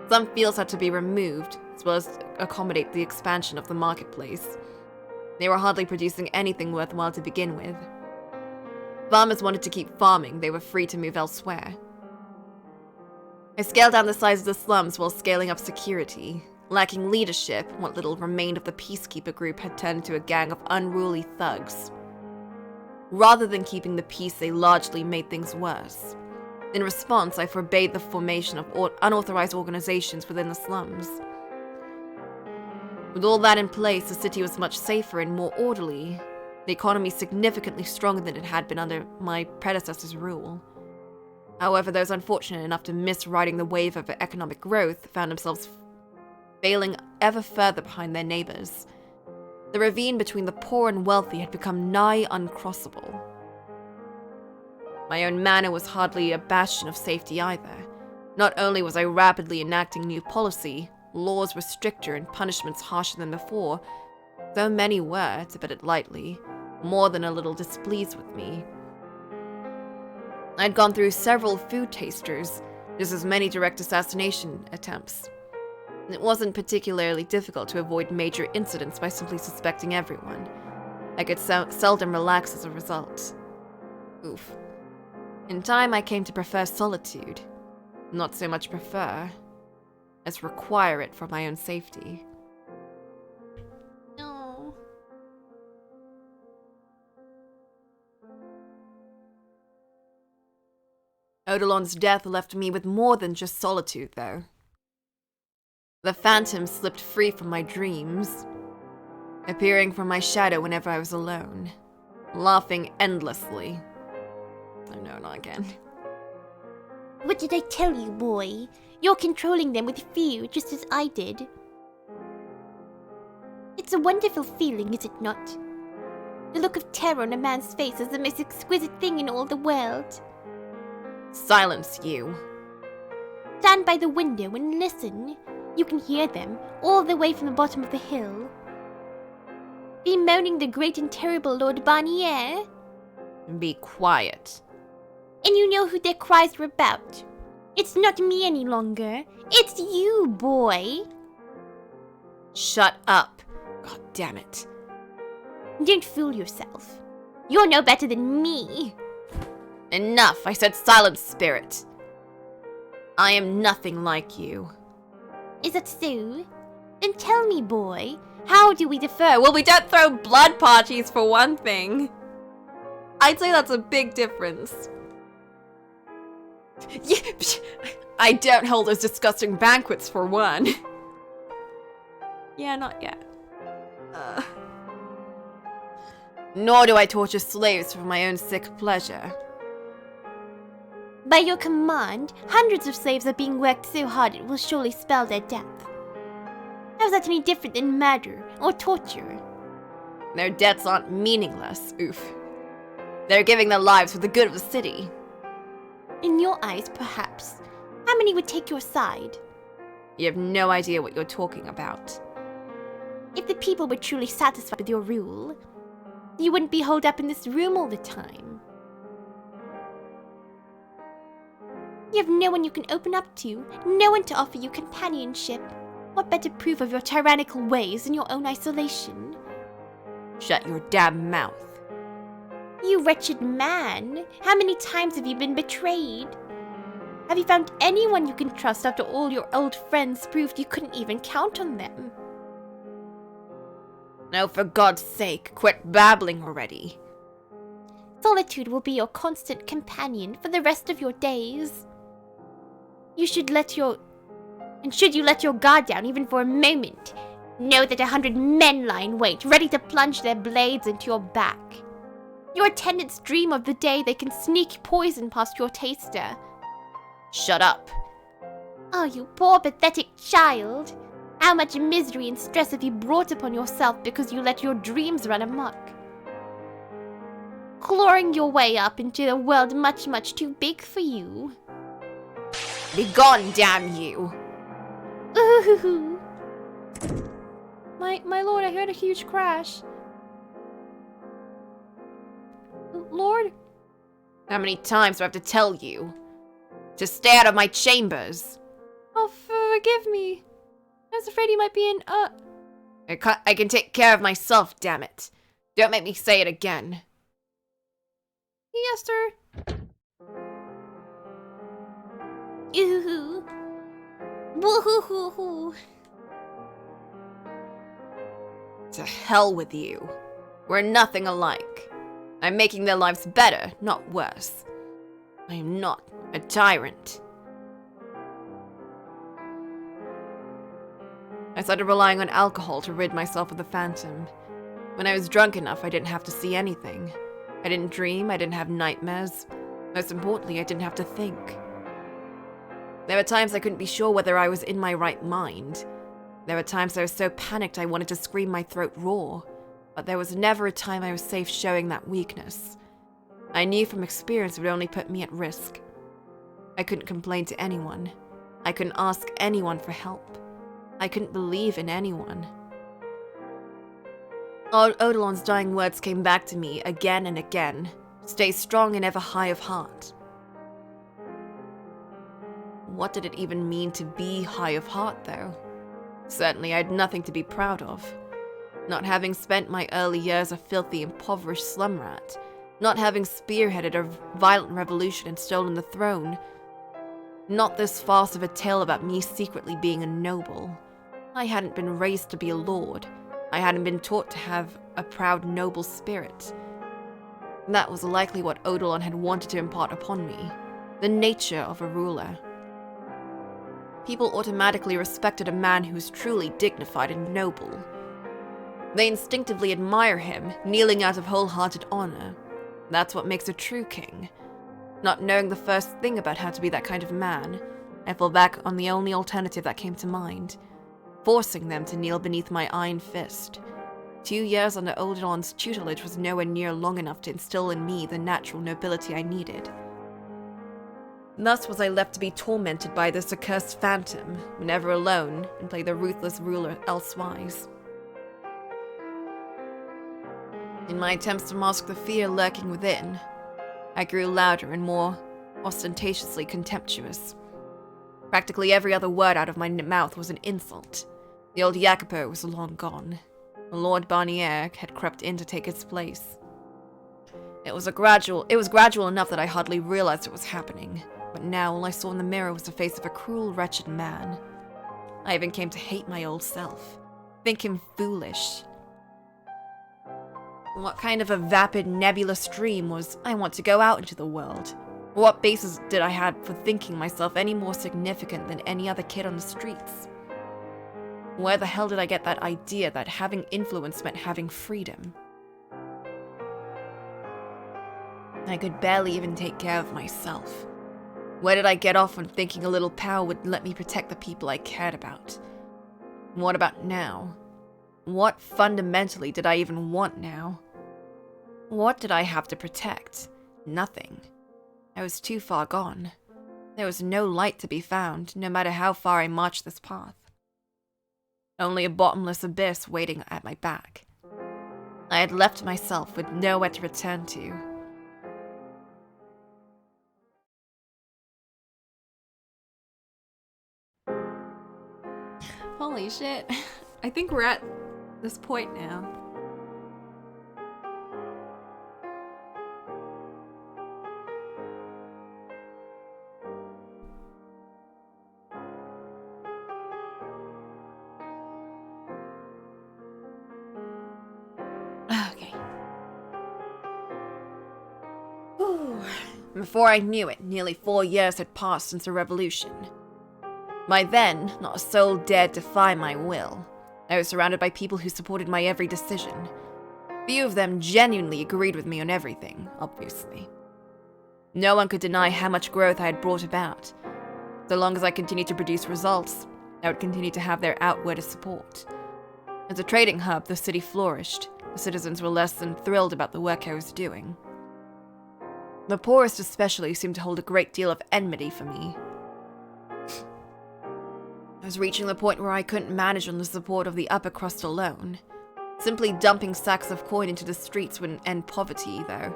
Some fields had to be removed, as well as accommodate the expansion of the marketplace. They were hardly producing anything worthwhile to begin with. Farmers wanted to keep farming, they were free to move elsewhere. I scaled down the size of the slums while scaling up security. Lacking leadership, what little remained of the peacekeeper group had turned into a gang of unruly thugs. Rather than keeping the peace, they largely made things worse. In response, I forbade the formation of unauthorized organizations within the slums. With all that in place, the city was much safer and more orderly. The economy significantly stronger than it had been under my predecessor's rule. However, those unfortunate enough to miss riding the wave of economic growth found themselves failing ever further behind their neighbors. The ravine between the poor and wealthy had become nigh uncrossable. My own manor was hardly a bastion of safety either. Not only was I rapidly enacting new policy, laws were stricter and punishments harsher than before, though many were, to put it lightly, more than a little displeased with me. I'd gone through several food tasters, just as many direct assassination attempts. It wasn't particularly difficult to avoid major incidents by simply suspecting everyone. I could seldom relax as a result. Oof. In time, I came to prefer solitude. Not so much prefer, as require it for my own safety. No. Odilon's death left me with more than just solitude, though. The phantom slipped free from my dreams, appearing from my shadow whenever I was alone, laughing endlessly. Oh no, not again. What did I tell you, boy? You're controlling them with fear, just as I did. It's a wonderful feeling, is it not? The look of terror on a man's face is the most exquisite thing in all the world. Silence, you. Stand by the window and listen. You can hear them, all the way from the bottom of the hill. Bemoaning the great and terrible Lord Barnier. Be quiet. And you know who their cries were about. It's not me any longer. It's you, boy. Shut up. God damn it. Don't fool yourself. You're no better than me. Enough, I said silence, spirit. I am nothing like you. Is that so? Then tell me, boy, how do we differ? Well, we don't throw blood parties for one thing. I'd say that's a big difference. Yeah, I don't hold those disgusting banquets for one. Yeah, not yet. Nor do I torture slaves for my own sick pleasure. By your command, hundreds of slaves are being worked so hard it will surely spell their death. How is that any different than murder or torture? Their deaths aren't meaningless, oof. They're giving their lives for the good of the city. In your eyes, perhaps. How many would take your side? You have no idea what you're talking about. If the people were truly satisfied with your rule, you wouldn't be holed up in this room all the time. You have no one you can open up to, no one to offer you companionship. What better proof of your tyrannical ways than your own isolation? Shut your damn mouth. You wretched man! How many times have you been betrayed? Have you found anyone you can trust after all your old friends proved you couldn't even count on them? No, for God's sake, quit babbling already. Solitude will be your constant companion for the rest of your days. Should you let your guard down even for a moment, know that 100 men lie in wait, ready to plunge their blades into your back. Your attendants dream of the day they can sneak poison past your taster. Shut up. Oh, you poor pathetic child. How much misery and stress have you brought upon yourself because you let your dreams run amok? Clawing your way up into a world much, much too big for you. Be gone, damn you! Ooh. My lord, I heard a huge crash. Lord? How many times do I have to tell you? To stay out of my chambers! Oh, forgive me. I was afraid you might be in, I can take care of myself, damn it. Don't make me say it again. Yes, sir. Ooh. Woo-hoo-hoo-hoo. To hell with you. We're nothing alike. I'm making their lives better, not worse. I am not a tyrant. I started relying on alcohol to rid myself of the phantom. When I was drunk enough, I didn't have to see anything. I didn't dream, I didn't have nightmares. Most importantly, I didn't have to think. There were times I couldn't be sure whether I was in my right mind. There were times I was so panicked I wanted to scream my throat raw. But there was never a time I was safe showing that weakness. I knew from experience it would only put me at risk. I couldn't complain to anyone. I couldn't ask anyone for help. I couldn't believe in anyone. Old Odilon's dying words came back to me again and again. Stay strong and ever high of heart. What did it even mean to be high of heart, though? Certainly I had nothing to be proud of. Not having spent my early years a filthy, impoverished slum rat. Not having spearheaded a violent revolution and stolen the throne. Not this farce of a tale about me secretly being a noble. I hadn't been raised to be a lord. I hadn't been taught to have a proud, noble spirit. That was likely what Odilon had wanted to impart upon me. The nature of a ruler. People automatically respected a man who was truly dignified and noble. They instinctively admire him, kneeling out of wholehearted honor. That's what makes a true king. Not knowing the first thing about how to be that kind of man, I fell back on the only alternative that came to mind, forcing them to kneel beneath my iron fist. 2 years under Odilon's tutelage was nowhere near long enough to instill in me the natural nobility I needed. Thus was I left to be tormented by this accursed phantom, whenever alone, and play the ruthless ruler elsewise. In my attempts to mask the fear lurking within, I grew louder and more ostentatiously contemptuous. Practically every other word out of my mouth was an insult. The old Jacopo was long gone. Lord Barnier had crept in to take its place. It was gradual enough that I hardly realized it was happening, but now all I saw in the mirror was the face of a cruel, wretched man. I even came to hate my old self, think him foolish. What kind of a vapid, nebulous dream was I want to go out into the world? What basis did I have for thinking myself any more significant than any other kid on the streets? Where the hell did I get that idea that having influence meant having freedom? I could barely even take care of myself. Where did I get off on thinking a little power would let me protect the people I cared about? What about now? What fundamentally did I even want now? What did I have to protect? Nothing. I was too far gone. There was no light to be found, no matter how far I marched this path. Only a bottomless abyss waiting at my back. I had left myself with nowhere to return to. Holy shit. I think we're at this point now. Okay. Whew. Before I knew it, nearly 4 years had passed since the revolution. By then, not a soul dared defy my will. I was surrounded by people who supported my every decision. Few of them genuinely agreed with me on everything, obviously. No one could deny how much growth I had brought about. So long as I continued to produce results, I would continue to have their outward support. As a trading hub, the city flourished. The citizens were less than thrilled about the work I was doing. The poorest especially seemed to hold a great deal of enmity for me. I was reaching the point where I couldn't manage on the support of the upper crust alone. Simply dumping sacks of coin into the streets wouldn't end poverty, though.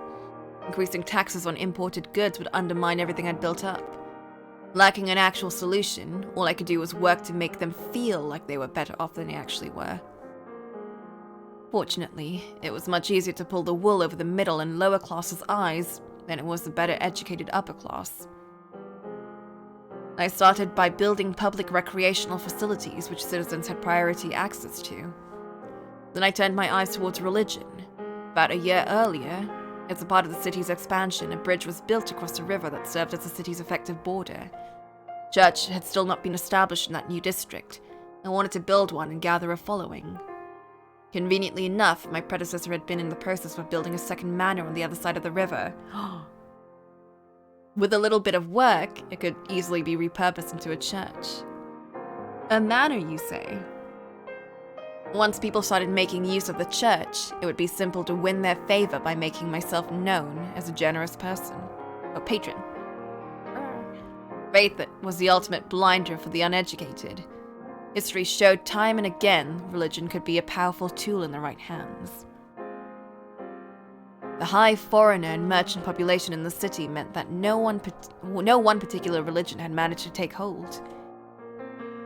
Increasing taxes on imported goods would undermine everything I'd built up. Lacking an actual solution, all I could do was work to make them feel like they were better off than they actually were. Fortunately, it was much easier to pull the wool over the middle and lower classes' eyes than it was the better educated upper class. I started by building public recreational facilities which citizens had priority access to. Then I turned my eyes towards religion. About a year earlier, as a part of the city's expansion, a bridge was built across a river that served as the city's effective border. Church had still not been established in that new district. I wanted to build one and gather a following. Conveniently enough, my predecessor had been in the process of building a second manor on the other side of the river. With a little bit of work, it could easily be repurposed into a church. A manor, you say? Once people started making use of the church, it would be simple to win their favor by making myself known as a generous person. Or patron. Faith was the ultimate blinder for the uneducated. History showed time and again religion could be a powerful tool in the right hands. The high foreigner and merchant population in the city meant that no one particular religion had managed to take hold.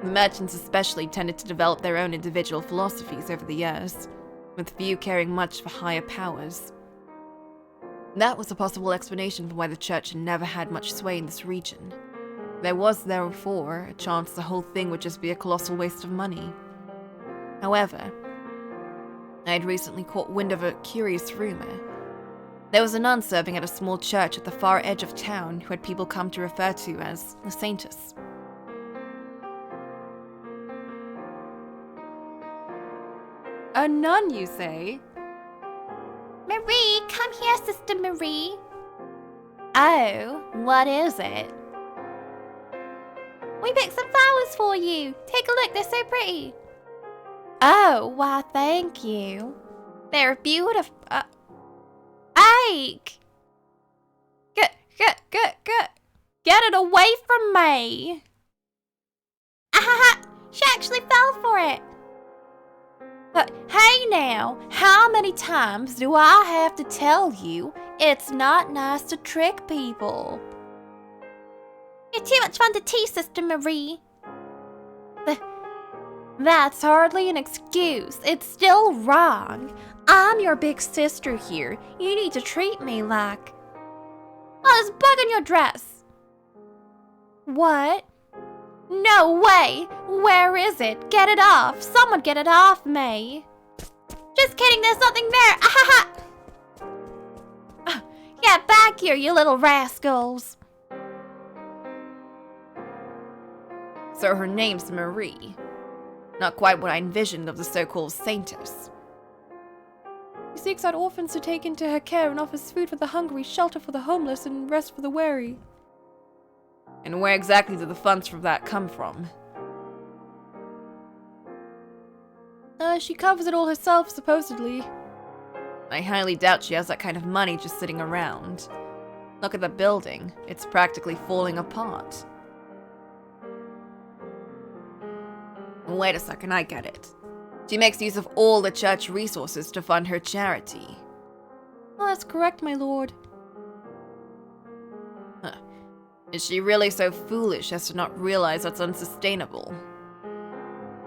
The merchants especially tended to develop their own individual philosophies over the years, with few caring much for higher powers. That was a possible explanation for why the church had never had much sway in this region. There was, therefore, a chance the whole thing would just be a colossal waste of money. However, I had recently caught wind of a curious rumor. There was a nun serving at a small church at the far edge of town who had people come to refer to as the Saintess. A nun, you say? Marie, come here, Sister Marie. Oh, what is it? We picked some flowers for you. Take a look, they're so pretty. Oh, why, thank you. They're beautiful. Ike! Get it away from me! Ahaha! She actually fell for it. Hey now, how many times do I have to tell you it's not nice to trick people? You're too much fun to tease, Sister Marie. That's hardly an excuse. It's still wrong. I'm your big sister here. You need to treat me like... Oh, there's a bug on your dress. What? No way! Where is it? Get it off! Someone get it off me! Just kidding, there's nothing there. Ahaha! Get back here, you little rascals! So her name's Marie. Not quite what I envisioned of the so-called saintess. She seeks out orphans to take into her care and offers food for the hungry, shelter for the homeless, and rest for the weary. And where exactly do the funds from that come from? She covers it all herself, supposedly. I highly doubt she has that kind of money just sitting around. Look at the building. It's practically falling apart. Wait a second, I get it. She makes use of all the church resources to fund her charity. Oh, that's correct, my lord. Huh. Is she really so foolish as to not realize that's unsustainable?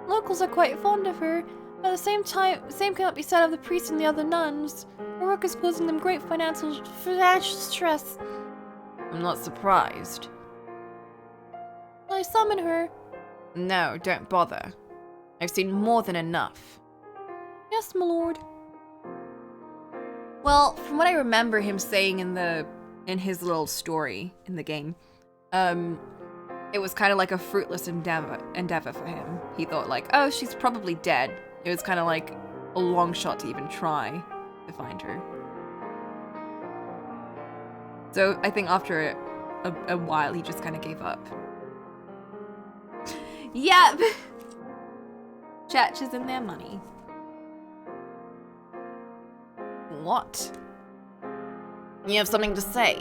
Locals are quite fond of her, but at the same time, the same cannot be said of the priests and the other nuns. Her work is causing them great financial stress. I'm not surprised. I summon her. No, don't bother. I've seen more than enough. Yes, my lord. Well, from what I remember him saying in his little story in the game, it was kind of like a fruitless endeavor for him. He thought like, oh, she's probably dead. It was kind of like a long shot to even try to find her. So I think after a while, he just kind of gave up. Yep. Church is in their money. What? You have something to say?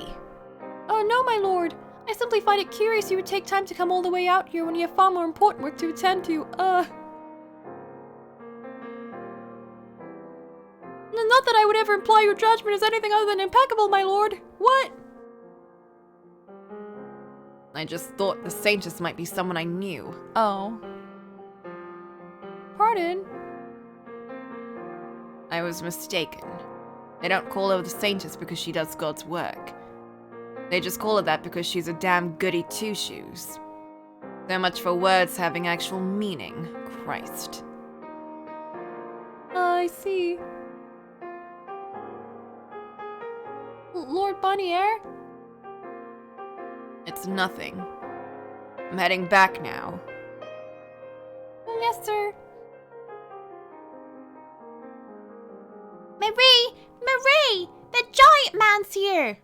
Oh, no, my lord. I simply find it curious you would take time to come all the way out here when you have far more important work to attend to. Not that I would ever imply your judgment as anything other than impeccable, my lord. What? I just thought the saintess might be someone I knew. Oh. Pardon? I was mistaken. They don't call her the saintess because she does God's work. They just call her that because she's a damn goody two-shoes. So much for words having actual meaning. Christ. I see. Lord Bonnier? It's nothing. I'm heading back now. Yes, sir. Marie! Marie! The giant man's here!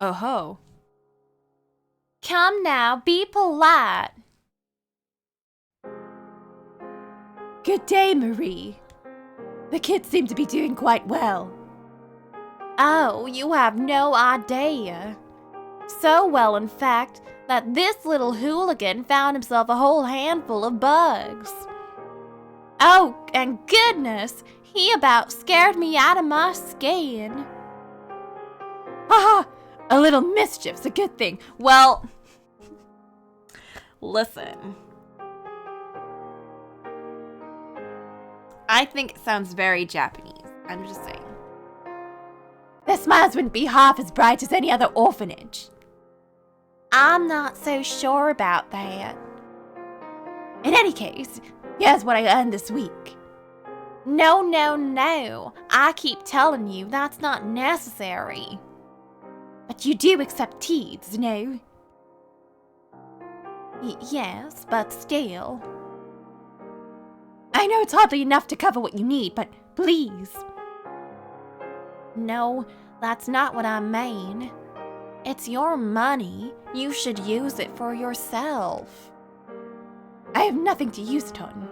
Oh ho. Come now, be polite. Good day, Marie. The kids seem to be doing quite well. Oh, you have no idea. So well, in fact, that this little hooligan found himself a whole handful of bugs. Oh, and goodness, he about scared me out of my skin. Haha! A little mischief's a good thing. Well, Listen. I think it sounds very Japanese. I'm just saying. their smiles wouldn't be half as bright as any other orphanage. I'm not so sure about that. In any case, here's what I earned this week. No, no, no. I keep telling you that's not necessary. But you do accept teas, no? Yes, but still. I know it's hardly enough to cover what you need, but please. No, that's not what I mean. It's your money. You should use it for yourself. I have nothing to use it on.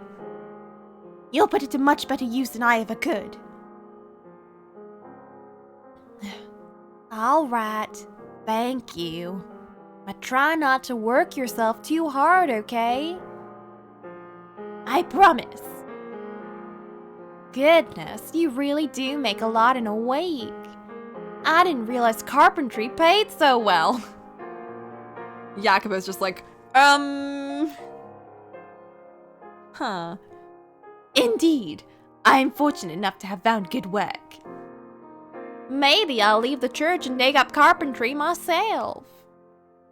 You'll put it to much better use than I ever could. All right. Thank you. But try not to work yourself too hard, okay? I promise. Goodness, you really do make a lot in a week. I didn't realize carpentry paid so well. Jacobo's just like, Huh. Indeed, I am fortunate enough to have found good work. Maybe I'll leave the church and take up carpentry myself.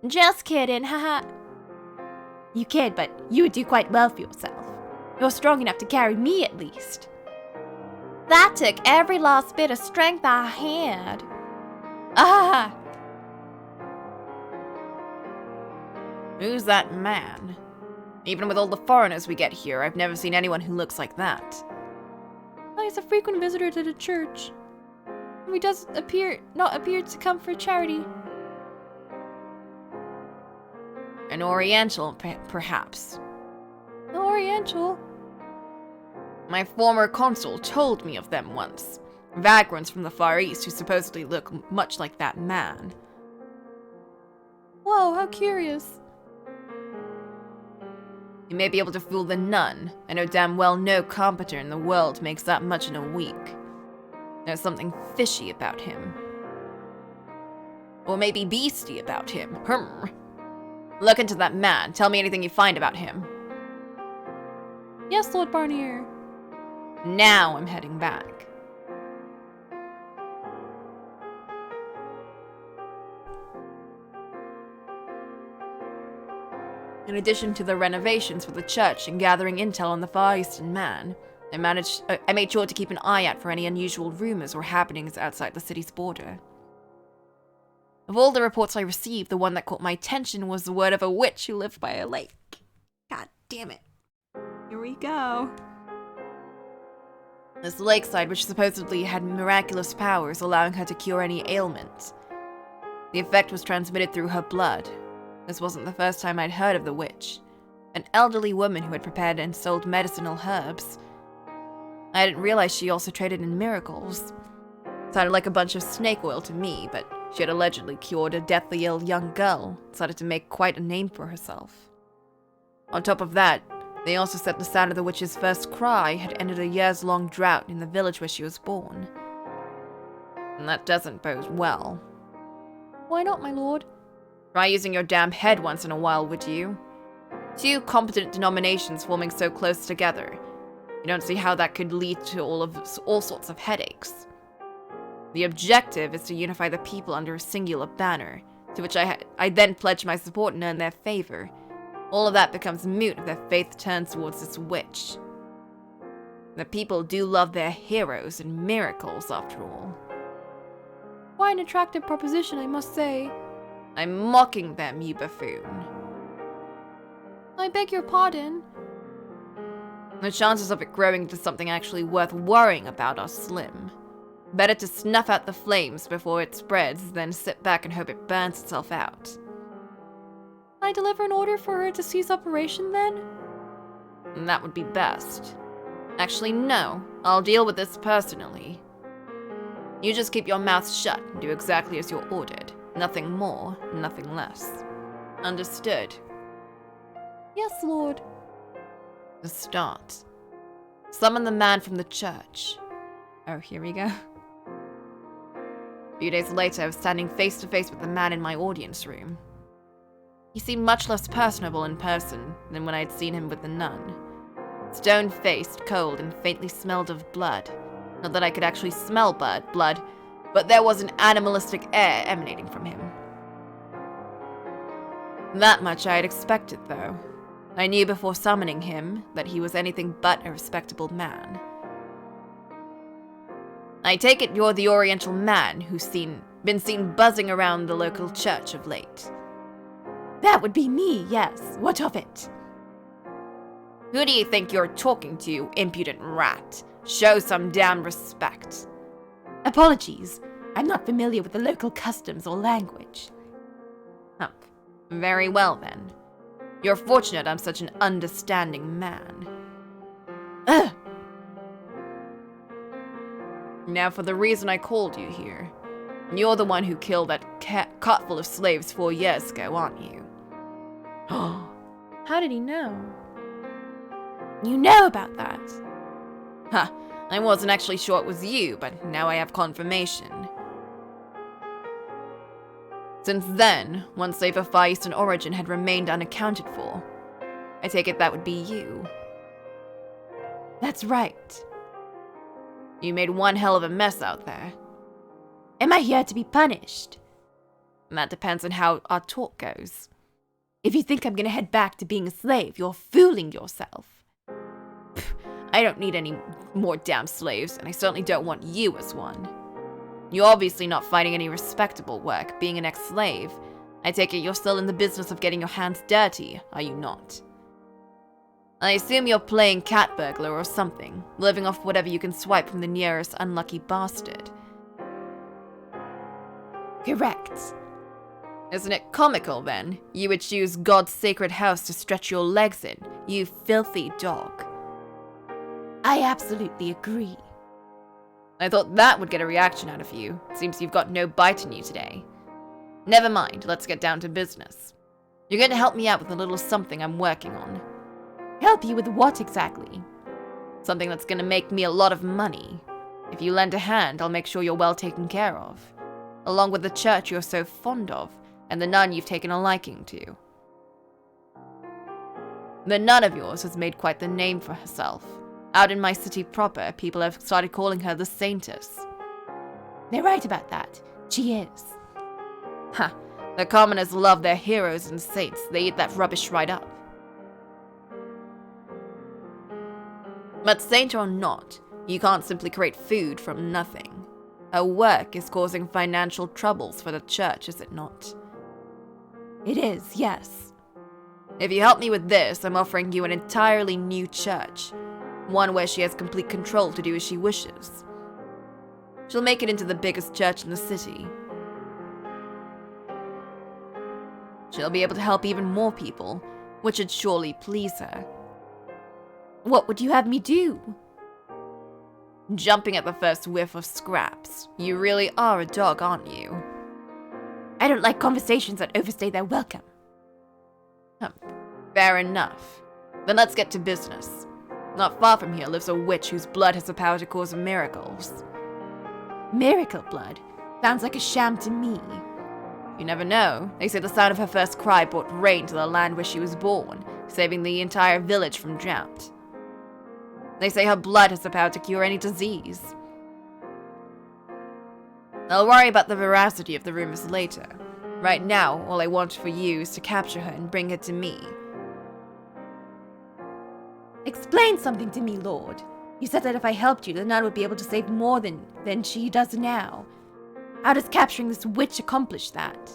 Just kidding, haha. You could, but you would do quite well for yourself. You're strong enough to carry me at least. That took every last bit of strength I had. Ah! Who's that man? Even with all the foreigners we get here, I've never seen anyone who looks like that. Well, he's a frequent visitor to the church. He does not appear to come for charity. An Oriental, perhaps. Oriental? My former consul told me of them once. Vagrants from the Far East who supposedly look much like that man. Whoa, how curious. You may be able to fool the nun. I know damn well no carpenter in the world makes that much in a week. There's something fishy about him. Or maybe beastie about him. Look into that man. Tell me anything you find about him. Yes, Lord Barnier. Now I'm heading back. In addition to the renovations for the church and gathering intel on the Far Eastern man, I made sure to keep an eye out for any unusual rumors or happenings outside the city's border. Of all the reports I received, the one that caught my attention was the word of a witch who lived by a lake. God damn it. Here we go. This lakeside, which supposedly had miraculous powers, allowing her to cure any ailment. The effect was transmitted through her blood. This wasn't the first time I'd heard of the witch. An elderly woman who had prepared and sold medicinal herbs. I didn't realize she also traded in miracles. Sounded like a bunch of snake oil to me, but she had allegedly cured a deathly ill young girl, decided to make quite a name for herself. On top of that, they also said the sound of the witch's first cry had ended a years-long drought in the village where she was born. And that doesn't bode well. Why not, my lord? Try using your damn head once in a while, would you? Two competent denominations forming so close together. You don't see how that could lead to all sorts of headaches. The objective is to unify the people under a singular banner, to which I then pledge my support and earn their favor. All of that becomes moot if their faith turns towards this witch. The people do love their heroes and miracles, after all. Quite an attractive proposition, I must say. I'm mocking them, you buffoon. I beg your pardon. The chances of it growing into something actually worth worrying about are slim. Better to snuff out the flames before it spreads than sit back and hope it burns itself out. I deliver an order for her to cease operation then? And that would be best. Actually, no. I'll deal with this personally. You just keep your mouth shut and do exactly as you're ordered. Nothing more, nothing less. Understood? Yes, lord. The start. Summon the man from the church. Oh, here we go. A few days later, I was standing face to face with the man in my audience room. He seemed much less personable in person than when I had seen him with the nun. Stone-faced, cold, and faintly smelled of blood. Not that I could actually smell blood, but there was an animalistic air emanating from him. That much I had expected, though. I knew before summoning him that he was anything but a respectable man. I take it you're the Oriental man who's been seen buzzing around the local church of late. That would be me, yes. What of it? Who do you think you're talking to, you impudent rat? Show some damn respect. Apologies. I'm not familiar with the local customs or language. Huh. Very well, then. You're fortunate I'm such an understanding man. Ugh! Now for the reason I called you here. You're the one who killed that cart full of slaves 4 years ago, aren't you? How did he know? You know about that? Huh. I wasn't actually sure it was you, but now I have confirmation. Since then, one slave of Far Eastern origin had remained unaccounted for. I take it that would be you. That's right. You made one hell of a mess out there. Am I here to be punished? That depends on how our talk goes. If you think I'm gonna head back to being a slave, you're fooling yourself. I don't need any more damn slaves, and I certainly don't want you as one. You're obviously not finding any respectable work, being an ex-slave. I take it you're still in the business of getting your hands dirty, are you not? I assume you're playing cat burglar or something, living off whatever you can swipe from the nearest unlucky bastard. Correct. Isn't it comical, then? You would choose God's sacred house to stretch your legs in, you filthy dog. I absolutely agree. I thought that would get a reaction out of you. Seems you've got no bite in you today. Never mind, let's get down to business. You're going to help me out with a little something I'm working on. Help you with what exactly? Something that's going to make me a lot of money. If you lend a hand, I'll make sure you're well taken care of. Along with the church you're so fond of, and the nun you've taken a liking to. The nun of yours has made quite the name for herself. Out in my city proper, people have started calling her the Saintess. They're right about that. She is. Ha! The commoners love their heroes and saints. They eat that rubbish right up. But saint or not, you can't simply create food from nothing. Her work is causing financial troubles for the church, is it not? It is, yes. If you help me with this, I'm offering you an entirely new church. One where she has complete control to do as she wishes. She'll make it into the biggest church in the city. She'll be able to help even more people, which should surely please her. What would you have me do? Jumping at the first whiff of scraps. You really are a dog, aren't you? I don't like conversations that overstay their welcome. Fair enough. Then let's get to business. Not far from here lives a witch whose blood has the power to cause miracles. Miracle blood? Sounds like a sham to me. You never know. They say the sound of her first cry brought rain to the land where she was born, saving the entire village from drought. They say her blood has the power to cure any disease. I'll worry about the veracity of the rumors later. Right now, all I want for you is to capture her and bring her to me. Explain something to me, Lord. You said that if I helped you, the nun would be able to save more than she does now. How does capturing this witch accomplish that?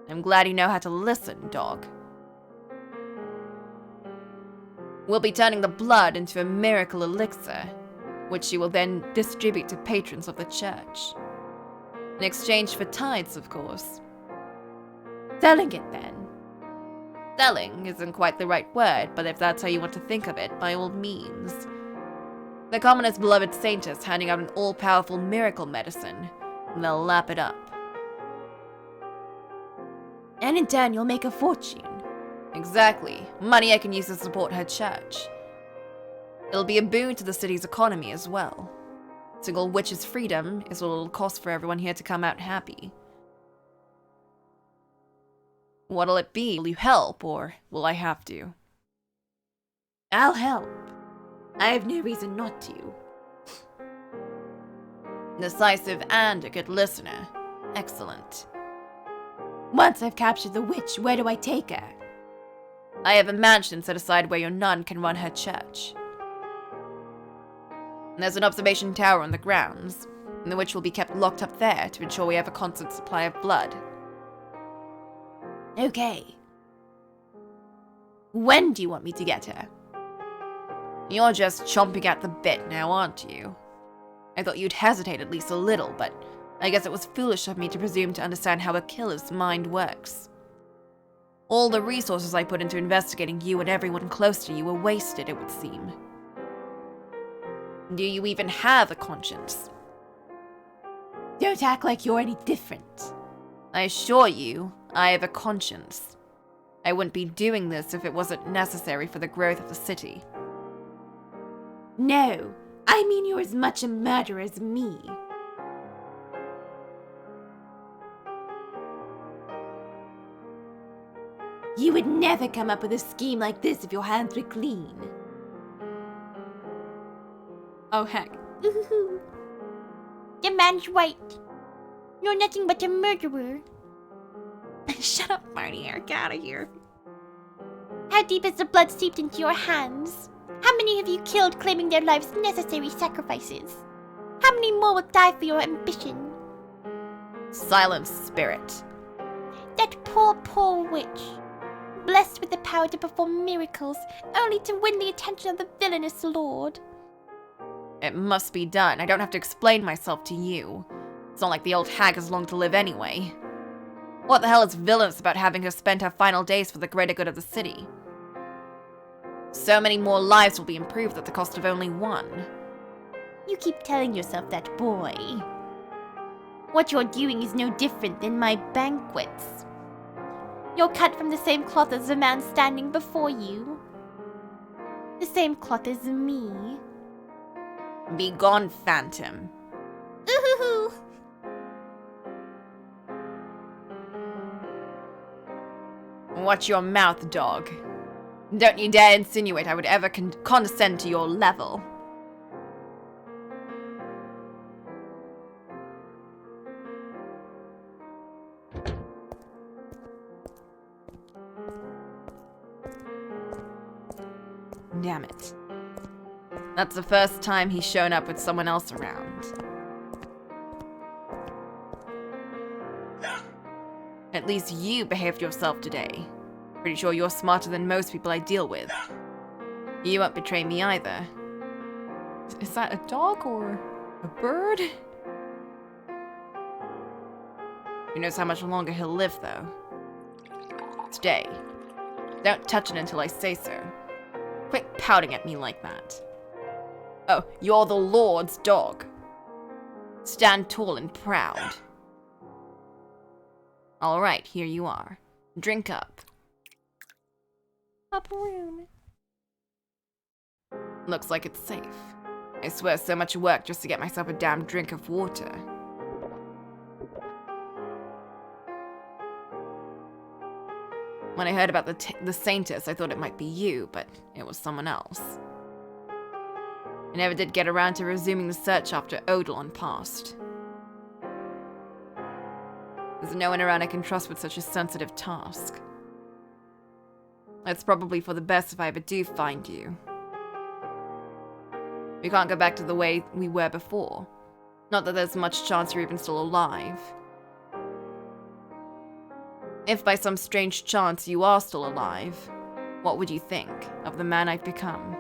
I'm glad you know how to listen, dog. We'll be turning the blood into a miracle elixir, which she will then distribute to patrons of the church. In exchange for tithes, of course. Selling it, then? Selling isn't quite the right word, but if that's how you want to think of it, by all means. The commoner's beloved saintess handing out an all-powerful miracle medicine, and they'll lap it up. And in turn, you'll make a fortune. Exactly. Money I can use to support her church. It'll be a boon to the city's economy as well. Single witch's freedom is what it'll cost for everyone here to come out happy. What'll it be? Will you help, or will I have to? I'll help. I have no reason not to. Decisive and a good listener. Excellent. Once I've captured the witch, where do I take her? I have a mansion set aside where your nun can run her church. There's an observation tower on the grounds, and the witch will be kept locked up there to ensure we have a constant supply of blood. Okay. When do you want me to get her? You're just chomping at the bit now, aren't you? I thought you'd hesitate at least a little, but I guess it was foolish of me to presume to understand how a killer's mind works. All the resources I put into investigating you and everyone close to you were wasted, it would seem. Do you even have a conscience? Don't act like you're any different. I assure you, I have a conscience. I wouldn't be doing this if it wasn't necessary for the growth of the city. No, I mean you're as much a murderer as me. You would never come up with a scheme like this if your hands were clean. Oh heck. The man's right. You're nothing but a murderer. Shut up, Marty. Get out of here. How deep has the blood seeped into your hands? How many have you killed claiming their lives necessary sacrifices? How many more will die for your ambition? Silence, spirit. That poor, poor witch. Blessed with the power to perform miracles, only to win the attention of the villainous lord. It must be done. I don't have to explain myself to you. It's not like the old hag has long to live anyway. What the hell is villainous about having her spend her final days for the greater good of the city? So many more lives will be improved at the cost of only one. You keep telling yourself that, boy. What you're doing is no different than my banquets. You're cut from the same cloth as the man standing before you. The same cloth as me. Be gone, phantom. Ooh. Watch your mouth, dog. Don't you dare insinuate I would ever condescend to your level. Damn it. That's the first time he's shown up with someone else around. At least you behaved yourself today. Pretty sure you're smarter than most people I deal with. You won't betray me either. Is that a dog or a bird? Who knows how much longer he'll live, though. Stay. Don't touch it until I say so. Quit pouting at me like that. Oh, you're the Lord's dog. Stand tall and proud. Alright, here you are. Drink up. Paparoon. Looks like it's safe. I swear so much work just to get myself a damn drink of water. When I heard about the Saintess, I thought it might be you, but it was someone else. I never did get around to resuming the search after Odilon passed. There's no one around I can trust with such a sensitive task. It's probably for the best if I ever do find you. We can't go back to the way we were before. Not that there's much chance you're even still alive. If by some strange chance you are still alive, what would you think of the man I've become?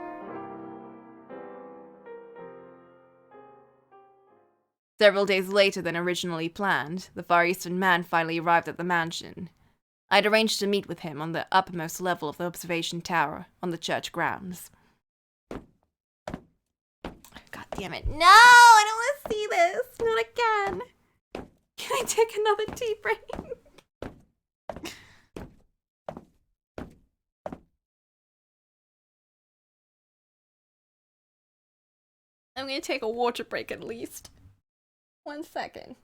Several days later than originally planned, the Far Eastern man finally arrived at the mansion. I'd arranged to meet with him on the uppermost level of the observation tower on the church grounds. God damn it. No! I don't want to see this! Not again! Can I take another tea break? I'm gonna take a water break at least. 1 second.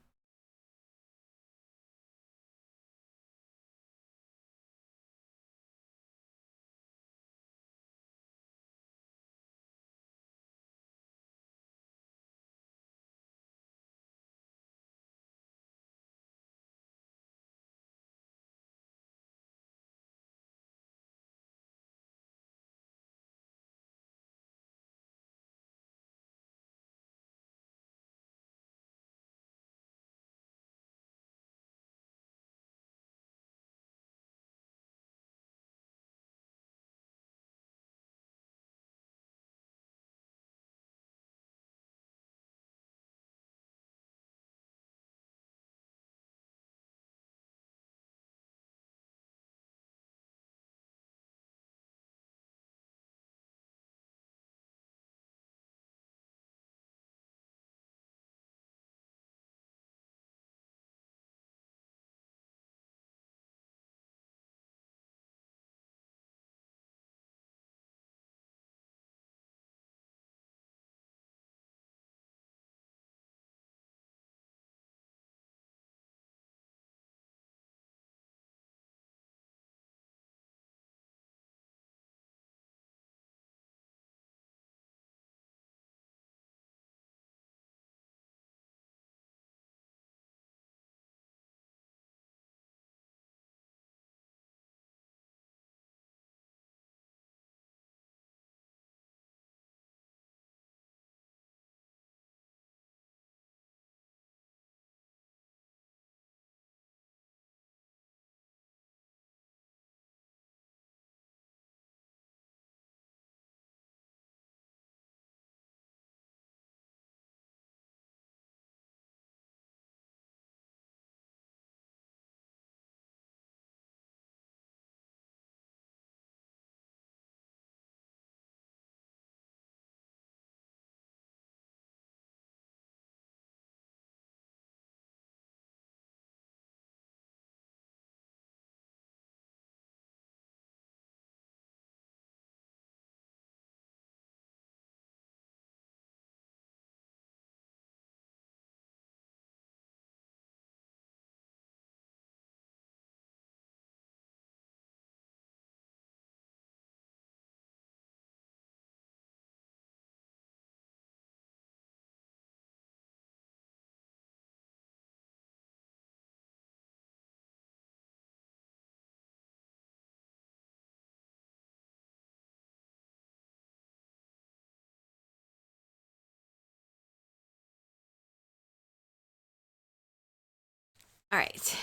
Alright.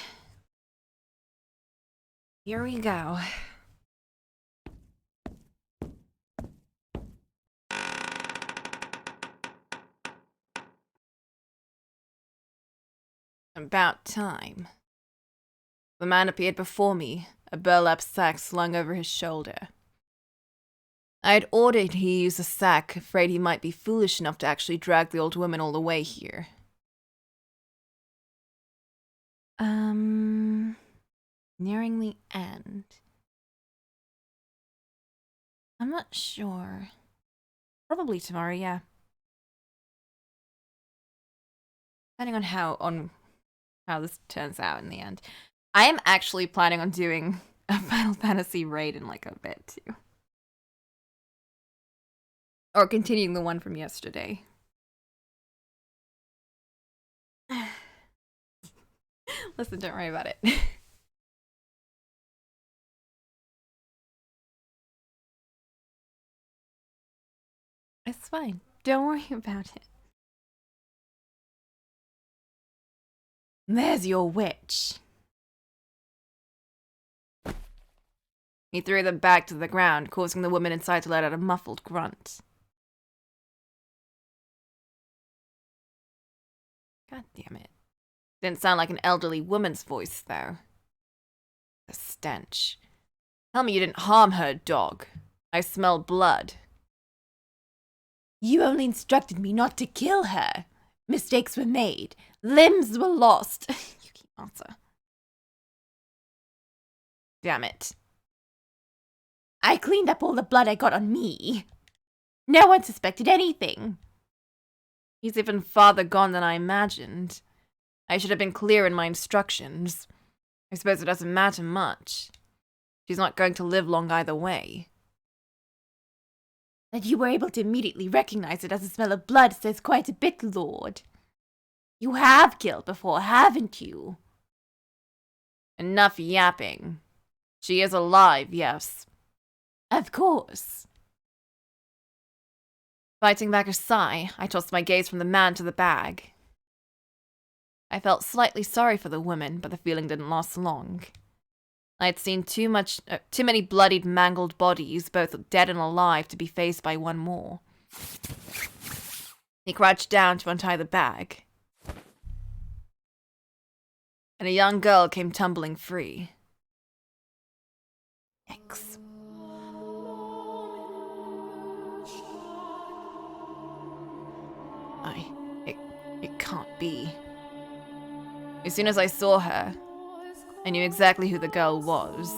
Here we go. About time. The man appeared before me, a burlap sack slung over his shoulder. I had ordered he use the sack, afraid he might be foolish enough to actually drag the old woman all the way here. Nearing the end. I'm not sure. Probably tomorrow, yeah. Depending on how this turns out in the end. I am actually planning on doing a Final Fantasy raid in like a bit too. Or continuing the one from yesterday. Listen, don't worry about it. It's fine. Don't worry about it. There's your witch. He threw them back to the ground, causing the woman inside to let out a muffled grunt. God damn it. Didn't sound like an elderly woman's voice, though. The stench. Tell me you didn't harm her, dog. I smell blood. You only instructed me not to kill her. Mistakes were made. Limbs were lost. You can't answer. Damn it. I cleaned up all the blood I got on me. No one suspected anything. He's even farther gone than I imagined. I should have been clear in my instructions. I suppose it doesn't matter much. She's not going to live long either way. That you were able to immediately recognize it as the smell of blood says quite a bit, Lord. You have killed before, haven't you? Enough yapping. She is alive, yes. Of course. Fighting back a sigh, I tossed my gaze from the man to the bag. I felt slightly sorry for the woman, but the feeling didn't last long. I had seen too many bloodied, mangled bodies, both dead and alive, to be faced by one more. He crouched down to untie the bag, and a young girl came tumbling free. Yikes. It can't be. As soon as I saw her, I knew exactly who the girl was.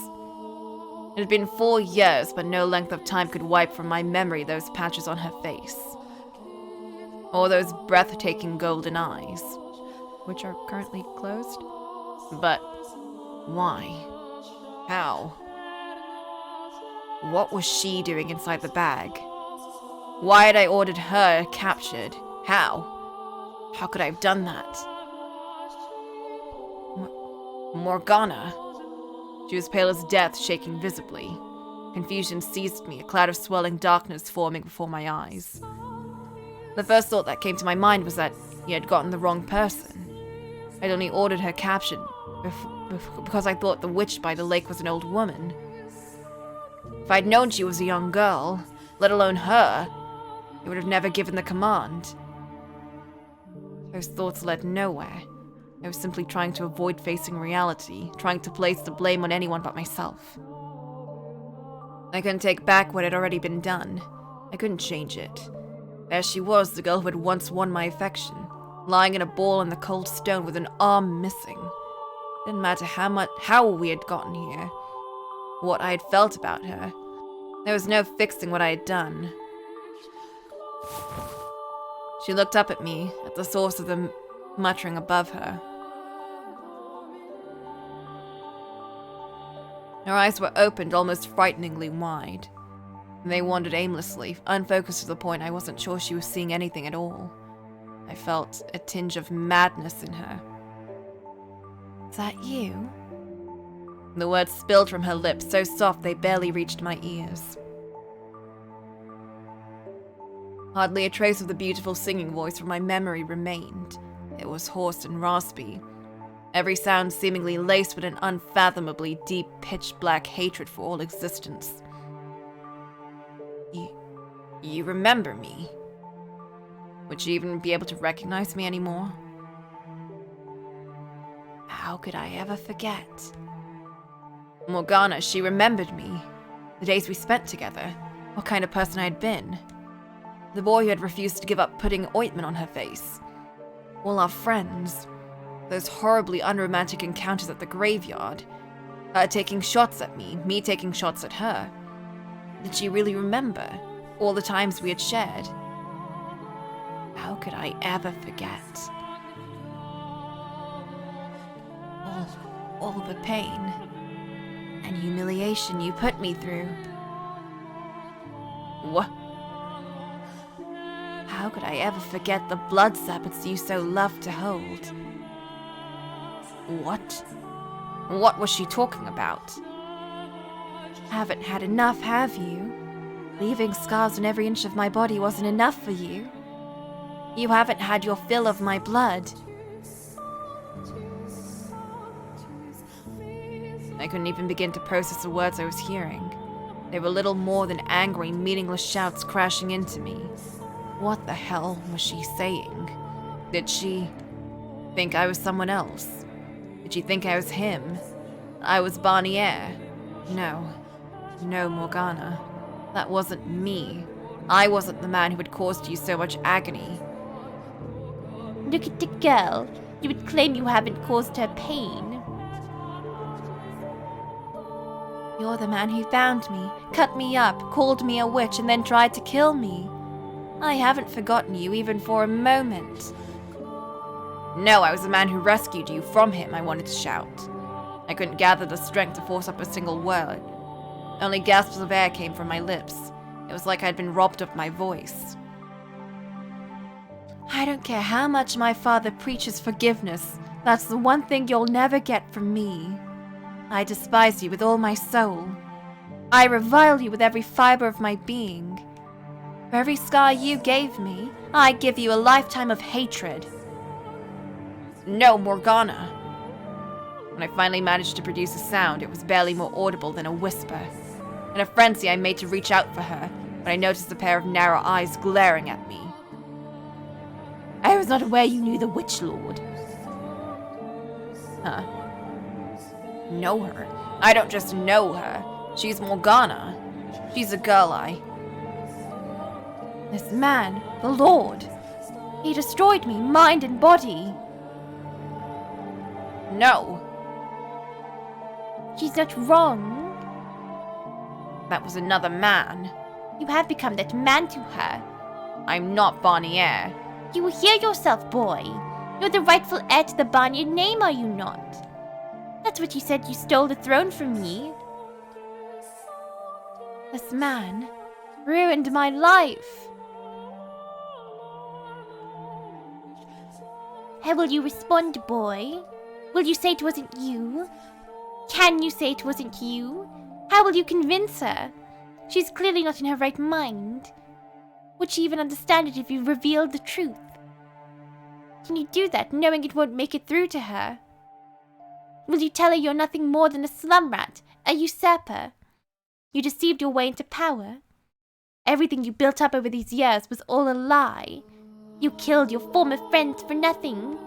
It had been 4 years, but no length of time could wipe from my memory those patches on her face. Or those breathtaking golden eyes, which are currently closed. But why? How? What was she doing inside the bag? Why had I ordered her captured? How? How could I have done that? Morgana. She was pale as death, shaking visibly. Confusion seized me, a cloud of swirling darkness forming before my eyes. The first thought that came to my mind was that he had gotten the wrong person. I'd only ordered her captured because I thought the witch by the lake was an old woman. If I'd known she was a young girl, let alone her, I would have never given the command. Those thoughts led nowhere. I was simply trying to avoid facing reality, trying to place the blame on anyone but myself. I couldn't take back what had already been done. I couldn't change it. There she was, the girl who had once won my affection, lying in a ball in the cold stone with an arm missing. It didn't matter how we had gotten here, what I had felt about her. There was no fixing what I had done. She looked up at me, at the source of the muttering above her. Her eyes were opened almost frighteningly wide. They wandered aimlessly, unfocused to the point I wasn't sure she was seeing anything at all. I felt a tinge of madness in her. Is that you? The words spilled from her lips, so soft they barely reached my ears. Hardly a trace of the beautiful singing voice from my memory remained. It was hoarse and raspy. every sound seemingly laced with an unfathomably deep, pitch-black hatred for all existence. You remember me? Would you even be able to recognize me anymore? How could I ever forget? Morgana, she remembered me. The days we spent together. What kind of person I had been. The boy who had refused to give up putting ointment on her face. All our friends. Those horribly unromantic encounters at the graveyard. Her taking shots at me taking shots at her. Did she really remember all the times we had shared? How could I ever forget? All the pain and humiliation you put me through. What? How could I ever forget the blood sabbats you so loved to hold? What? What was she talking about? Haven't had enough, have you? Leaving scars on every inch of my body wasn't enough for you? You haven't had your fill of my blood. I couldn't even begin to process the words I was hearing. They were little more than angry, meaningless shouts crashing into me. What the hell was she saying? Did she think I was someone else? Did she think I was him? I was Barnier? No, Morgana. That wasn't me. I wasn't the man who had caused you so much agony. Look at the girl. You would claim you haven't caused her pain. You're the man who found me, cut me up, called me a witch, and then tried to kill me. I haven't forgotten you even for a moment. No, I was the man who rescued you from him, I wanted to shout. I couldn't gather the strength to force up a single word. Only gasps of air came from my lips. It was like I'd been robbed of my voice. I don't care how much my father preaches forgiveness. That's the one thing you'll never get from me. I despise you with all my soul. I revile you with every fiber of my being. For every scar you gave me, I give you a lifetime of hatred. No, Morgana. When I finally managed to produce a sound, it was barely more audible than a whisper. In a frenzy, I made to reach out for her, but I noticed a pair of narrow eyes glaring at me. I was not aware you knew the Witch Lord. Huh. Know her? I don't just know her. She's Morgana. She's a girl This man, the Lord. He destroyed me, mind and body. No. She's not wrong. That was another man. You have become that man to her. I'm not Barnier. You will hear yourself, boy. You're the rightful heir to the Barnier name, are you not? That's what you said you stole the throne from me. This man ruined my life. How will you respond, boy? Will you say it wasn't you? Can you say it wasn't you? How will you convince her? She's clearly not in her right mind. Would she even understand it if you revealed the truth? Can you do that knowing it won't make it through to her? Will you tell her you're nothing more than a slum rat, a usurper? You deceived your way into power. Everything you built up over these years was all a lie. You killed your former friends for nothing.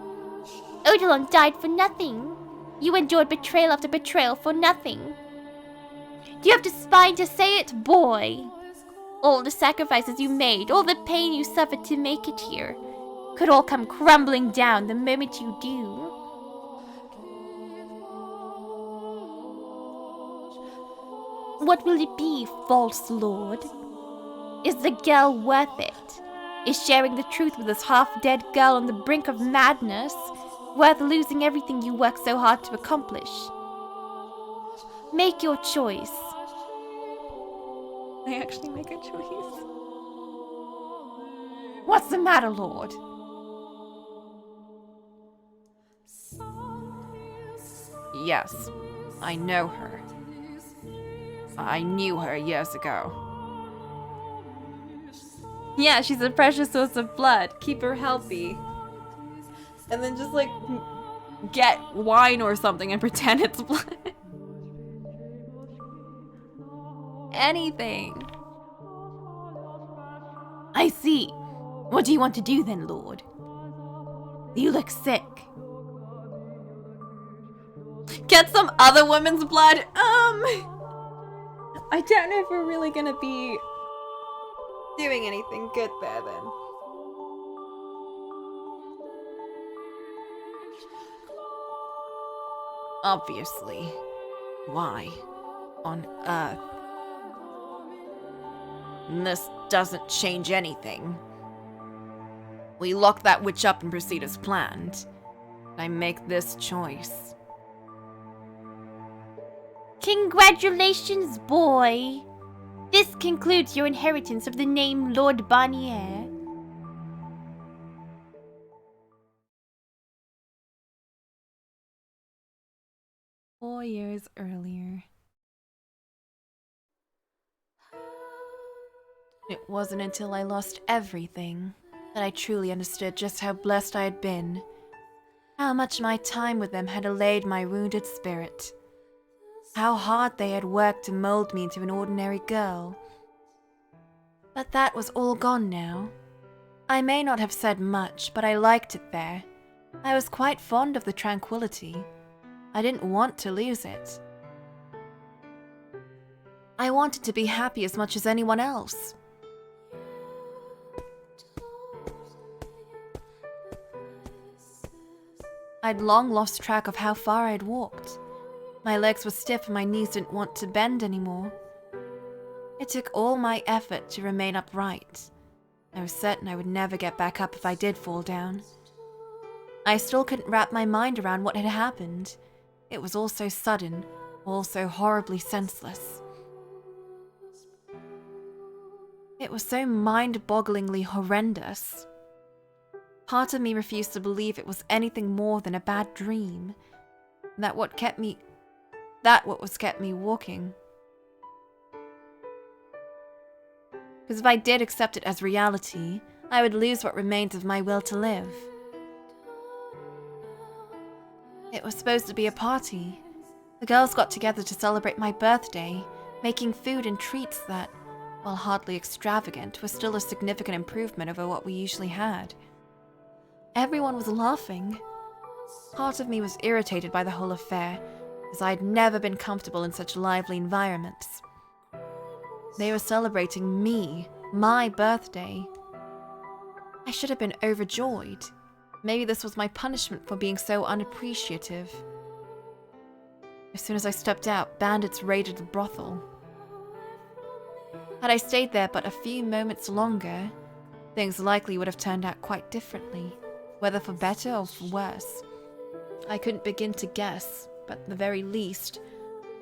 Odilon died for nothing. You endured betrayal after betrayal for nothing. Do you have the spine to say it, boy? All the sacrifices you made, all the pain you suffered to make it here, could all come crumbling down the moment you do. What will it be, false lord? Is the girl worth it? Is sharing the truth with this half-dead girl on the brink of madness worth losing everything you worked so hard to accomplish? Make your choice. I actually make a choice. What's the matter, Lord? Yes, I know her. I knew her years ago. Yeah, she's a precious source of blood. Keep her healthy. And then just like get wine or something and pretend it's blood. Anything. I see. What do you want to do then, Lord? You look sick. Get some other woman's blood? I don't know if we're really gonna be doing anything good there then. Obviously. Why on earth? This doesn't change anything. We lock that witch up and proceed as planned. I make this choice. Congratulations, boy. This concludes your inheritance of the name Lord Barnier. Four years earlier. It wasn't until I lost everything that I truly understood just how blessed I had been. How much my time with them had allayed my wounded spirit. How hard they had worked to mold me into an ordinary girl. But that was all gone now. I may not have said much, but I liked it there. I was quite fond of the tranquility. I didn't want to lose it. I wanted to be happy as much as anyone else. I'd long lost track of how far I'd walked. My legs were stiff and my knees didn't want to bend anymore. It took all my effort to remain upright. I was certain I would never get back up if I did fall down. I still couldn't wrap my mind around what had happened. It was all so sudden, all so horribly senseless. It was so mind-bogglingly horrendous. Part of me refused to believe it was anything more than a bad dream. That what was kept me walking. Because if I did accept it as reality, I would lose what remains of my will to live. It was supposed to be a party. The girls got together to celebrate my birthday, making food and treats that, while hardly extravagant, was still a significant improvement over what we usually had. Everyone was laughing. Part of me was irritated by the whole affair, as I had never been comfortable in such lively environments. They were celebrating me, my birthday. I should have been overjoyed. Maybe this was my punishment for being so unappreciative. As soon as I stepped out, bandits raided the brothel. Had I stayed there but a few moments longer, things likely would have turned out quite differently, whether for better or for worse. I couldn't begin to guess, but at the very least,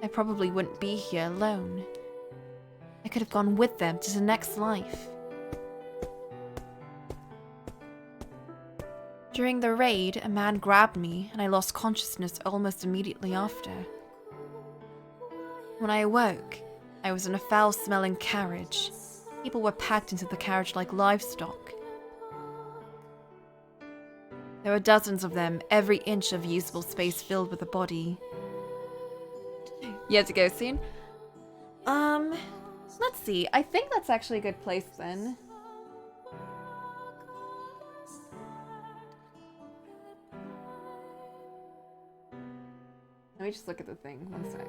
I probably wouldn't be here alone. I could have gone with them to the next life. During the raid, a man grabbed me and I lost consciousness almost immediately after. When I awoke, I was in a foul-smelling carriage. People were packed into the carriage like livestock. There were dozens of them, every inch of usable space filled with a body. You have to go soon? Let's see. I think that's actually a good place then. Let me just look at the thing. One sec.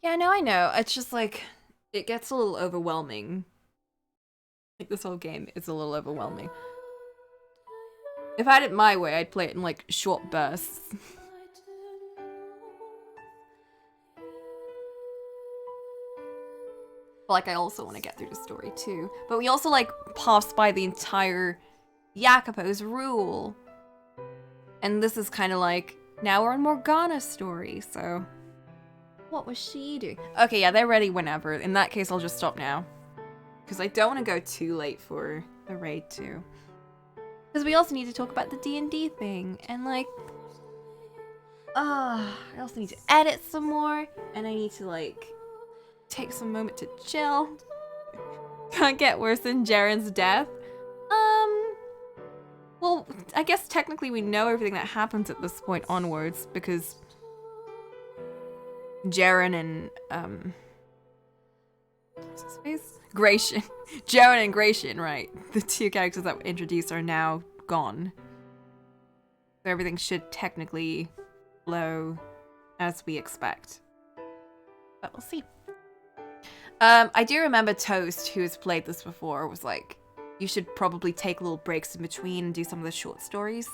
Yeah, no, I know. It's just like, it gets a little overwhelming. Like, this whole game is a little overwhelming. If I had it my way, I'd play it in, like, short bursts. But, like, I also want to get through the story, too. But we also, like, pass by the entire Jacopo's rule. And this is kind of like, now we're in Morgana's story, so... What was she doing? Okay, yeah, they're ready whenever. In that case, I'll just stop now. Because I don't want to go too late for the raid, too. Because we also need to talk about the D&D thing. And, like... I also need to edit some more. And I need to, like... take some moment to chill. Can't get worse than Jaren's death. Well, I guess technically we know everything that happens at this point onwards, because Jaren and, what's his face? Gratian. Jaren and Gratian, right. The two characters that were introduced are now gone. So everything should technically flow as we expect. But we'll see. I do remember Toast, who has played this before, was like, you should probably take little breaks in between and do some of the short stories.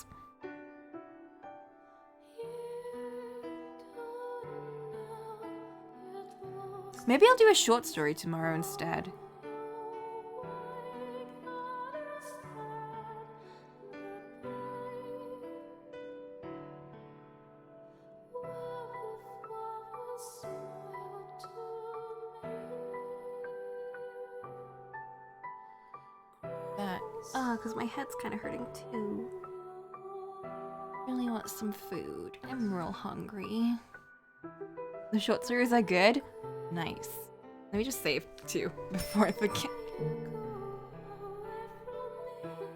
Maybe I'll do a short story tomorrow instead. Because my head's kind of hurting too. Really want some food. I'm real hungry. The short stories are good? Nice. Let me just save too before I forget.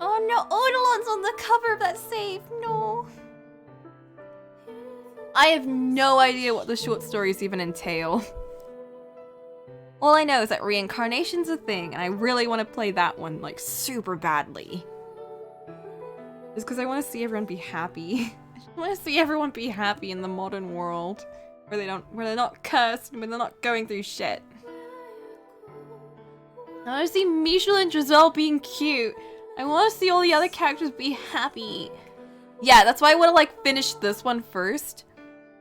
Oh no, Odilon's on the cover of that save. No. I have no idea what the short stories even entail. All I know is that reincarnation's a thing, and I really want to play that one, like, super badly. Just because I want to see everyone be happy. I just want to see everyone be happy in the modern world, where they're not cursed, and where they're not going through shit. I want to see Michel and Giselle being cute. I want to see all the other characters be happy. Yeah, that's why I want to, like, finish this one first.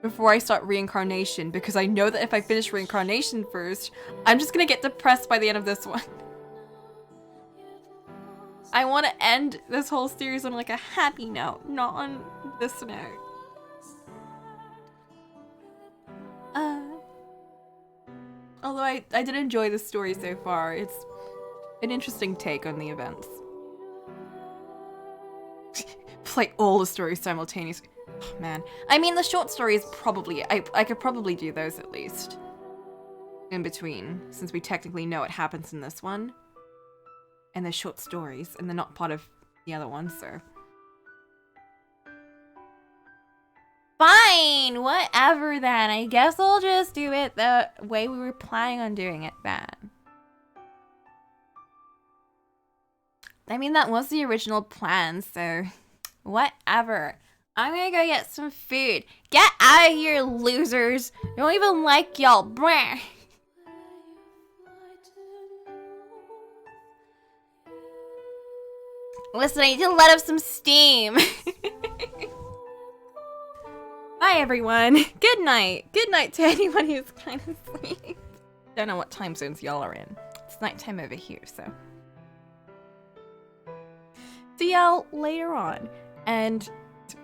Before I start Reincarnation, because I know that if I finish Reincarnation first, I'm just gonna get depressed by the end of this one. I want to end this whole series on like a happy note, not on this note. Although I did enjoy the story so far, it's an interesting take on the events. Play all the stories simultaneously. Oh, man. I mean, the short stories probably... I could probably do those at least. In between, since we technically know what happens in this one. And they're short stories, and they're not part of the other ones, so... Fine! Whatever then. I guess I'll just do it the way we were planning on doing it then. I mean, that was the original plan, so... Whatever. I'm gonna go get some food. Get out of here, losers. I don't even like y'all. Brr. Listen, I need to let up some steam. Bye, everyone. Good night. Good night to anyone who's kind of asleep. Don't know what time zones y'all are in. It's nighttime over here, so. See y'all later on. And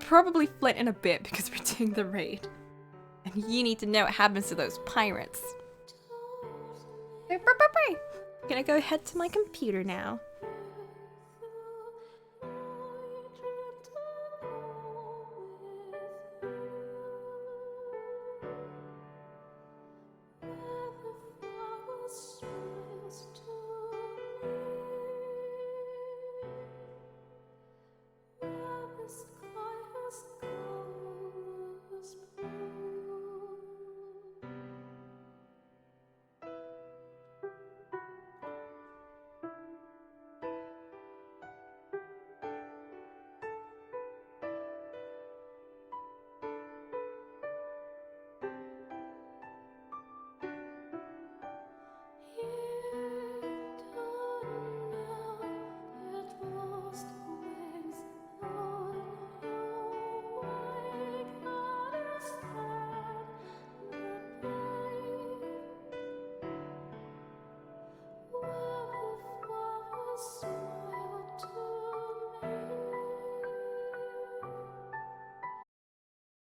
probably Flint in a bit because we're doing the raid. And you need to know what happens to those pirates. I'm gonna go head to my computer now.